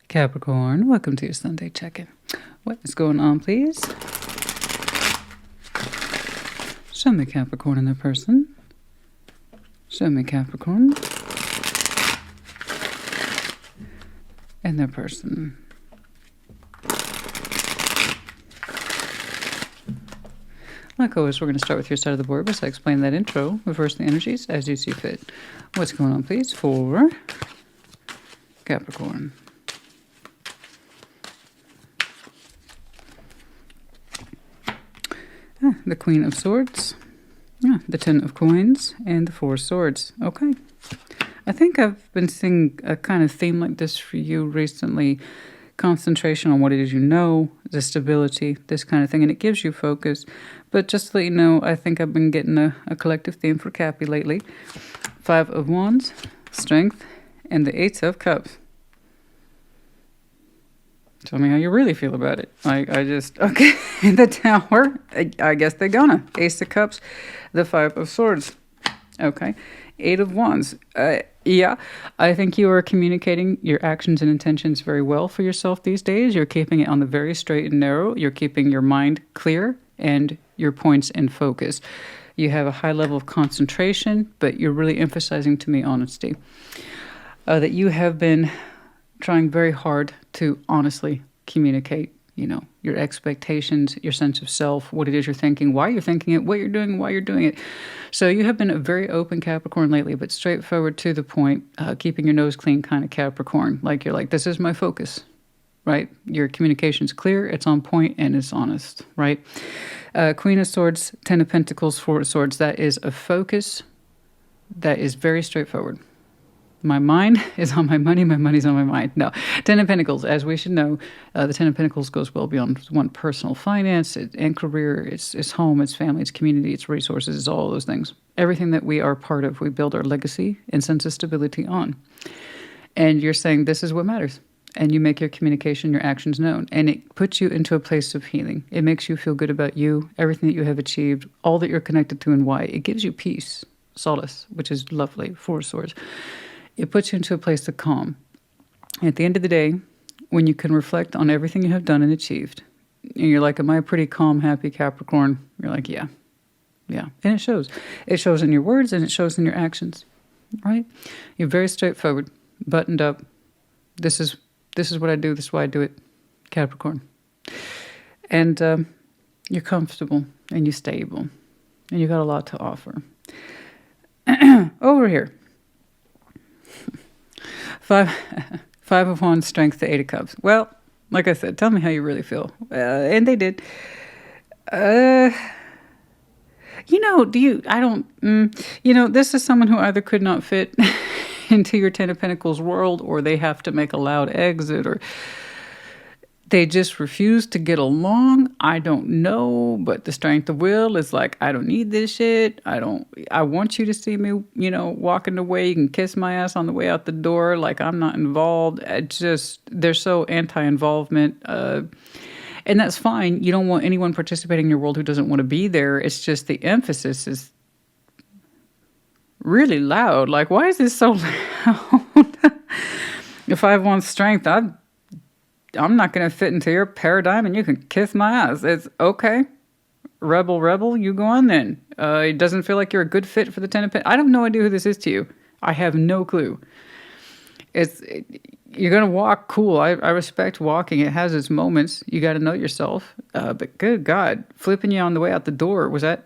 Speaker 1: Capricorn, welcome to your Sunday check-in. What is going on, please? Show me Capricorn and their person. Show me Capricorn and their person. Like always, we're going to start with your side of the board. As I explain that intro, reverse the energies as you see fit. What's going on, please, for Capricorn? The Queen of Swords, the Ten of Coins, and the Four of Swords. Okay. I think I've been seeing a kind of theme like this for you recently. Concentration on what it is you know, the stability, this kind of thing, and it gives you focus. But just to let you know, I think I've been getting a collective theme for Cappy lately. Five of Wands, Strength, and the Eight of Cups. Tell me how you really feel about it. Okay, the Tower, I guess they're gonna. Ace of Cups, the Five of Swords. Okay, Eight of Wands. Yeah, I think you are communicating your actions and intentions very well for yourself these days. You're keeping it on the very straight and narrow. You're keeping your mind clear and your points in focus. You have a high level of concentration, but you're really emphasizing to me honesty. That you have been trying very hard to honestly communicate, your expectations, your sense of self, what it is you're thinking, why you're thinking it, what you're doing, why you're doing it. So you have been a very open Capricorn lately, but straightforward to the point, keeping your nose clean kind of Capricorn. Like you're like, this is my focus, right? Your communication's clear, it's on point, and it's honest, right? Queen of Swords, Ten of Pentacles, Four of Swords. That is a focus that is very straightforward. My mind is on my money, my money's on my mind. No. Ten of Pentacles, as we should know, the Ten of Pentacles goes well beyond one personal finance and career. It's home, it's family, it's community, it's resources, it's all those things. Everything that we are part of, we build our legacy and sense of stability on. And you're saying this is what matters. And you make your communication, your actions known. And it puts you into a place of healing. It makes you feel good about you, everything that you have achieved, all that you're connected to and why. It gives you peace, solace, which is lovely, Four of Swords. It puts you into a place of calm. And at the end of the day, when you can reflect on everything you have done and achieved, and you're like, am I a pretty calm, happy Capricorn? You're like, yeah. Yeah. And it shows. It shows in your words and it shows in your actions, right? You're very straightforward, buttoned up. This is what I do. This is why I do it, Capricorn. And you're comfortable and you're stable and you got a lot to offer. Over here. Five of Wands, Strength to Eight of Cups. Well, like I said, tell me how you really feel. And they did. This is someone who either could not fit into your Ten of Pentacles world, or they have to make a loud exit, or they just refuse to get along. I don't know, but the strength of will is like, I don't need this shit. I want you to see me, walking away. You can kiss my ass on the way out the door. Like, I'm not involved. They're so anti-involvement. And that's fine. You don't want anyone participating in your world who doesn't want to be there. It's just the emphasis is really loud. Like, why is this so loud? If I want strength, I'm not going to fit into your paradigm and you can kiss my ass. It's okay. Rebel, you go on then. It doesn't feel like you're a good fit for the Ten of Pentacles. I have no idea who this is to you. I have no clue. You're going to walk cool. I respect walking. It has its moments. You got to know yourself. But good God, flipping you on the way out the door, was that?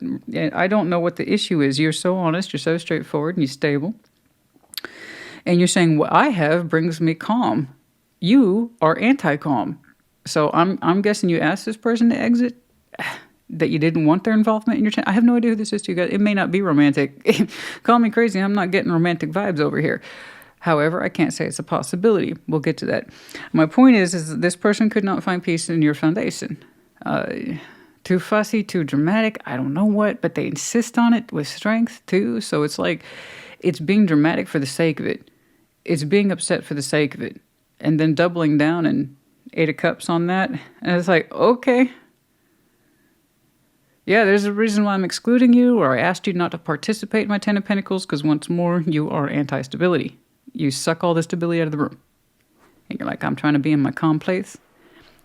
Speaker 1: I don't know what the issue is. You're so honest. You're so straightforward and you're stable. And you're saying what I have brings me calm. You are anti-calm. So I'm guessing you asked this person to exit, that you didn't want their involvement in your channel. I have no idea who this is to you guys. It may not be romantic. Call me crazy. I'm not getting romantic vibes over here. However, I can't say it's a possibility. We'll get to that. My point is that this person could not find peace in your foundation. Too fussy, too dramatic. I don't know what, but they insist on it with strength too. So it's like, it's being dramatic for the sake of it. It's being upset for the sake of it. And then doubling down and Eight of Cups on that. And it's like, okay. Yeah, there's a reason why I'm excluding you, or I asked you not to participate in my Ten of Pentacles, because once more, you are anti-stability. You suck all the stability out of the room. And you're like, I'm trying to be in my calm place.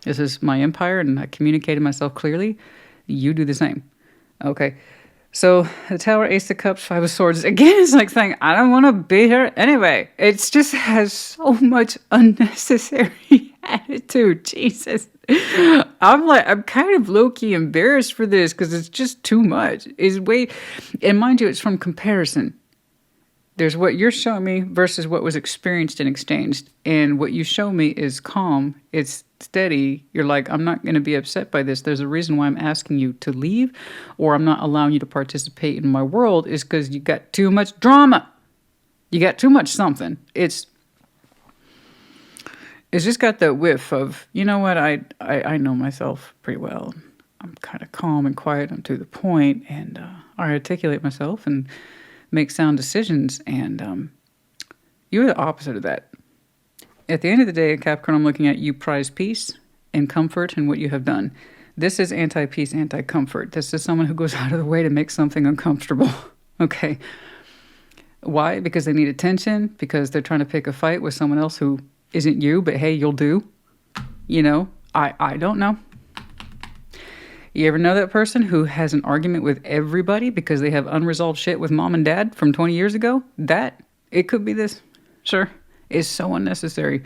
Speaker 1: This is my empire, and I communicated myself clearly. You do the same. Okay. So the Tower, Ace of Cups, Five of Swords, again, is like saying, I don't want to be here anyway. It just has so much unnecessary attitude. Jesus. I'm kind of low-key embarrassed for this because it's just too much. And mind you, it's from comparison. There's what you're showing me versus what was experienced and exchanged. And what you show me is calm. It's steady. You're like, I'm not going to be upset by this. There's a reason why I'm asking you to leave, or I'm not allowing you to participate in my world, is because you got too much drama. You got too much something. It's just got that whiff of, you know what, I know myself pretty well. I'm kind of calm and quiet. I'm to the point, and I articulate myself and make sound decisions, and you're the opposite of that. At the end of the day, Capricorn, I'm looking at you prize peace and comfort in what you have done. This is anti-peace, anti-comfort. This is someone who goes out of the way to make something uncomfortable. Okay. Why? Because they need attention, because they're trying to pick a fight with someone else who isn't you, but hey, you'll do. I don't know. You ever know that person who has an argument with everybody because they have unresolved shit with mom and dad from 20 years ago? It could be this. Sure. It's so unnecessary.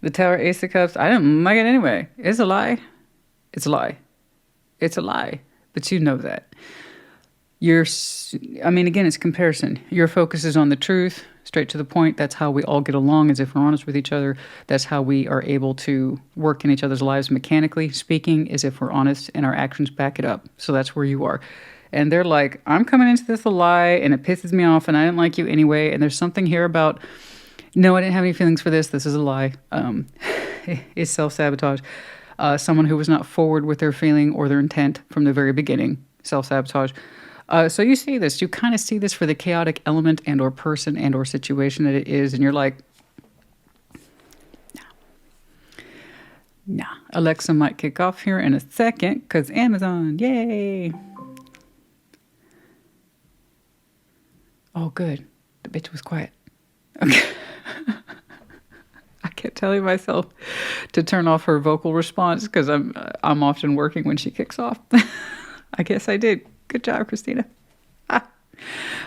Speaker 1: The Tower, Ace of Cups, I didn't like it anyway. It's a lie. It's a lie. It's a lie. But you know that. Again, it's comparison. Your focus is on the truth, straight to the point. That's how we all get along, as if we're honest with each other. That's how we are able to work in each other's lives mechanically speaking, as if we're honest and our actions back it up. So that's where you are. And they're like, I'm coming into this a lie, and it pisses me off, and I didn't like you anyway, and there's something here about, no, I didn't have any feelings for this. This is a lie. It's self-sabotage. Someone who was not forward with their feeling or their intent from the very beginning. Self-sabotage. So you see this. You kind of see this for the chaotic element and or person and or situation that it is. And you're like, Nah, Alexa might kick off here in a second because Amazon, yay. Oh, good. The bitch was quiet. Okay. I kept telling myself to turn off her vocal response because I'm often working when she kicks off. I guess I did. Good job, Christina.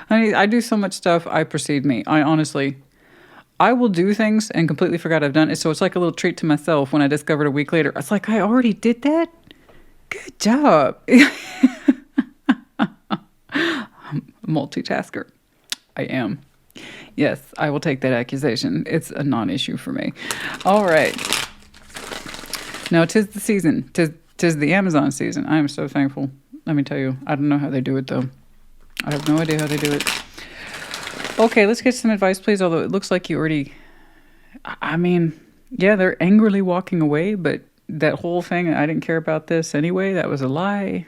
Speaker 1: I do so much stuff. I precede me. I will do things and completely forgot I've done it. So it's like a little treat to myself when I discovered a week later. It's like, I already did that? Good job. Multitasker. I am. Yes, I will take that accusation. It's a non-issue for me. All right. Now, 'tis the season. 'Tis the Amazon season. I am so thankful. Let me tell you, I don't know how they do it, though. I have no idea how they do it. Okay, let's get some advice, please. Although it looks like you already... I mean, yeah, they're angrily walking away, but that whole thing, I didn't care about this anyway, that was a lie.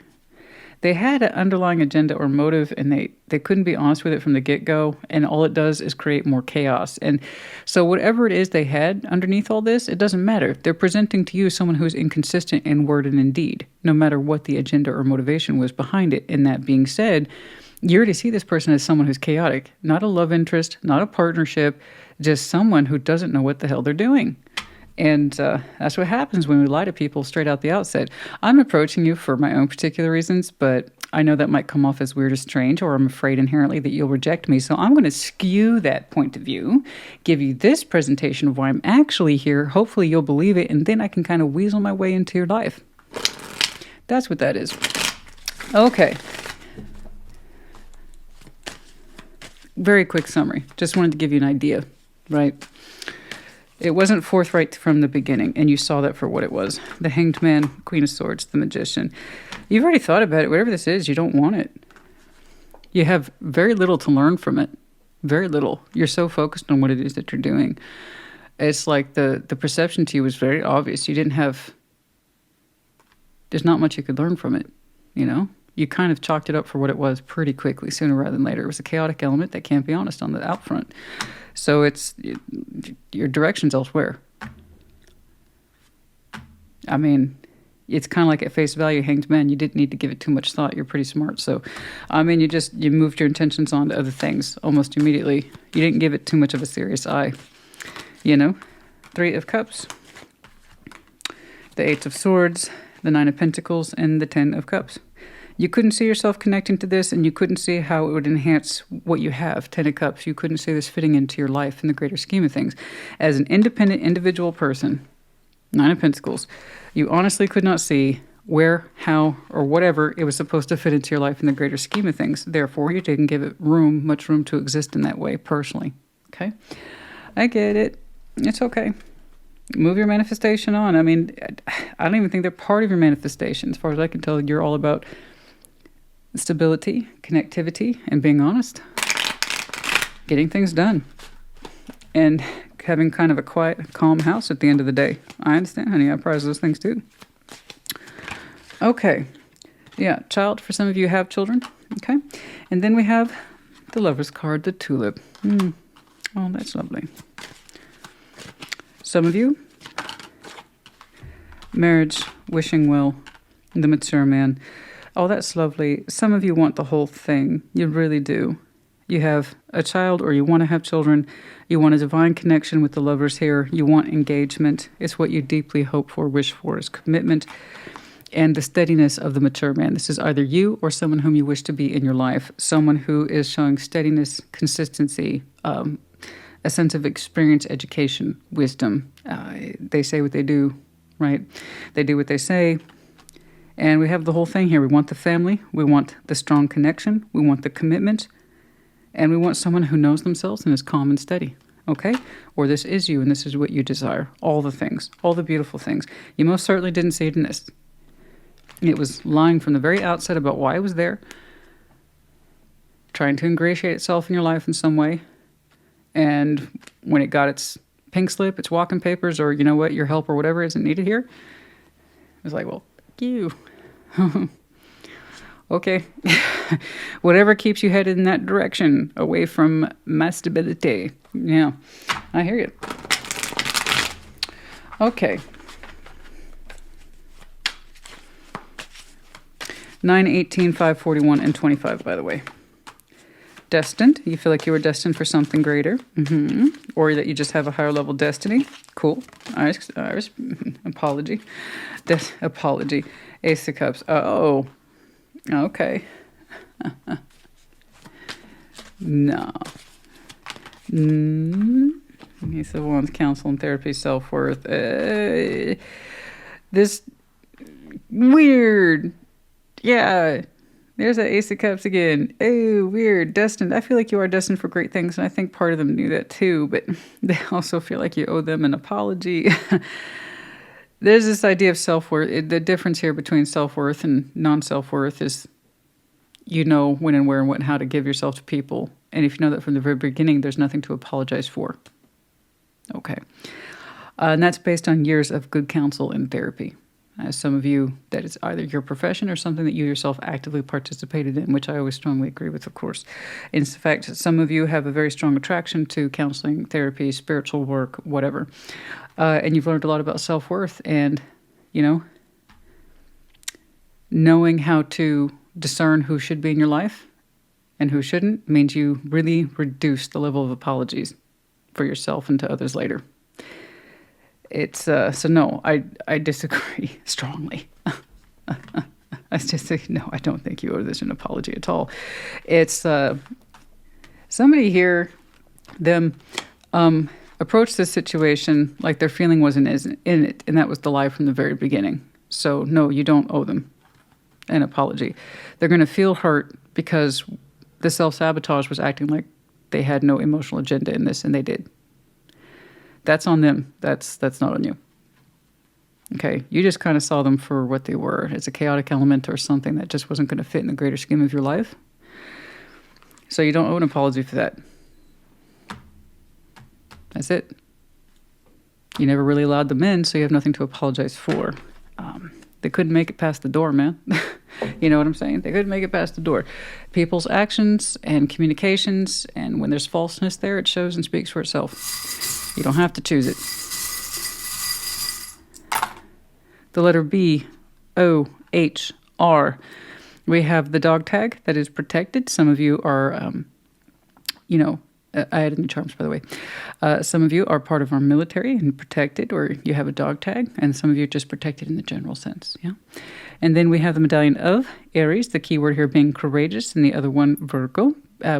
Speaker 1: They had an underlying agenda or motive, and they couldn't be honest with it from the get-go, and all it does is create more chaos. And so whatever it is they had underneath all this, it doesn't matter. They're presenting to you someone who's inconsistent in word and in deed, no matter what the agenda or motivation was behind it. And that being said, you already see this person as someone who's chaotic, not a love interest, not a partnership, just someone who doesn't know what the hell they're doing. And that's what happens when we lie to people straight out the outset. I'm approaching you for my own particular reasons, but I know that might come off as weird or strange, or I'm afraid inherently that you'll reject me. So I'm going to skew that point of view, give you this presentation of why I'm actually here. Hopefully you'll believe it, and then I can kind of weasel my way into your life. That's what that is. Okay. Very quick summary. Just wanted to give you an idea, right? It wasn't forthright from the beginning, and you saw that for what it was. The Hanged Man, Queen of Swords, the Magician. You've already thought about it. Whatever this is, you don't want it. You have very little to learn from it. Very little. You're so focused on what it is that you're doing. It's like the perception to you was very obvious. You didn't have... There's not much you could learn from it, you know? You kind of chalked it up for what it was pretty quickly, sooner rather than later. It was a chaotic element that can't be honest on the out front. So it's your direction's elsewhere. I mean, it's kind of like at face value, Hanged Man. You didn't need to give it too much thought. You're pretty smart. So, I mean, you moved your intentions on to other things almost immediately. You didn't give it too much of a serious eye. You know, 3 of Cups, the 8 of Swords, the 9 of Pentacles, and the 10 of Cups. You couldn't see yourself connecting to this, and you couldn't see how it would enhance what you have, 10 of Cups. You couldn't see this fitting into your life in the greater scheme of things. As an independent, individual person, 9 of Pentacles, you honestly could not see where, how, or whatever it was supposed to fit into your life in the greater scheme of things. Therefore, you didn't give it much room to exist in that way personally. Okay? I get it. It's okay. Move your manifestation on. I mean, I don't even think they're part of your manifestation. As far as I can tell, you're all about stability, connectivity, and being honest. Getting things done. And having kind of a quiet, calm house at the end of the day. I understand, honey. I prize those things too. Okay. Yeah, child. For some of you have children. Okay. And then we have the Lover's card, the Tulip. Oh, that's lovely. Some of you, marriage, wishing well, the mature man. Oh, that's lovely. Some of you want the whole thing. You really do. You have a child, or you want to have children. You want a divine connection with the lovers here. You want engagement. It's what you deeply hope for, wish for, is commitment and the steadiness of the mature man. This is either you or someone whom you wish to be in your life. Someone who is showing steadiness, consistency, a sense of experience, education, wisdom. They say what they do, right? They do what they say. And we have the whole thing here. We want the family. We want the strong connection. We want the commitment. And we want someone who knows themselves and is calm and steady. Okay? Or this is you and this is what you desire. All the things. All the beautiful things. You most certainly didn't see it in this. It was lying from the very outset about why it was there. Trying to ingratiate itself in your life in some way. And when it got its pink slip, its walking papers, or you know what, your help or whatever isn't needed here, it was like, well, you. Okay. Whatever keeps you headed in that direction, away from my stability. Yeah, I hear you. Okay. 9, 18, 5, 41, and 25, by the way. Destined. You feel like you were destined for something greater. Or that you just have a higher level destiny. Cool. Iris, apology. Apology. Ace of Cups. Oh. Okay. No. Ace of Wands, counsel and therapy, self-worth. This weird. Yeah. There's that Ace of Cups again. Oh, weird. Destined. I feel like you are destined for great things, and I think part of them knew that too, but they also feel like you owe them an apology. There's this idea of self-worth. The difference here between self-worth and non-self-worth is you know when and where and what and how to give yourself to people. And if you know that from the very beginning, there's nothing to apologize for. Okay. And that's based on years of good counsel and therapy. Some of you, that is either your profession or something that you yourself actively participated in, which I always strongly agree with, of course. In fact, some of you have a very strong attraction to counseling, therapy, spiritual work, whatever. And you've learned a lot about self-worth. And, you know, knowing how to discern who should be in your life and who shouldn't means you really reduce the level of apologies for yourself and to others later. It's so no, I disagree strongly. I just say no. I don't think you owe this an apology at all. It's somebody here, them approach this situation like their feeling wasn't in it, and that was the lie from the very beginning. So no, you don't owe them an apology. They're going to feel hurt because the self-sabotage was acting like they had no emotional agenda in this, and they did. That's on them. That's not on you. Okay, you just kind of saw them for what they were, as a chaotic element or something that just wasn't going to fit in the greater scheme of your life. So you don't owe an apology for that. That's it. You never really allowed them in, so you have nothing to apologize for. They couldn't make it past the door, man. You know what I'm saying? They couldn't make it past the door. People's actions and communications, and when there's falseness there, it shows and speaks for itself. You don't have to choose it. The letter B, O, H, R. We have the dog tag that is protected. Some of you are, I added new charms, by the way. Some of you are part of our military and protected, or you have a dog tag, and some of you are just protected in the general sense. Yeah. And then we have the medallion of Aries, the key word here being courageous, and the other one, Virgo,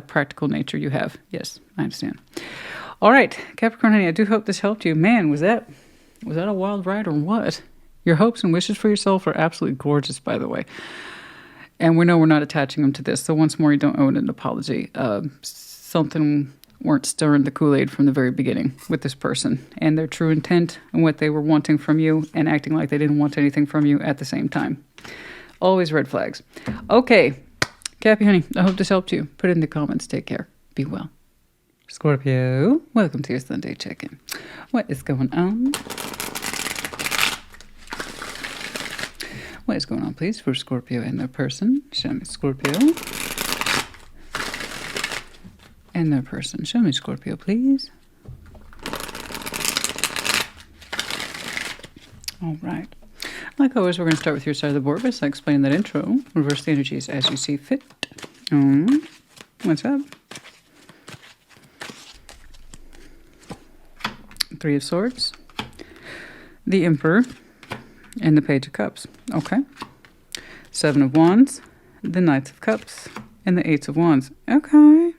Speaker 1: practical nature you have. Yes, I understand. All right, Capricorn, honey, I do hope this helped you. Man, was that a wild ride or what? Your hopes and wishes for yourself are absolutely gorgeous, by the way. And we know we're not attaching them to this, so once more, you don't owe an apology. Something weren't stirring the Kool-Aid from the very beginning with this person and their true intent and what they were wanting from you and acting like they didn't want anything from you at the same time. Always red flags. Okay, Cappy, honey, I hope this helped you. Put it in the comments. Take care. Be well. Scorpio, welcome to your Sunday check-in. What is going on? What is going on, please, for Scorpio and their person? Show me Scorpio. And their person. Show me Scorpio, please. All right. Like always, we're going to start with your side of the board by explaining that intro. Reverse the energies as you see fit. What's up? Three of Swords. The Emperor. And the Page of Cups. Okay. Seven of Wands. The Knights of Cups. And the Eights of Wands. Okay.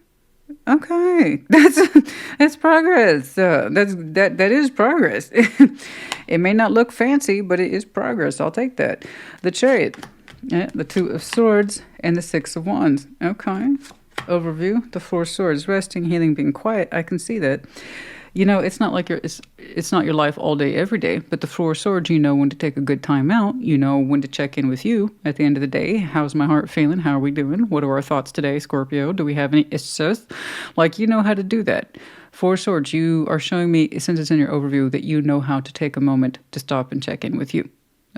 Speaker 1: Okay, that's progress. That is progress. It may not look fancy, but it is progress. I'll take that. The Chariot, the Two of Swords, and the Six of Wands. Okay. Overview: the Four Swords, resting, healing, being quiet. I can see that. You know, it's not like it's not your life all day, every day, but the Four Swords, you know when to take a good time out. You know when to check in with you at the end of the day. How's my heart feeling? How are we doing? What are our thoughts today, Scorpio? Do we have any issues? Like, you know how to do that. Four Swords, you are showing me, since it's in your overview, that you know how to take a moment to stop and check in with you.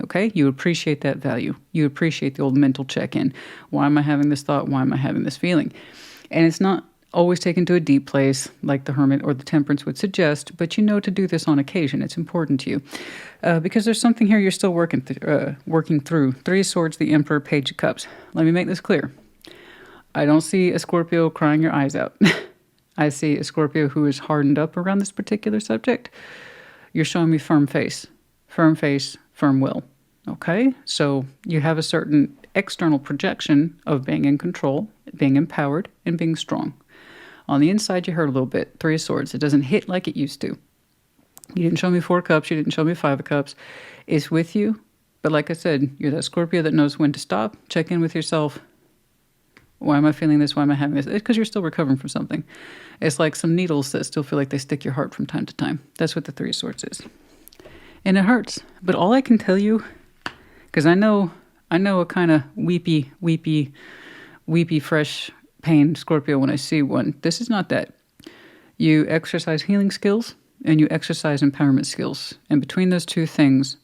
Speaker 1: Okay? You appreciate that value. You appreciate the old mental check-in. Why am I having this thought? Why am I having this feeling? And it's not always taken to a deep place like the Hermit or the Temperance would suggest, but you know to do this on occasion. It's important to you. Because there's something here you're still working through. Three of Swords, the Emperor, Page of Cups. Let me make this clear. I don't see a Scorpio crying your eyes out. I see a Scorpio who is hardened up around this particular subject. You're showing me firm face, firm will. Okay? So you have a certain external projection of being in control, being empowered, and being strong. On the inside, you hurt a little bit. Three of Swords. It doesn't hit like it used to. You didn't show me Four of Cups. You didn't show me Five of Cups. It's with you. But like I said, you're that Scorpio that knows when to stop. Check in with yourself. Why am I feeling this? Why am I having this? It's because you're still recovering from something. It's like some needles that still feel like they stick your heart from time to time. That's what the Three of Swords is. And it hurts. But all I can tell you, because I know a kind of weepy, fresh pain Scorpio when I see one. This is not that. You exercise healing skills and you exercise empowerment skills. And between those two things,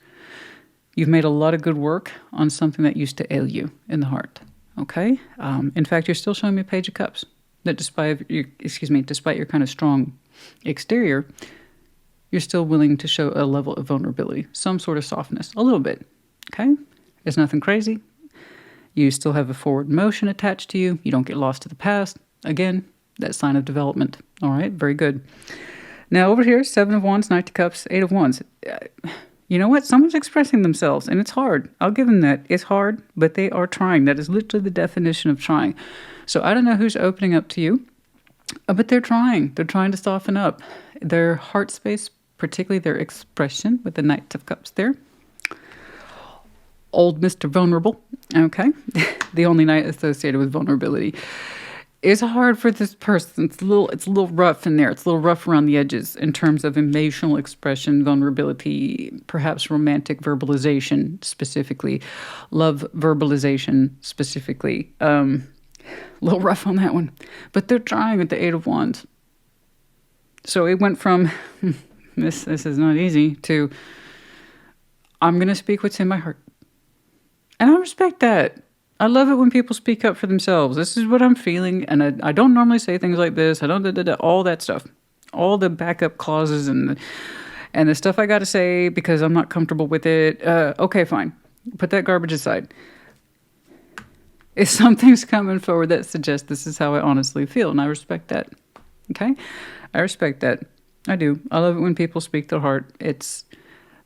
Speaker 1: you've made a lot of good work on something that used to ail you in the heart. Okay? In fact, you're still showing me a Page of Cups. That despite your kind of strong exterior, you're still willing to show a level of vulnerability, some sort of softness, a little bit. Okay? It's nothing crazy. You still have a forward motion attached to you. You don't get lost to the past. Again, that sign of development. All right? Very good. Now, over here, Seven of Wands, Knight of Cups, Eight of Wands. You know what? Someone's expressing themselves, and it's hard. I'll give them that. It's hard, but they are trying. That is literally the definition of trying. So I don't know who's opening up to you, but they're trying. They're trying to soften up. Their heart space, particularly their expression with the Knight of Cups there. Old Mr. Vulnerable, okay? The only knight associated with vulnerability. It's hard for this person. It's a little rough in there. It's a little rough around the edges in terms of emotional expression, vulnerability, perhaps romantic verbalization specifically, love verbalization specifically. A little rough on that one. But they're trying with the Eight of Wands. So it went from, this is not easy, to, I'm going to speak what's in my heart. And I respect that. I love it when people speak up for themselves. This is what I'm feeling, and I don't normally say things like this. I don't all that stuff, all the backup clauses and the stuff I got to say because I'm not comfortable with it. Okay, fine. Put that garbage aside. If something's coming forward that suggests this is how I honestly feel, and I respect that. Okay? I respect that. I do. I love it when people speak their heart. It's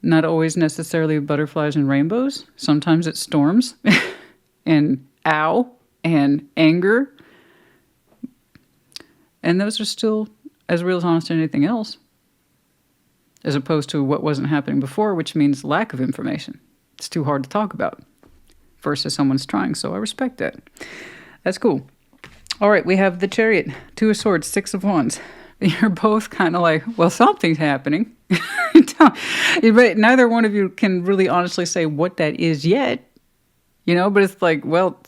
Speaker 1: not always necessarily butterflies and rainbows. Sometimes it's storms. And ow, and anger. And those are still as real as honest as anything else. As opposed to what wasn't happening before, which means lack of information. It's too hard to talk about. Versus someone's trying, so I respect that. That's cool. All right, we have the Chariot. Two of Swords, Six of Wands. You're both kind of like, well, something's happening. But neither one of you can really honestly say what that is yet. You know, but it's like, well,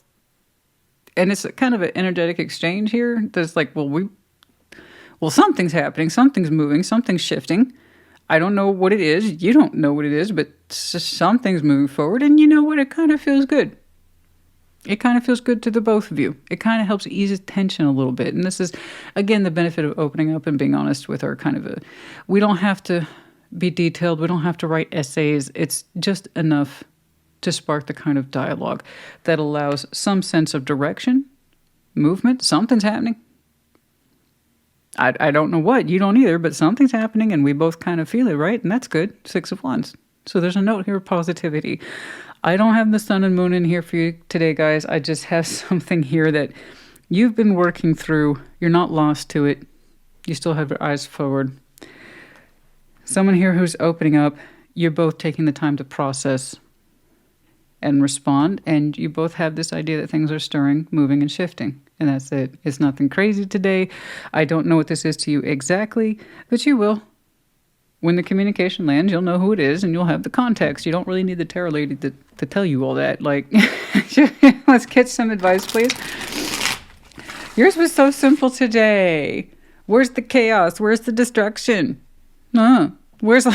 Speaker 1: and it's kind of an energetic exchange here. There's like, well, something's happening, something's moving, something's shifting. I don't know what it is. You don't know what it is, but something's moving forward. And you know what? It kind of feels good. It kind of feels good to the both of you. It kind of helps ease tension a little bit. And this is, again, the benefit of opening up and being honest with our kind of we don't have to be detailed. We don't have to write essays. It's just enough to spark the kind of dialogue that allows some sense of direction, movement. Something's happening. I don't know what. You don't either, but something's happening, and we both kind of feel it, right? And that's good. Six of Wands. So there's a note here of positivity. I don't have the sun and moon in here for you today, guys. I just have something here that you've been working through. You're not lost to it. You still have your eyes forward. Someone here who's opening up. You're both taking the time to process and respond, and you both have this idea that things are stirring, moving, and shifting. And that's it. It's nothing crazy today. I don't know what this is to you exactly, but you will. When the communication lands, you'll know who it is, and you'll have the context. You don't really need the tarot lady to tell you all that. Like, let's get some advice, please. Yours was so simple today. Where's the chaos? Where's the destruction? Where's...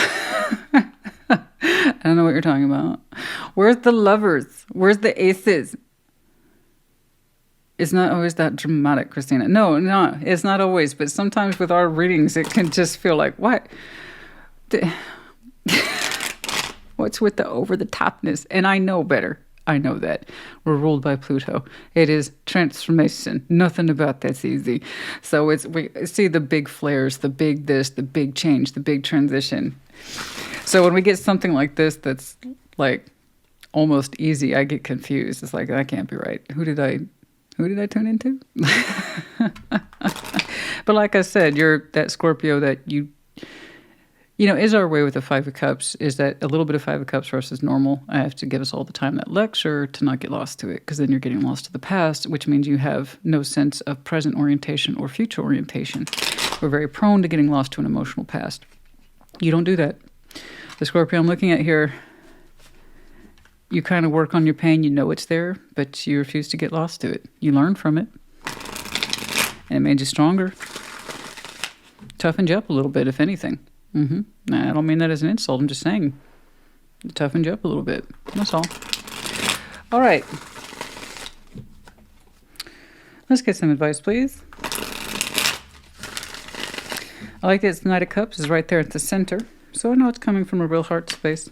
Speaker 1: I don't know what you're talking about. Where's the Lovers? Where's the Aces? It's not always that dramatic, Christina. No, no, it's not always. But sometimes with our readings, it can just feel like, what? What's with the over-the-topness? And I know better. I know that. We're ruled by Pluto. It is transformation. Nothing about that's easy. So we see the big flares, the big this, the big change, the big transition. So when we get something like this that's like almost easy, I get confused. It's like, that can't be right. Who did I tune into? But like I said, you're that Scorpio that is our way with the Five of Cups, is that a little bit of Five of Cups versus normal. I have to give us all the time that lecture to not get lost to it, because then you're getting lost to the past, which means you have no sense of present orientation or future orientation. We're very prone to getting lost to an emotional past. You don't do that. The Scorpio I'm looking at here, you kind of work on your pain. You know it's there, but you refuse to get lost to it. You learn from it, and it made you stronger. Toughened you up a little bit, if anything. I don't mean that as an insult. I'm just saying it toughened you up a little bit. That's all. All right. Let's get some advice, please. I like that the Knight of Cups is right there at the center, so I know it's coming from a real heart space.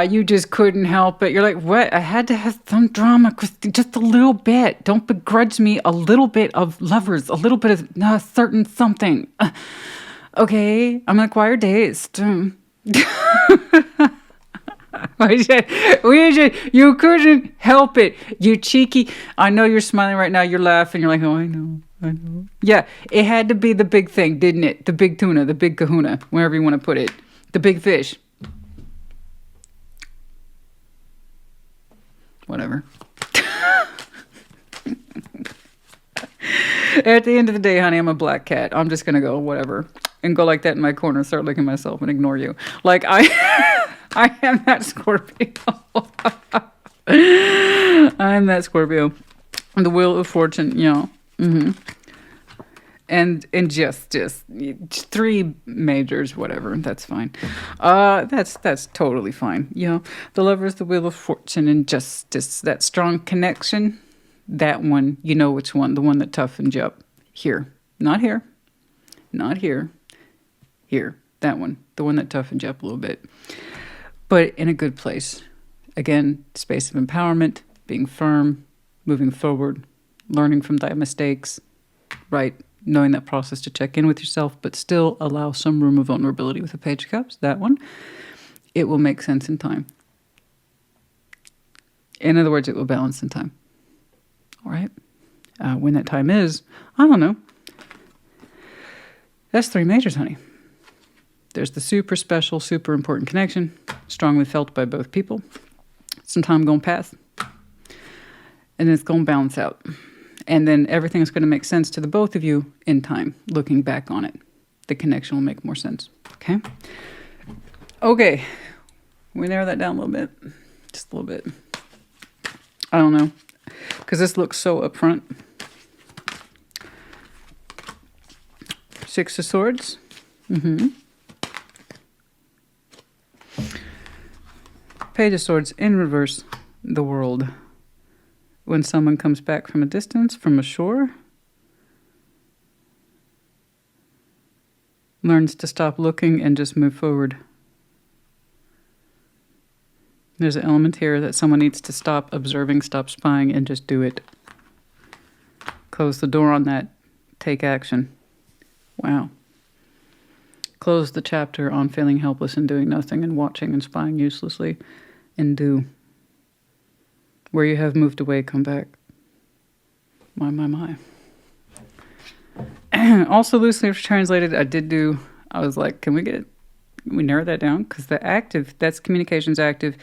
Speaker 1: You just couldn't help it. You're like, what? I had to have some drama, Christy, just a little bit. Don't begrudge me a little bit of lovers, a little bit of certain something. Okay, I'm an acquired taste. You couldn't help it. You cheeky. I know you're smiling right now. You're laughing. You're like, oh, I know. Yeah, it had to be the big thing, didn't it? The big tuna, the big kahuna, wherever you want to put it. The big fish. Whatever. At the end of the day, honey, I'm a black cat. I'm just going to go whatever and go like that in my corner, start licking myself and ignore you. Like I am that Scorpio. I'm that Scorpio. The Wheel of Fortune, And just 3 majors, whatever. That's fine. That's totally fine. The Lovers, the Wheel of Fortune, and Justice. That strong connection. That one, you know which one? The one that toughens you up. Here, not here, not here. Here, that one. The one that toughens you up a little bit, but in a good place. Again, space of empowerment, being firm, moving forward, learning from thy mistakes. Right. Knowing that process to check in with yourself, but still allow some room of vulnerability with the Page of Cups. That one, it will make sense in time. In other words, it will balance in time. All right? When that time is, I don't know. That's 3 majors, honey. There's the super special, super important connection, strongly felt by both people. Some time going to pass, and it's going to balance out. And then everything is going to make sense to the both of you in time, looking back on it. The connection will make more sense. Okay? Okay. We narrow that down a little bit. Just a little bit. I don't know. Because this looks so upfront. 6 of Swords. Page of Swords in reverse. The World. When someone comes back from a distance, from a shore, learns to stop looking and just move forward. There's an element here that someone needs to stop observing, stop spying, and just do it. Close the door on that. Take action. Wow. Close the chapter on feeling helpless and doing nothing and watching and spying uselessly, and do. Where you have moved away, come back. My. Also loosely translated, I was like, can we narrow that down? Because the active, that's communications active.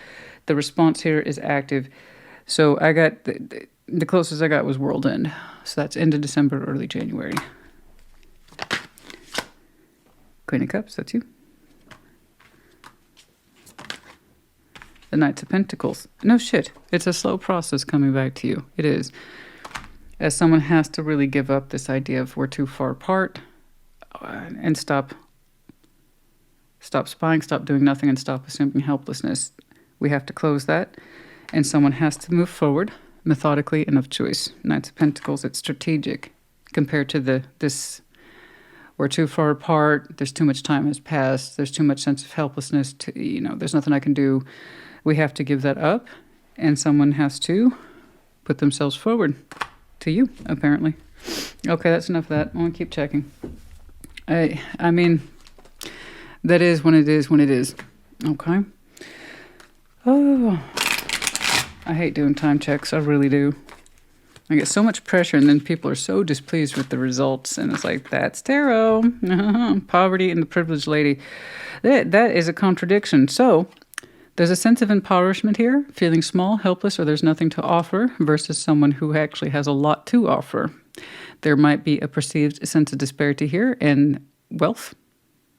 Speaker 1: The response here is active. So I got, the closest I got was world end. So that's end of December, early January. Queen of Cups, that's you. The Knights of Pentacles. No shit. It's a slow process coming back to you. It is. As someone has to really give up this idea of we're too far apart and stop spying, stop doing nothing, and stop assuming helplessness We have to close that. And someone has to move forward methodically and of choice. Knights of Pentacles, it's strategic compared to this, we're too far apart, there's too much time has passed, there's too much sense of helplessness, there's nothing I can do. We have to give that up, and someone has to put themselves forward to you, apparently. Okay, that's enough of that. I want to keep checking. I mean, that is when it is when it is. Okay. Oh, I hate doing time checks. I really do. I get so much pressure, and then people are so displeased with the results, and it's like, that's tarot. Poverty and the privileged lady. That is a contradiction. So there's a sense of empowerment here, feeling small, helpless, or there's nothing to offer, versus someone who actually has a lot to offer. There might be a perceived sense of disparity here and wealth.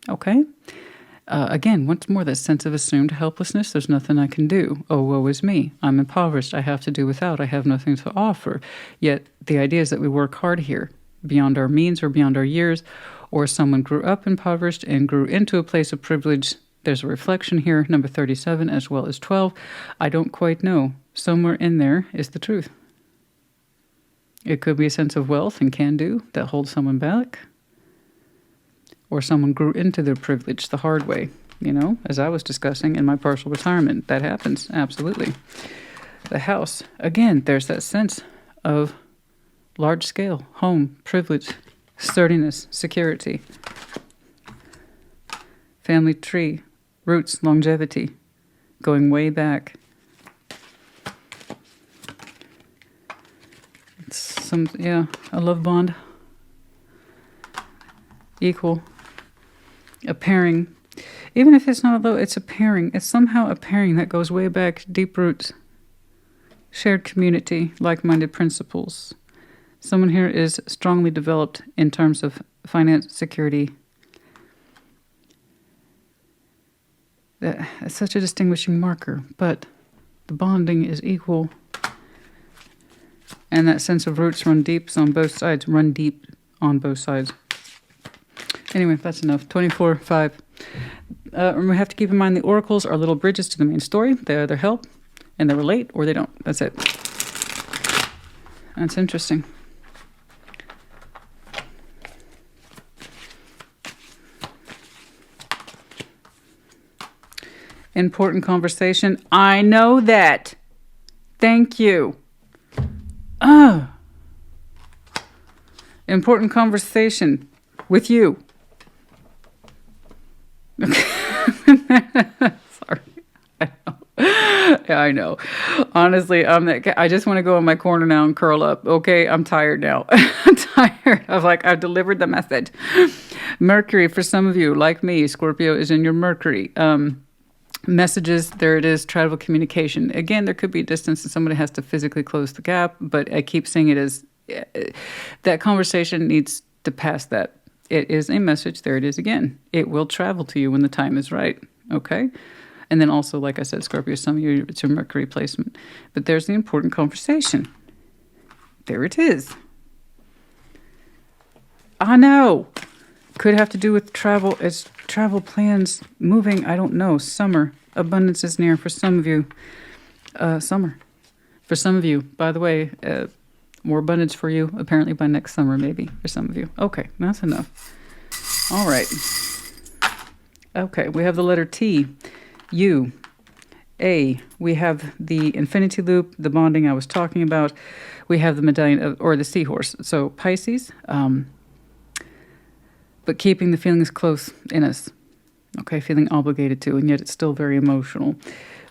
Speaker 1: Okay. Again, once more, that sense of assumed helplessness. There's nothing I can do. Oh, woe is me. I'm impoverished. I have to do without. I have nothing to offer. Yet the idea is that we work hard here, beyond our means or beyond our years, or someone grew up impoverished and grew into a place of privilege. There's a reflection here, number 37 as well as 12. I don't quite know. Somewhere in there is the truth. It could be a sense of wealth and can-do that holds someone back. Or someone grew into their privilege the hard way, as I was discussing in my partial retirement. That happens, absolutely. The house, again, there's that sense of large scale, home, privilege, sturdiness, security. Family tree, roots, longevity, going way back. It's a love bond. Equal. A pairing. Even if it's not though, it's a pairing. It's somehow a pairing that goes way back, deep roots. Shared community, like-minded principles. Someone here is strongly developed in terms of finance, security. That's such a distinguishing marker, but the bonding is equal. And that sense of roots run deep on both sides. Anyway, that's enough. 24-5. We have to keep in mind the oracles are little bridges to the main story. They either help and they relate, or they don't. That's it. That's interesting. Important conversation. I know that. Thank you. Important conversation with you. Sorry. I know. Honestly, I just want to go in my corner now and curl up. Okay, I'm tired now. I'm tired. I've delivered the message. Mercury, for some of you, like me, Scorpio is in your Mercury. Messages, there it is, travel communication. Again, there could be a distance and somebody has to physically close the gap, but I keep saying it as that conversation needs to pass that. It is a message. There it is again. It will travel to you when the time is right. Okay? And then also, like I said, Scorpio, some of you, it's your Mercury placement. But there's the important conversation. There it is. I know. Could have to do with travel. It's travel plans, moving, I don't know. Summer. Abundance is near for some of you. Summer. For some of you, by the way, more abundance for you, apparently by next summer, maybe, for some of you. Okay, that's enough. All right. Okay, we have the letter T, U, A. We have the infinity loop, the bonding I was talking about. We have the medallion, or the seahorse. So Pisces, but keeping the feelings close in us. Okay, feeling obligated to, and yet it's still very emotional.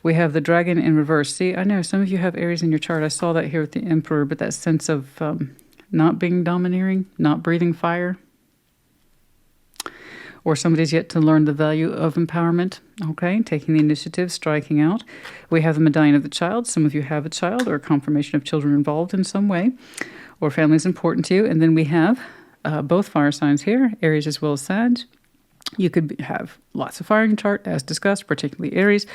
Speaker 1: We have the dragon in reverse. See, I know some of you have Aries in your chart. I saw that here with the Emperor, but that sense of not being domineering, not breathing fire. Or somebody's yet to learn the value of empowerment. Okay, taking the initiative, striking out. We have the medallion of the child. Some of you have a child or a confirmation of children involved in some way. Or family is important to you. And then we have both fire signs here, Aries as well as Sag. You could have lots of fire in your chart, as discussed, particularly Aries.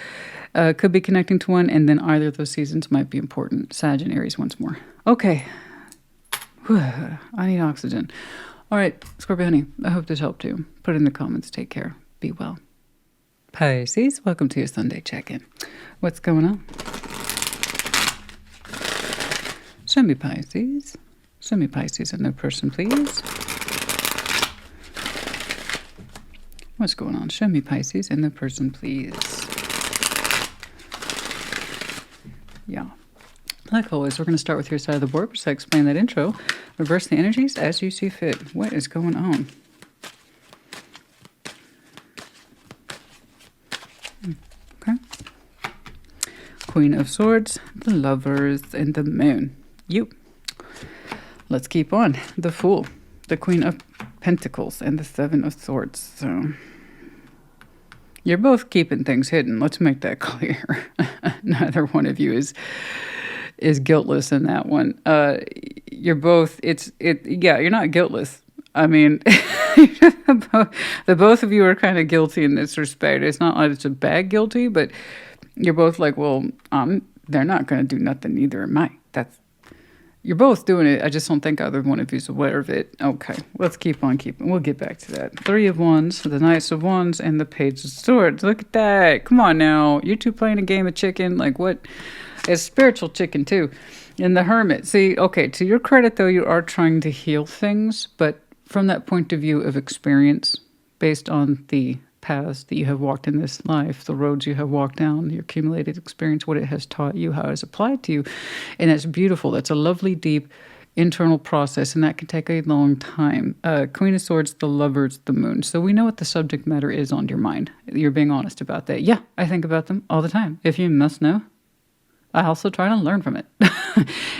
Speaker 1: Could be connecting to one, and then either of those seasons might be important. Sag and Aries once more. Okay. I need oxygen. All right, Scorpio honey, I hope this helped you. Put it in the comments. Take care. Be well. Bye. Pisces, welcome to your Sunday check-in. What's going on? Show me Pisces. Show me Pisces and no person, please. What's going on? Show me Pisces and no person, please. Yeah. Like always, we're going to start with your side of the board, so I explain that intro. Reverse the energies as you see fit. What is going on? Okay. Queen of Swords, the Lovers, and the Moon. You. Let's keep on. The Fool, the Queen of Pentacles, and the Seven of Swords. So you're both keeping things hidden. Let's make that clear. Neither one of you is guiltless in that one. You're both. Yeah, you're not guiltless. I mean, the both of you are kind of guilty in this respect. It's not like it's a bad guilty, but you're both like, well, they're not going to do nothing, neither am I. You're both doing it. I just don't think either one of you is aware of it. Okay, let's keep on keeping. We'll get back to that. Three of Wands, the Knights of Wands, and the Page of Swords. Look at that. Come on now. You two playing a game of chicken? Like what? It's spiritual chicken too. And the Hermit. See, okay, to your credit though, you are trying to heal things, but from that point of view of experience, based on the paths that you have walked in this life, the roads you have walked down, your accumulated experience, what it has taught you, how it has applied to you. And that's beautiful. That's a lovely, deep internal process, and that can take a long time. Queen of Swords, the Lovers, the Moon. So we know what the subject matter is on your mind. You're being honest about that. Yeah, I think about them all the time. If you must know, I also try to learn from it.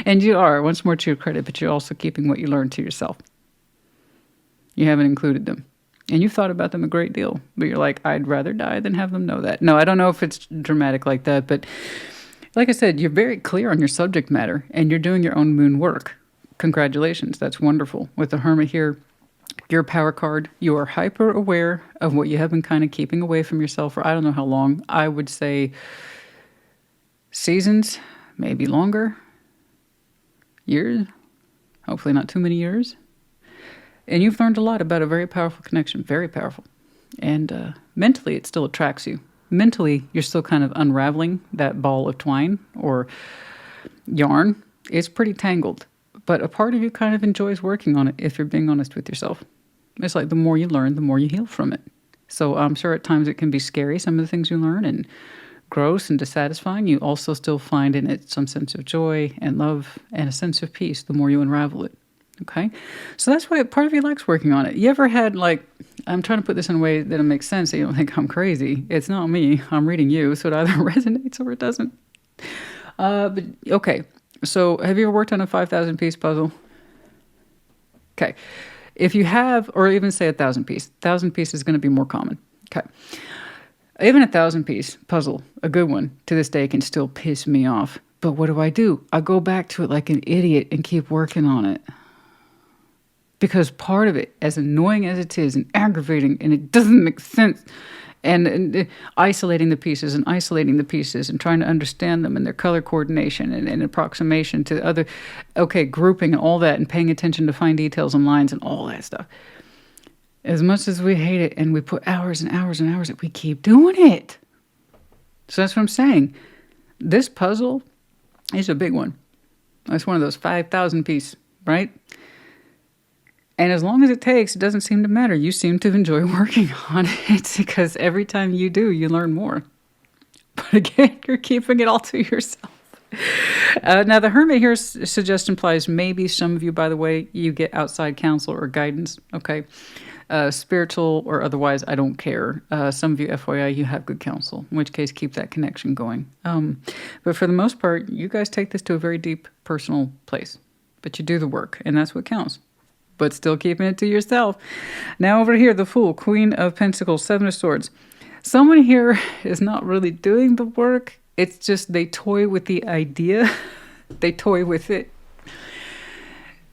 Speaker 1: And you are, once more to your credit, but you're also keeping what you learned to yourself. You haven't included them. And you've thought about them a great deal, but you're like, I'd rather die than have them know that. No, I don't know if it's dramatic like that, but like I said, you're very clear on your subject matter, and you're doing your own moon work. Congratulations, that's wonderful. With the Hermit here, your power card, you are hyper aware of what you have been kind of keeping away from yourself for I don't know how long. I would say seasons, maybe longer, years, hopefully not too many years. And you've learned a lot about a very powerful connection, very powerful. And mentally, it still attracts you. Mentally, you're still kind of unraveling that ball of twine or yarn. It's pretty tangled. But a part of you kind of enjoys working on it, if you're being honest with yourself. It's like the more you learn, the more you heal from it. So I'm sure at times it can be scary, some of the things you learn, and gross and dissatisfying. You also still find in it some sense of joy and love and a sense of peace the more you unravel it. Okay, so that's why part of you likes working on it. You ever had, like, I'm trying to put this in a way that it makes sense so you don't think I'm crazy. It's not me. I'm reading you, so it either resonates or it doesn't. But okay, so have you ever worked on a 5,000-piece puzzle? Okay, if you have, or even say 1,000-piece, 1,000-piece is going to be more common. Okay, even a 1,000-piece puzzle, a good one, to this day can still piss me off. But what do? I go back to it like an idiot and keep working on it. Because part of it, as annoying as it is and aggravating, and it doesn't make sense, and isolating the pieces and trying to understand them and their color coordination and approximation to other, grouping and all that, and paying attention to fine details and lines and all that stuff. As much as we hate it and we put hours and hours and hours, we keep doing it. So that's what I'm saying. This puzzle is a big one. It's one of those 5,000 piece, right? And as long as it takes, it doesn't seem to matter. You seem to enjoy working on it because every time you do, you learn more. But again, you're keeping it all to yourself. Now, the Hermit here suggests implies maybe some of you, by the way, you get outside counsel or guidance, okay? Spiritual or otherwise, I don't care. Some of you, FYI, you have good counsel, in which case keep that connection going. But for the most part, you guys take this to a very deep personal place. But you do the work, and that's what counts. But still keeping it to yourself. Now over here, the Fool, Queen of Pentacles, Seven of Swords. Someone here is not really doing the work. It's just they toy with the idea. They toy with it.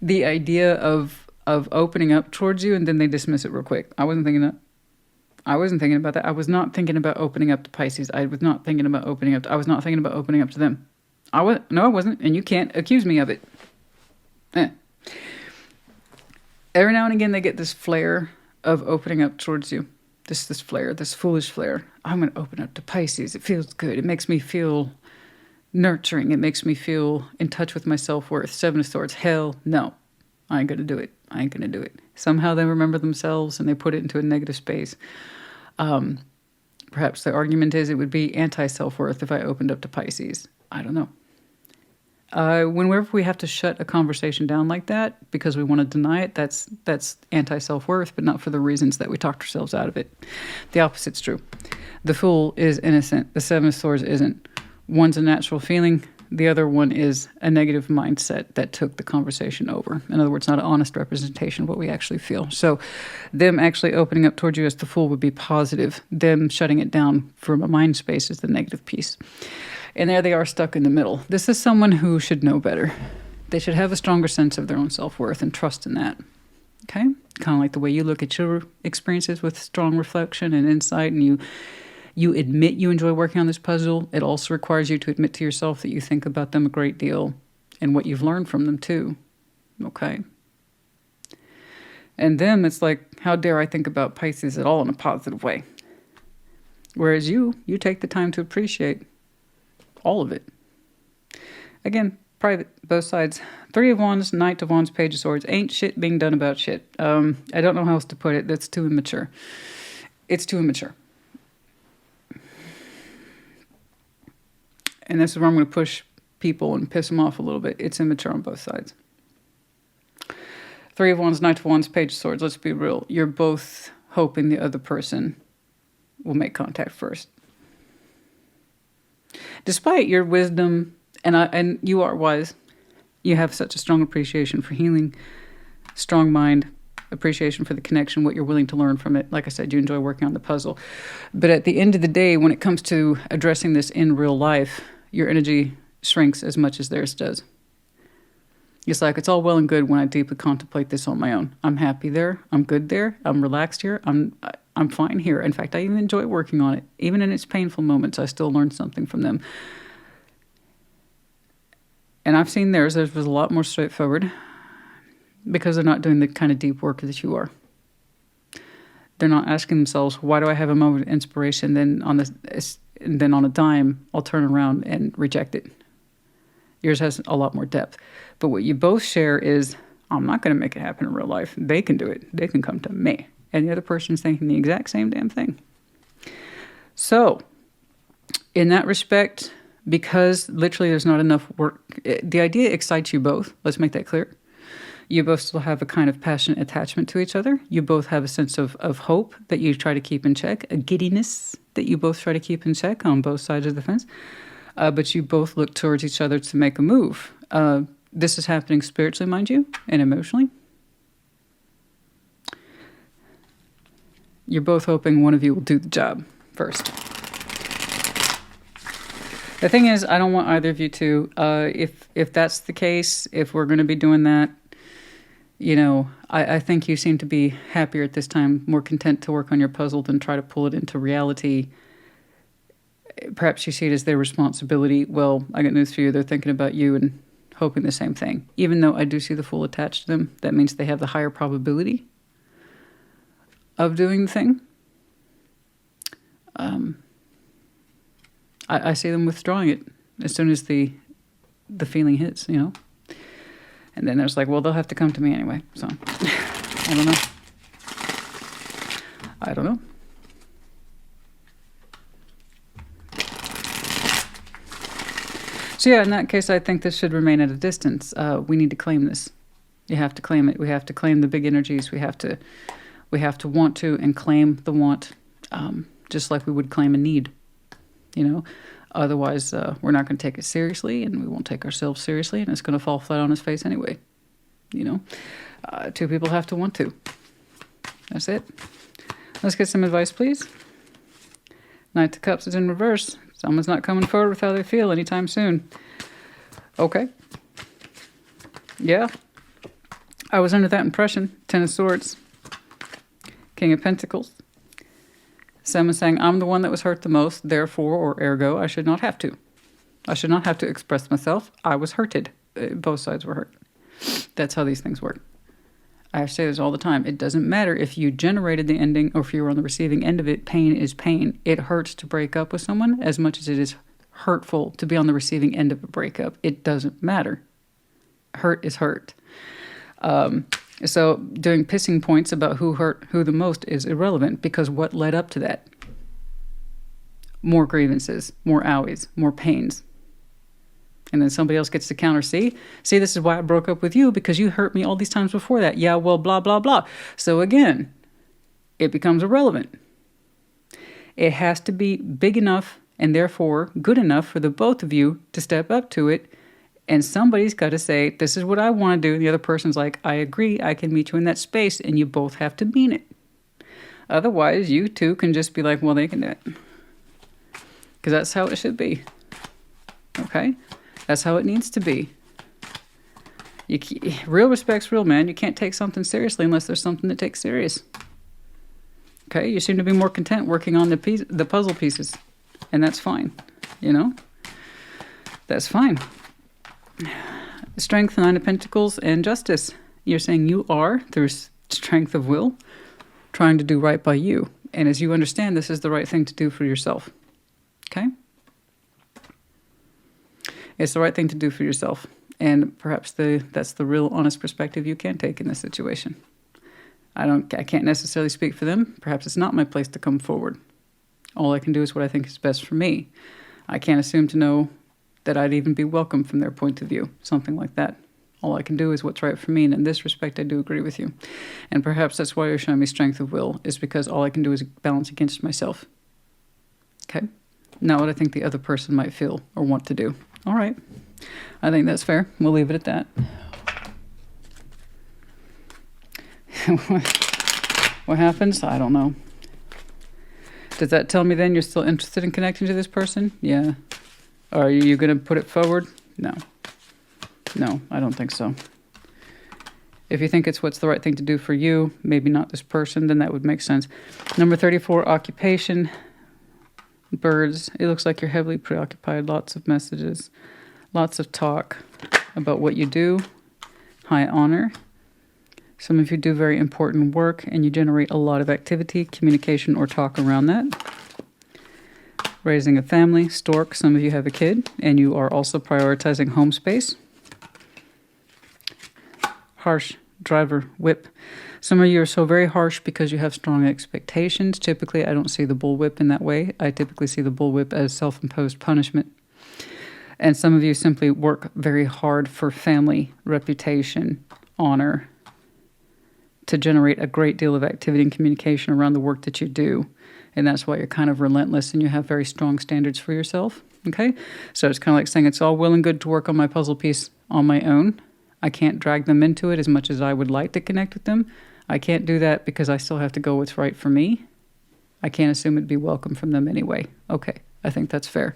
Speaker 1: The idea of opening up towards you, and then they dismiss it real quick. I wasn't thinking about that. I was not thinking about opening up to Pisces. I was not thinking about opening up to them. I wasn't, and you can't accuse me of it. Every now and again, they get this flare of opening up towards you. This flare, this foolish flare. I'm going to open up to Pisces. It feels good. It makes me feel nurturing. It makes me feel in touch with my self-worth. Seven of Swords. Hell no. I ain't going to do it. I ain't going to do it. Somehow they remember themselves and they put it into a negative space. Perhaps the argument is it would be anti-self-worth if I opened up to Pisces. I don't know. Whenever we have to shut a conversation down like that because we want to deny it, that's anti-self-worth, but not for the reasons that we talked ourselves out of it. The opposite's true. The Fool is innocent. The Seven of Swords isn't. One's a natural feeling. The other one is a negative mindset that took the conversation over. In other words, not an honest representation of what we actually feel. So them actually opening up towards you as the Fool would be positive. Them shutting it down from a mind space is the negative piece. And there they are stuck in the middle. This is someone who should know better. They should have a stronger sense of their own self-worth and trust in that. Okay? Kind of like the way you look at your experiences with strong reflection and insight, and you admit you enjoy working on this puzzle. It also requires you to admit to yourself that you think about them a great deal and what you've learned from them too. Okay? And them, it's like, how dare I think about Pisces at all in a positive way? Whereas you take the time to appreciate all of it. Again, private, both sides. Three of Wands, Knight of Wands, Page of Swords. Ain't shit being done about shit. I don't know how else to put it. That's too immature. It's too immature. And this is where I'm going to push people and piss them off a little bit. It's immature on both sides. Three of Wands, Knight of Wands, Page of Swords. Let's be real. You're both hoping the other person will make contact first. Despite your wisdom, and you are wise, you have such a strong appreciation for healing, strong mind, appreciation for the connection, what you're willing to learn from it. Like I said, you enjoy working on the puzzle. But at the end of the day, when it comes to addressing this in real life, your energy shrinks as much as theirs does. It's like, it's all well and good when I deeply contemplate this on my own. I'm happy there. I'm good there. I'm relaxed here. I'm fine here. In fact, I even enjoy working on it. Even in its painful moments, I still learn something from them. And I've seen theirs. Theirs was a lot more straightforward because they're not doing the kind of deep work that you are. They're not asking themselves, why do I have a moment of inspiration? Then on a dime, I'll turn around and reject it. Yours has a lot more depth. But what you both share is, I'm not going to make it happen in real life. They can do it. They can come to me. And the other person's thinking the exact same damn thing. So, in that respect, because literally there's not enough work, the idea excites you both. Let's make that clear. You both still have a kind of passionate attachment to each other. You both have a sense of hope that you try to keep in check, a giddiness that you both try to keep in check on both sides of the fence. But you both look towards each other to make a move. This is happening spiritually, mind you, and emotionally. You're both hoping one of you will do the job first. The thing is, I don't want either of you to. If that's the case, if we're going to be doing that, I think you seem to be happier at this time, more content to work on your puzzle than try to pull it into reality. Perhaps you see it as their responsibility. Well, I got news for you. They're thinking about you and hoping the same thing. Even though I do see the Fool attached to them, that means they have the higher probability of doing the thing. I see them withdrawing it as soon as the feeling hits, And then there's like, well, they'll have to come to me anyway. So, I don't know. So yeah, in that case, I think this should remain at a distance. We need to claim this. You have to claim it. We have to claim the big energies. We have to want to and claim the want, just like we would claim a need. Otherwise, we're not going to take it seriously, and we won't take ourselves seriously, and it's going to fall flat on its face anyway. Two people have to want to. That's it. Let's get some advice, please. Knight of Cups is in reverse. Someone's not coming forward with how they feel anytime soon. Okay. Yeah. I was under that impression. Ten of Swords. King of Pentacles. Someone saying, I'm the one that was hurt the most, therefore, or ergo, I should not have to. I should not have to express myself. I was hurted. Both sides were hurt. That's how these things work. I say this all the time. It doesn't matter if you generated the ending or if you were on the receiving end of it. Pain is pain. It hurts to break up with someone as much as it is hurtful to be on the receiving end of a breakup. It doesn't matter. Hurt is hurt. So doing pissing points about who hurt who the most is irrelevant, because what led up to that? More grievances, more owies, more pains. And then somebody else gets to counter, see, this is why I broke up with you, because you hurt me all these times before that. Yeah, well, blah, blah, blah. So again, it becomes irrelevant. It has to be big enough and therefore good enough for the both of you to step up to it. And somebody's got to say, this is what I want to do. And the other person's like, I agree, I can meet you in that space. And you both have to mean it. Otherwise, you two can just be like, well, they can do it. Because that's how it should be. Okay? That's how it needs to be. Real respect's real, man. You can't take something seriously unless there's something to take serious. Okay? You seem to be more content working on the puzzle pieces. And that's fine. You know? That's fine. Strength, Nine of Pentacles, and Justice. You're saying you are, through strength of will, trying to do right by you. And as you understand, this is the right thing to do for yourself. Okay? It's the right thing to do for yourself. And perhaps that's the real honest perspective you can take in this situation. I can't necessarily speak for them. Perhaps it's not my place to come forward. All I can do is what I think is best for me. I can't assume to know that I'd even be welcome from their point of view. Something like that. All I can do is what's right for me. And in this respect, I do agree with you. And perhaps that's why you're showing me strength of will, is because all I can do is balance against myself. Okay? Not what I think the other person might feel or want to do. All right. I think that's fair. We'll leave it at that. What happens? I don't know. Does that tell me then you're still interested in connecting to this person? Yeah. Are you going to put it forward? No. No, I don't think so. If you think it's what's the right thing to do for you, maybe not this person, then that would make sense. Number 34, occupation. Birds. It looks like you're heavily preoccupied. Lots of messages. Lots of talk about what you do. High honor. Some of you do very important work and you generate a lot of activity, communication, or talk around that. Raising a family. Stork. Some of you have a kid and you are also prioritizing home space. Harsh. Driver. Whip. Some of you are so very harsh because you have strong expectations. Typically, I don't see the bullwhip in that way. I typically see the bullwhip as self-imposed punishment. And some of you simply work very hard for family, reputation, honor, to generate a great deal of activity and communication around the work that you do. And that's why you're kind of relentless and you have very strong standards for yourself. Okay? So it's kind of like saying it's all well and good to work on my puzzle piece on my own. I can't drag them into it as much as I would like to connect with them. I can't do that because I still have to go what's right for me. I can't assume it'd be welcome from them anyway. Okay, I think that's fair.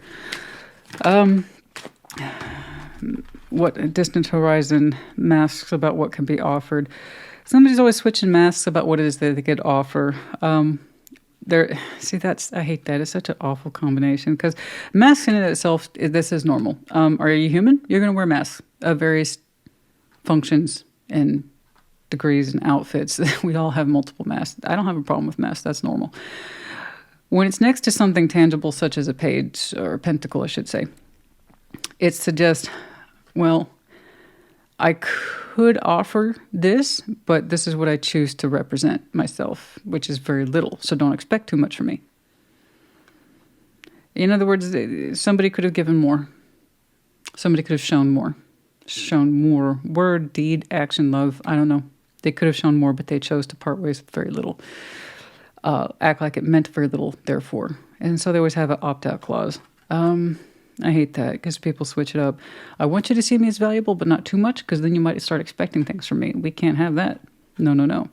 Speaker 1: What distant horizon, masks about what can be offered. Somebody's always switching masks about what it is that they could offer. I hate that. It's such an awful combination because masks in itself, this is normal. Are you human? You're going to wear masks of various functions and degrees and outfits. We all have multiple masks. I don't have a problem with masks. That's normal. When it's next to something tangible, such as a page or a pentacle, I should say, it suggests, well, I could offer this, but this is what I choose to represent myself, which is very little. So don't expect too much from me. In other words, somebody could have given more. Somebody could have shown more. Shown more. Word, deed, action, love. I don't know. They could have shown more, but they chose to part ways with very little. Act like it meant very little, therefore. And so they always have an opt-out clause. I hate that because people switch it up. I want you to see me as valuable, but not too much, because then you might start expecting things from me. We can't have that. No, no, no.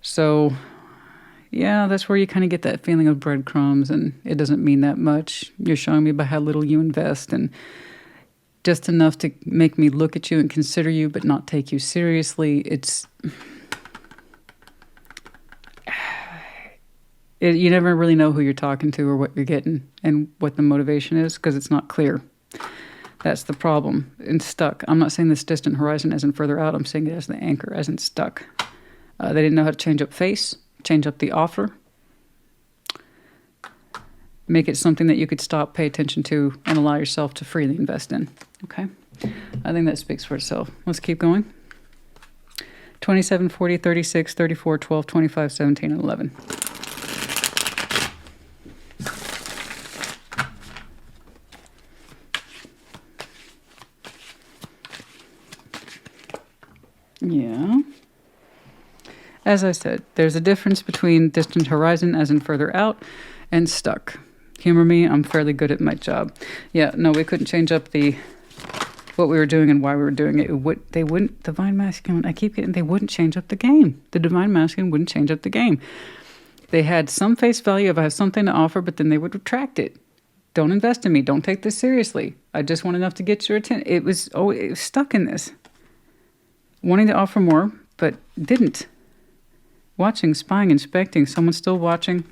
Speaker 1: So, yeah, that's where you kind of get that feeling of breadcrumbs, and it doesn't mean that much. You're showing me by how little you invest, and just enough to make me look at you and consider you, but not take you seriously. You never really know who you're talking to or what you're getting and what the motivation is because it's not clear. That's the problem. And stuck. I'm not saying this distant horizon as in further out. I'm saying it as the anchor, as in stuck. They didn't know how to change up face, change up the offer. Make it something that you could stop, pay attention to, and allow yourself to freely invest in. Okay? I think that speaks for itself. Let's keep going. 27, 40, 36, 34, 12, 25, 17, and 11. Yeah. As I said, there's a difference between distant horizon, as in further out, and stuck. Humor me, I'm fairly good at my job. Yeah, no, we couldn't change up what we were doing and why we were doing it. They wouldn't, divine masculine, they wouldn't change up the game. The divine masculine wouldn't change up the game. They had some face value of I have something to offer, but then they would retract it. Don't invest in me. Don't take this seriously. I just want enough to get your attention. It was stuck in this. Wanting to offer more, but didn't. Watching, spying, inspecting. Someone's still watching.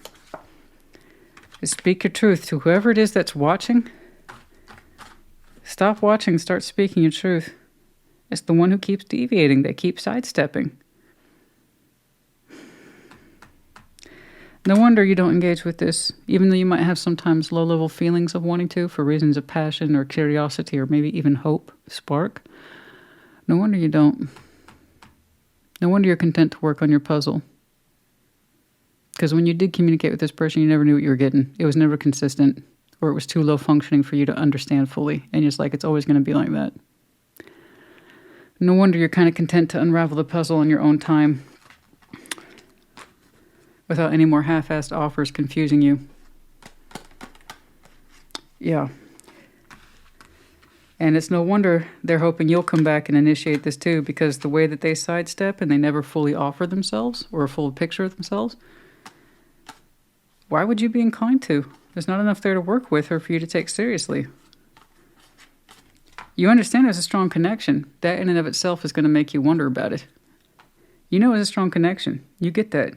Speaker 1: Speak your truth to whoever it is that's watching. Stop watching, start speaking your truth. It's the one who keeps deviating. They keep sidestepping. No wonder you don't engage with this, even though you might have sometimes low-level feelings of wanting to for reasons of passion or curiosity or maybe even hope, spark. No wonder you don't. No wonder you're content to work on your puzzle. Because when you did communicate with this person, you never knew what you were getting. It was never consistent, or it was too low functioning for you to understand fully. And you're just like, it's always going to be like that. No wonder you're kind of content to unravel the puzzle in your own time without any more half-assed offers confusing you. Yeah. And it's no wonder they're hoping you'll come back and initiate this too, because the way that they sidestep and they never fully offer themselves or a full picture of themselves, why would you be inclined to? There's not enough there to work with or for you to take seriously. You understand there's a strong connection. That in and of itself is going to make you wonder about it. You know it's a strong connection. You get that.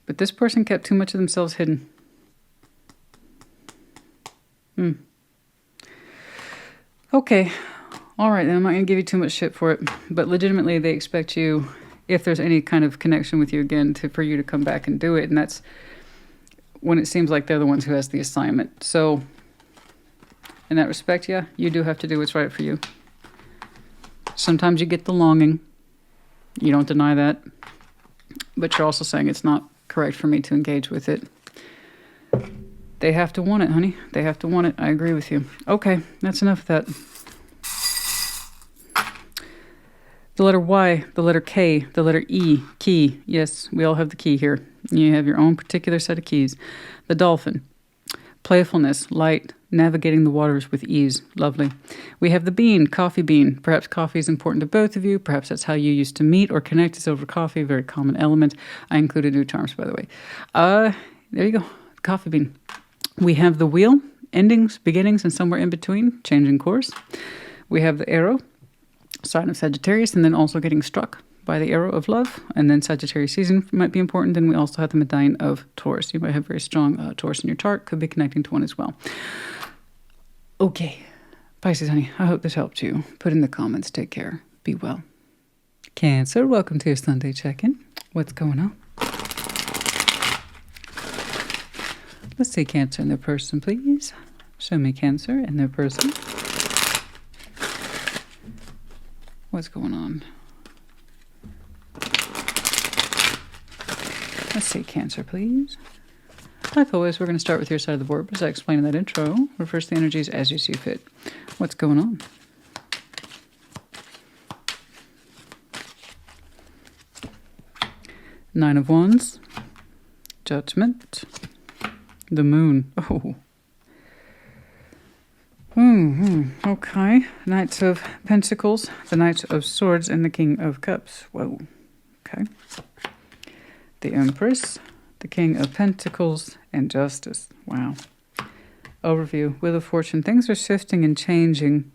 Speaker 1: But this person kept too much of themselves hidden. Okay. All right, then I'm not going to give you too much shit for it. But legitimately, they expect you, if there's any kind of connection with you again, for you to come back and do it. And that's when it seems like they're the ones who has the assignment. So in that respect, yeah, you do have to do what's right for you. Sometimes you get the longing. You don't deny that. But you're also saying it's not correct for me to engage with it. They have to want it, honey. They have to want it. I agree with you. Okay, that's enough of that. The letter Y, the letter K, the letter E, key. Yes, we all have the key here. You have your own particular set of keys. The dolphin, playfulness, light, navigating the waters with ease. Lovely. We have the bean, coffee bean. Perhaps coffee is important to both of you. Perhaps that's how you used to meet or connect is over coffee, a very common element. I included new terms, by the way. There you go, coffee bean. We have the wheel, endings, beginnings, and somewhere in between, changing course. We have the arrow, sign of Sagittarius, and then also getting struck by the arrow of love. And then Sagittarius season might be important. Then we also have the medallion of Taurus. You might have very strong Taurus in your chart. Could be connecting to one as well. Okay. Pisces, honey, I hope this helped you. Put in the comments. Take care. Be well. Cancer, welcome to your Sunday check-in. What's going on? Let's see Cancer and their person, please. Show me Cancer and their person. What's going on? Let's see Cancer, please. Like always, we're going to start with your side of the board, but as I explained in that intro, reverse the energies as you see fit. What's going on? Nine of Wands. Judgment. The Moon. Oh. Okay. Knights of Pentacles, the Knight of Swords, and the King of Cups. Whoa. Okay. The Empress, the King of Pentacles, and Justice. Wow. Overview. Wheel of Fortune. Things are shifting and changing.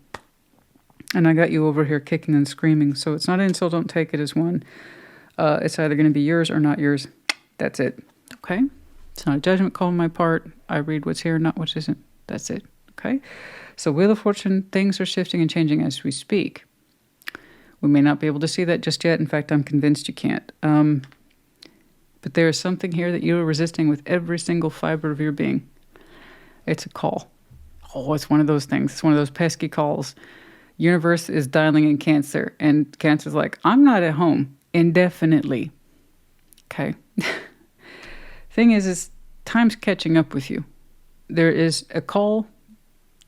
Speaker 1: And I got you over here kicking and screaming. So it's not an insult. Don't take it as one. It's either going to be yours or not yours. That's it. Okay? It's not a judgment call on my part. I read what's here, not what isn't. That's it. Okay? So Wheel of Fortune, things are shifting and changing as we speak. We may not be able to see that just yet. In fact, I'm convinced you can't. But there is something here that you are resisting with every single fiber of your being. It's a call. Oh, it's one of those things. It's one of those pesky calls. Universe is dialing in Cancer, and Cancer's like, I'm not at home indefinitely. Okay. Thing is time's catching up with you. There is a call,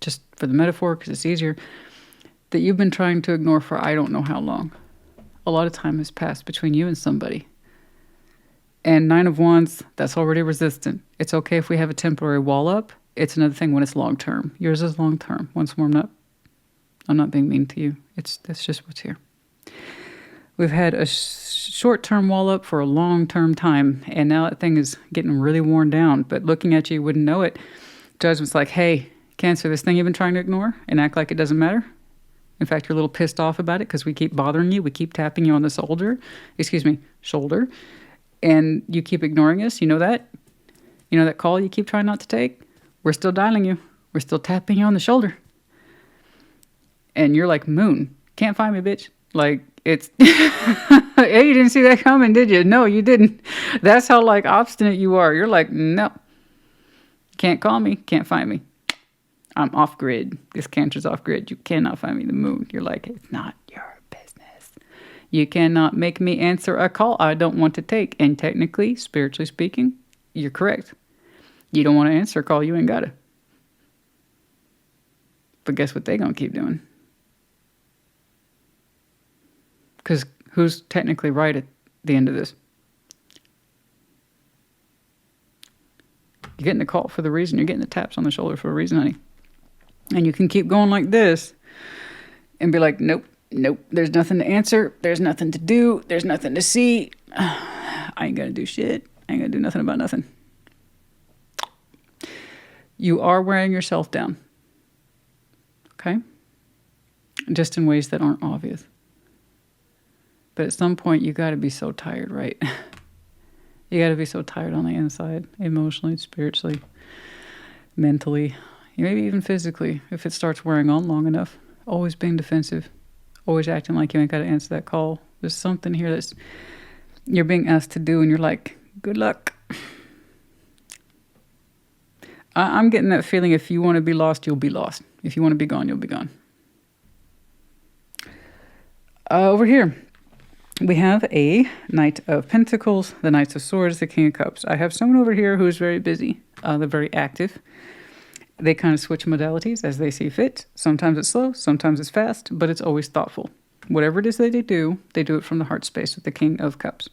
Speaker 1: just for the metaphor, because it's easier, that you've been trying to ignore for I don't know how long. A lot of time has passed between you and somebody. And 9 of Wands, that's already resistant. It's okay if we have a temporary wall up. It's another thing when it's long term. Yours is long term. Once more, I'm not being mean to you. That's just what's here. We've had a short-term wall up for a long-term time, and now that thing is getting really worn down. But looking at you, you wouldn't know it. Judgment's like, hey, Cancer, this thing you've been trying to ignore and act like it doesn't matter. In fact, you're a little pissed off about it because we keep bothering you. We keep tapping you on the shoulder. And you keep ignoring us. You know that? You know that call you keep trying not to take? We're still dialing you. We're still tapping you on the shoulder. And you're like, Moon, can't find me, bitch. Like, it's... Hey, you didn't see that coming, did you? No, you didn't. That's how, like, obstinate you are. You're like, no. Can't call me. Can't find me. I'm off grid. This Cancer's off grid. You cannot find me, the Moon. You're like, it's not your business. You cannot make me answer a call I don't want to take. And technically, spiritually speaking, you're correct. You don't want to answer a call, you ain't got to. But guess what they gonna keep doing? Because who's technically right at the end of this? You're getting the call for the reason. You're getting the taps on the shoulder for a reason, honey. And you can keep going like this and be like, nope, there's nothing to answer. There's nothing to do. There's nothing to see. I ain't gonna do shit. I ain't gonna do nothing about nothing. You are wearing yourself down. Okay? Just in ways that aren't obvious. But at some point, you got to be so tired, right? You got to be so tired on the inside, emotionally, spiritually, mentally, maybe even physically, if it starts wearing on long enough. Always being defensive, always acting like you ain't got to answer that call. There's something here that's you're being asked to do, and you're like, good luck. I'm getting that feeling if you want to be lost, you'll be lost. If you want to be gone, you'll be gone. Over here, we have a Knight of Pentacles, the Knights of Swords, the King of Cups. I have someone over here who's very busy. They're very active. They kind of switch modalities as they see fit. Sometimes it's slow, sometimes it's fast, but it's always thoughtful. Whatever it is that they do it from the heart space with the King of Cups.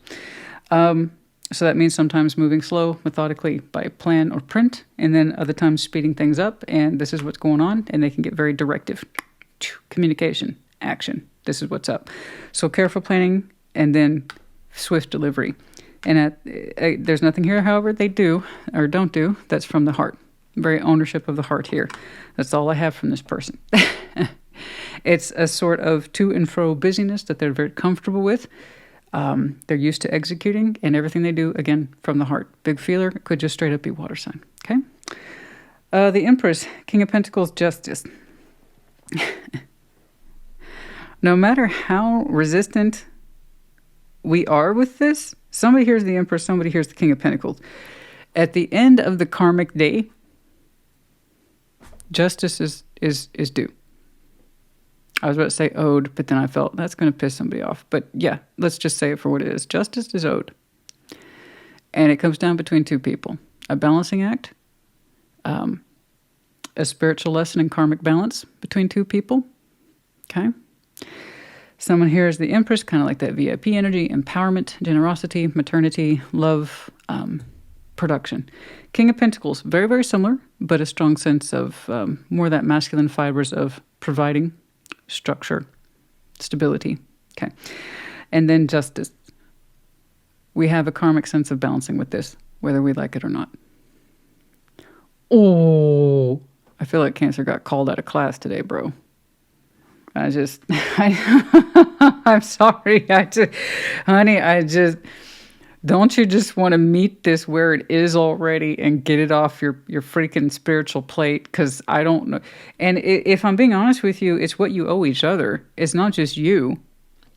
Speaker 1: So that means sometimes moving slow, methodically by plan or print, and then other times speeding things up, and this is what's going on, and they can get very directive. Communication, action, this is what's up. So careful planning, and then swift delivery. And there's nothing here, however, they do, or don't do, that's from the heart. Very ownership of the heart here. That's all I have from this person. It's a sort of to and fro busyness that they're very comfortable with. They're used to executing, and everything they do, again, from the heart. Big feeler, could just straight up be water sign, okay? The Empress, King of Pentacles, Justice. No matter how resistant we are with this, somebody hears the Empress, somebody hears the King of Pentacles. At the end of the karmic day, justice is due. I was about to say owed, but then I felt that's going to piss somebody off. But yeah, let's just say it for what it is. Justice is owed. And it comes down between two people. A balancing act, a spiritual lesson in karmic balance between two people. Okay? Someone here is the Empress, kind of like that VIP energy, empowerment, generosity, maternity, love, production. King of Pentacles, very, very similar, but a strong sense of more that masculine fibers of providing, structure, stability. Okay. And then Justice. We have a karmic sense of balancing with this, whether we like it or not. Oh, I feel like Cancer got called out of class today, bro. I'm sorry. Don't you just want to meet this where it is already and get it off your freaking spiritual plate? Because I don't know. And if I'm being honest with you, it's what you owe each other. It's not just you.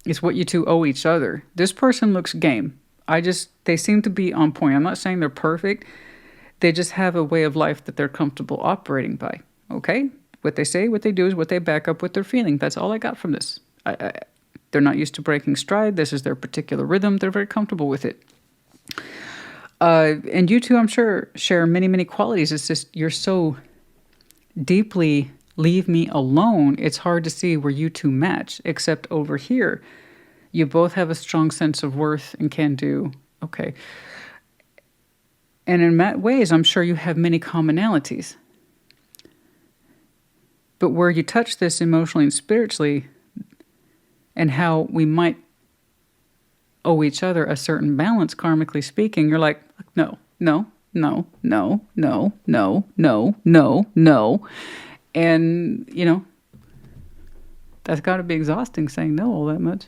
Speaker 1: It's what you two owe each other. This person looks game. They seem to be on point. I'm not saying they're perfect. They just have a way of life that they're comfortable operating by. Okay? What they say, what they do is what they back up with their feeling. That's all I got from this. They're not used to breaking stride. This is their particular rhythm. They're very comfortable with it. And you two, I'm sure, share many, many qualities. It's just you're so deeply leave me alone. It's hard to see where you two match, except over here. You both have a strong sense of worth and can do. Okay. And in ways, I'm sure you have many commonalities. But where you touch this emotionally and spiritually, and how we might owe each other a certain balance, karmically speaking, you're like, no, no, no, no, no, no, no, no, no. And, you know, that's got to be exhausting saying no all that much.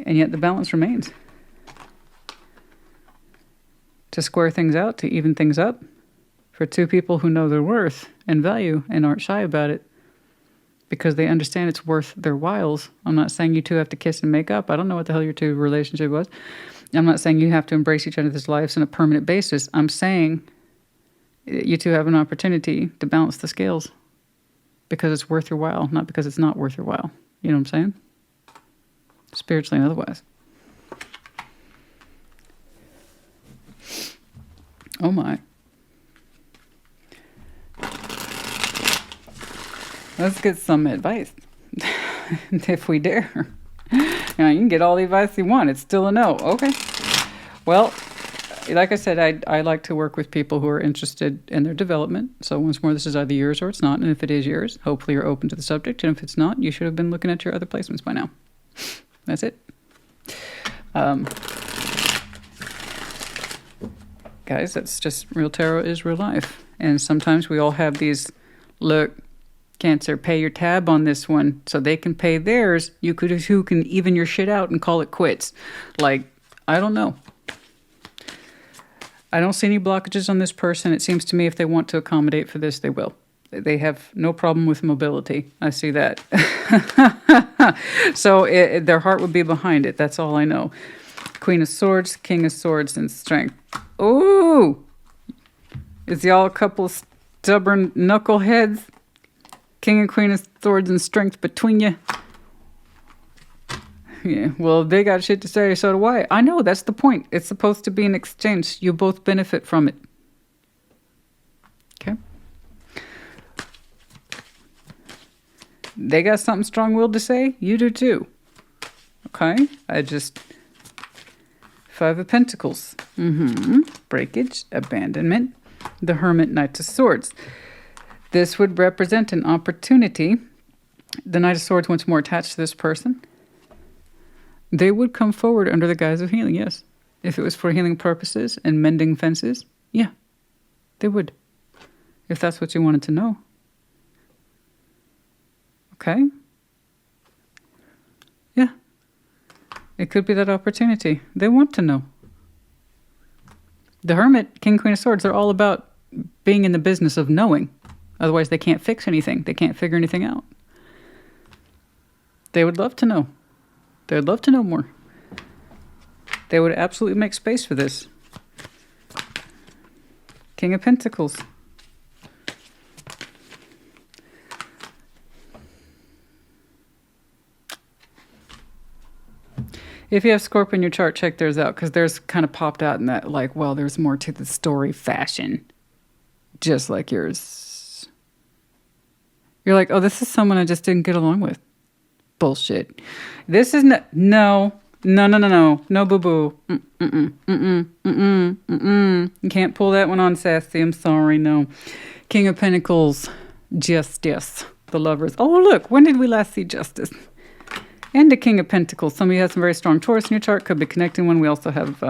Speaker 1: And yet the balance remains. To square things out, to even things up, for two people who know their worth and value and aren't shy about it, because they understand it's worth their whiles. I'm not saying you two have to kiss and make up. I don't know what the hell your two relationship was. I'm not saying you have to embrace each other's lives on a permanent basis. I'm saying you two have an opportunity to balance the scales because it's worth your while, not because it's not worth your while. You know what I'm saying? Spiritually and otherwise. Oh my. Let's get some advice, if we dare. Now, you can get all the advice you want. It's still a no. Okay. Well, like I said, I like to work with people who are interested in their development. So once more, this is either yours or it's not. And if it is yours, hopefully you're open to the subject. And if it's not, you should have been looking at your other placements by now. That's it. Guys, that's just real tarot is real life. And sometimes we all have these, look, Cancer, pay your tab on this one so they can pay theirs. You can even your shit out and call it quits. Like, I don't know. I don't see any blockages on this person. It seems to me if they want to accommodate for this, they will. They have no problem with mobility. I see that. So their heart would be behind it. That's all I know. Queen of Swords, King of Swords, and Strength. Ooh! Is y'all a couple stubborn knuckleheads? King and Queen of Swords and Strength between you. Yeah, well, they got shit to say, so do I. I know, that's the point. It's supposed to be an exchange. You both benefit from it. Okay? They got something strong-willed to say. You do too. Okay? Five of Pentacles. Breakage, abandonment. The Hermit, Knight of Swords. This would represent an opportunity. The Knight of Swords once more attached to this person. They would come forward under the guise of healing, yes. If it was for healing purposes and mending fences, yeah, they would. If that's what you wanted to know. Okay? Yeah. It could be that opportunity. They want to know. The Hermit, King, Queen of Swords, they're all about being in the business of knowing. Otherwise, they can't fix anything. They can't figure anything out. They would love to know. They would love to know more. They would absolutely make space for this. King of Pentacles. If you have Scorpio in your chart, check theirs out, because theirs kind of popped out in that, like, well, there's more to the story fashion. Just like yours. You're like, oh, this is someone I just didn't get along with. Bullshit. This is no, boo-boo. You can't pull that one on, Sassy. I'm sorry, no. King of Pentacles, Justice, the Lovers. Oh, look, when did we last see Justice? And the King of Pentacles. Some of you have some very strong Taurus in your chart. Could be connecting one. We also have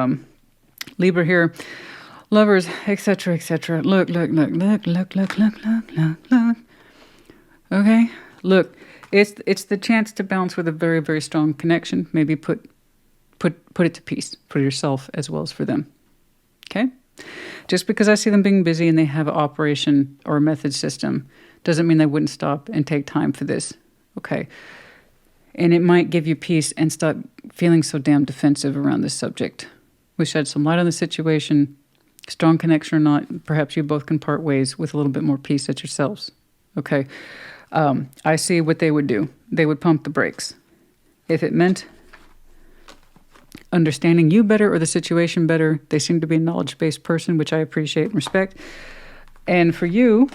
Speaker 1: Libra here. Lovers, etc., etc. Look. Okay, look, it's the chance to bounce with a very, very strong connection. Maybe put put it to peace for yourself as well as for them. Okay? Just because I see them being busy and they have an operation or a method system doesn't mean they wouldn't stop and take time for this. Okay? And it might give you peace and stop feeling so damn defensive around this subject. We shed some light on the situation. Strong connection or not, perhaps you both can part ways with a little bit more peace at yourselves. Okay? I see what they would do. They would pump the brakes. If it meant understanding you better or the situation better, they seem to be a knowledge-based person, which I appreciate and respect. And for you,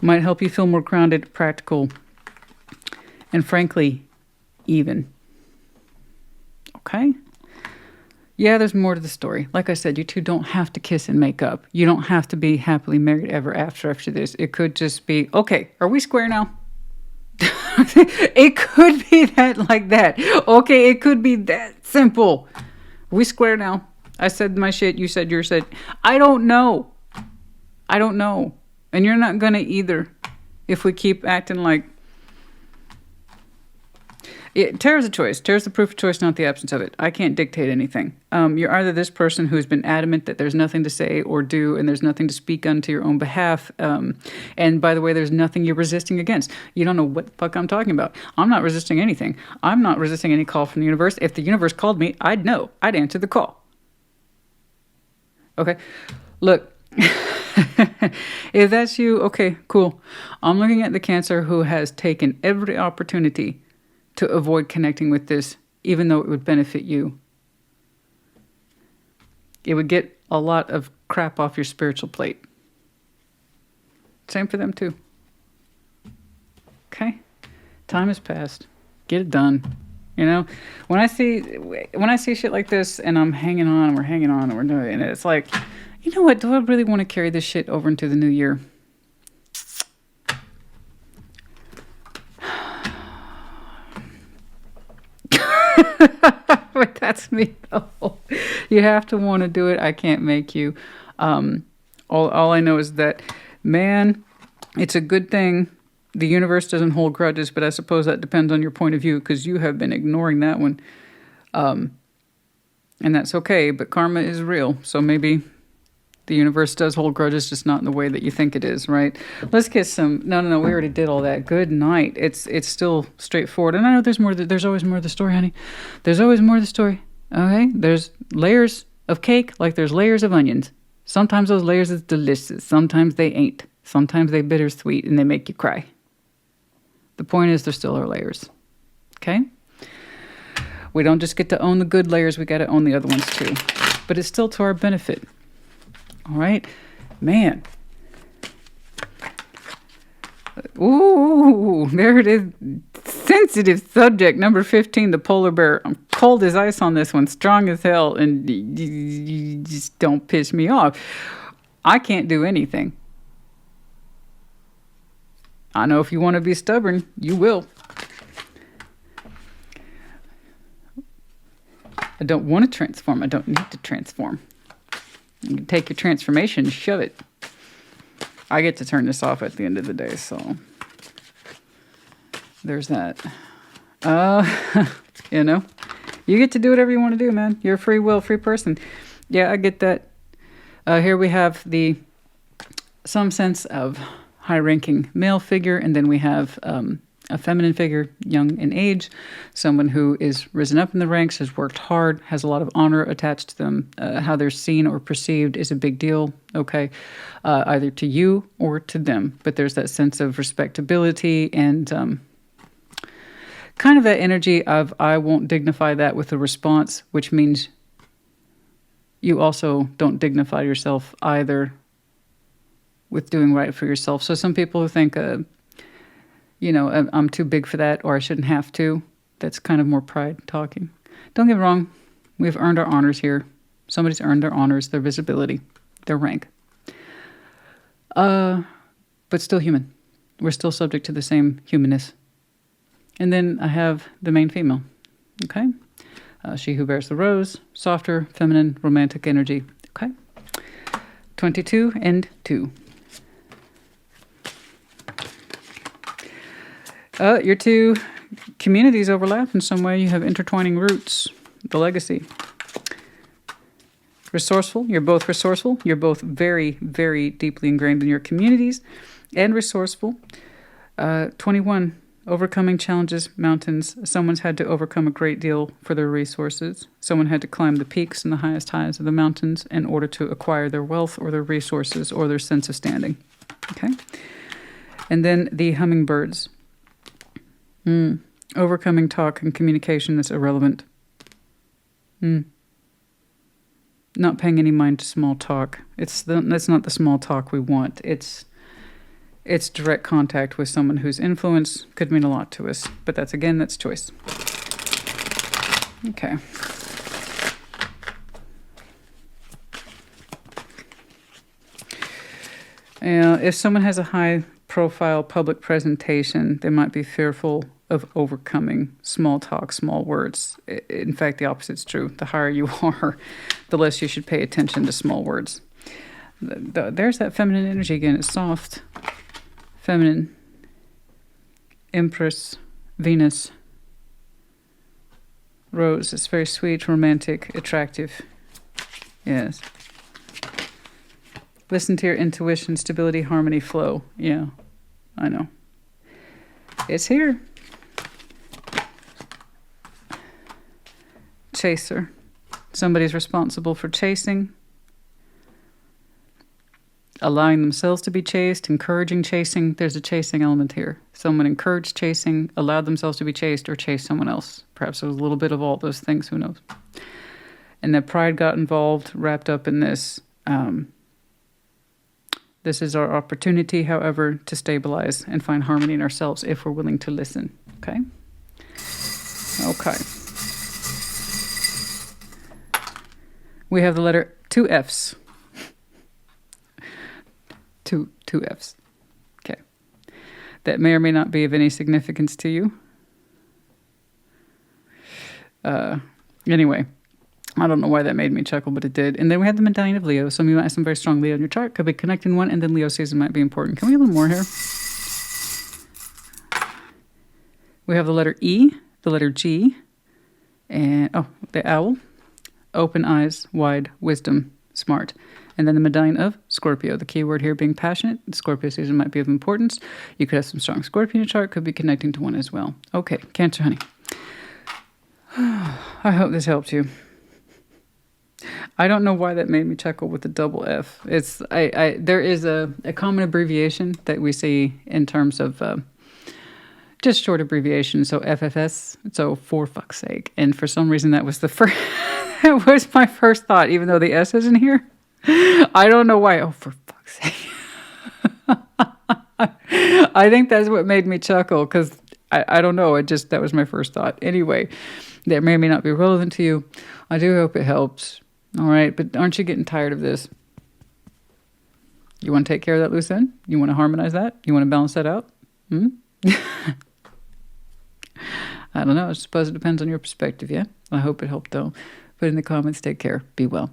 Speaker 1: might help you feel more grounded, practical, and frankly, even. Okay? Yeah, there's more to the story. Like I said, you two don't have to kiss and make up. You don't have to be happily married ever after this. It could just be, okay, are we square now? It could be that like that. Okay, it could be that simple. Are we square now? I said my shit, you said your shit. I don't know. I don't know. And you're not gonna either if we keep acting like... Tarot's a choice. Tarot's the proof of choice, not the absence of it. I can't dictate anything. You're either this person who's been adamant that there's nothing to say or do, and there's nothing to speak unto your own behalf. And by the way, there's nothing you're resisting against. You don't know what the fuck I'm talking about. I'm not resisting anything. I'm not resisting any call from the universe. If the universe called me, I'd know. I'd answer the call. Okay? Look. If that's you, okay, cool. I'm looking at the Cancer who has taken every opportunity to avoid connecting with this, even though it would benefit you. It would get a lot of crap off your spiritual plate. Same for them too. Okay? Time has passed. Get it done. You know? When I see shit like this and I'm hanging on and we're hanging on and we're doing it, it's like, you know what? Do I really want to carry this shit over into the new year? But that's me though. You have to want to do it. I can't make you. All I know is that, man, it's a good thing the universe doesn't hold grudges, but I suppose that depends on your point of view because you have been ignoring that one. And that's okay, but karma is real. So maybe the universe does hold grudges, just not in the way that you think it is, right? Let's get some... No, we already did all that. Good night. It's still straightforward. And I know there's more. There's always more to the story, honey. There's always more to the story, okay? There's layers of cake like there's layers of onions. Sometimes those layers is delicious. Sometimes they ain't. Sometimes they bittersweet and they make you cry. The point is there still are layers, okay? We don't just get to own the good layers. We got to own the other ones too. But it's still to our benefit. All right, man. Ooh, there it is. Sensitive subject, number 15, the polar bear. I'm cold as ice on this one, strong as hell, and you just don't piss me off. I can't do anything. I know if you want to be stubborn, you will. I don't want to transform. I don't need to transform. You can take your transformation and shove it. I get to turn this off at the end of the day, so there's that. You know, you get to do whatever you want to do, man. You're a free will, free person. Yeah, I get that. Here we have some sense of high-ranking male figure, and then we have a feminine figure, young in age, someone who is risen up in the ranks, has worked hard, has a lot of honor attached to them. How they're seen or perceived is a big deal, okay, either to you or to them. But there's that sense of respectability and kind of that energy of I won't dignify that with a response, which means you also don't dignify yourself either with doing right for yourself. So some people who think... you know, I'm too big for that, or I shouldn't have to. That's kind of more pride talking. Don't get me wrong. We've earned our honors here. Somebody's earned their honors, their visibility, their rank. But still human. We're still subject to the same humanness. And then I have the main female. Okay? She who bears the rose, softer, feminine, romantic energy. Okay? 22 and 2. Your two communities overlap in some way. You have intertwining roots, the legacy. Resourceful. You're both resourceful. You're both very, very deeply ingrained in your communities and resourceful. 21. Overcoming challenges, mountains. Someone's had to overcome a great deal for their resources. Someone had to climb the peaks and the highest highs of the mountains in order to acquire their wealth or their resources or their sense of standing. Okay? And then the hummingbirds. Overcoming talk and communication that's irrelevant. Not paying any mind to small talk. That's not the small talk we want. It's direct contact with someone whose influence could mean a lot to us. But that's choice. Okay. If someone has a high-profile public presentation, they might be fearful of overcoming small talk, small words. In fact, the opposite's true. The higher you are, the less you should pay attention to small words. There's that feminine energy again. It's soft. Feminine, Empress, Venus, Rose. It's very sweet, romantic, attractive. Yes. Listen to your intuition, stability, harmony, flow. Yeah, I know. It's here. Chaser. Somebody's responsible for chasing. Allowing themselves to be chased, encouraging chasing. There's a chasing element here. Someone encouraged chasing, allowed themselves to be chased, or chased someone else. Perhaps there was a little bit of all those things, who knows. And that pride got involved, wrapped up in this. This is our opportunity, however, to stabilize and find harmony in ourselves if we're willing to listen. Okay? Okay. We have the letter 2 Fs. Two Fs. Okay. That may or may not be of any significance to you. Anyway, I don't know why that made me chuckle, but it did. And then we have the medallion of Leo. Some of you might have some very strong Leo in your chart. Could be connecting one, and then Leo season might be important. Can we have a little more here? We have the letter E, the letter G, and, the owl. Open eyes, wide, wisdom, smart. And then the medallion of Scorpio. The key word here being passionate. The Scorpio season might be of importance. You could have some strong Scorpio in your chart. Could be connecting to one as well. Okay, Cancer, honey. I hope this helped you. I don't know why that made me chuckle with the double F. There is a common abbreviation that we see in terms of just short abbreviation. So FFS. So for fuck's sake. And for some reason that was that was my first thought, even though the S isn't here. I don't know why. Oh, for fuck's sake. I think that's what made me chuckle, because I don't know. That was my first thought. Anyway, that may or may not be relevant to you. I do hope it helps. All right. But aren't you getting tired of this? You want to take care of that loose end? You want to harmonize that? You want to balance that out? I don't know. I suppose it depends on your perspective, yeah? I hope it helped, though. Put in the comments. Take care. Be well.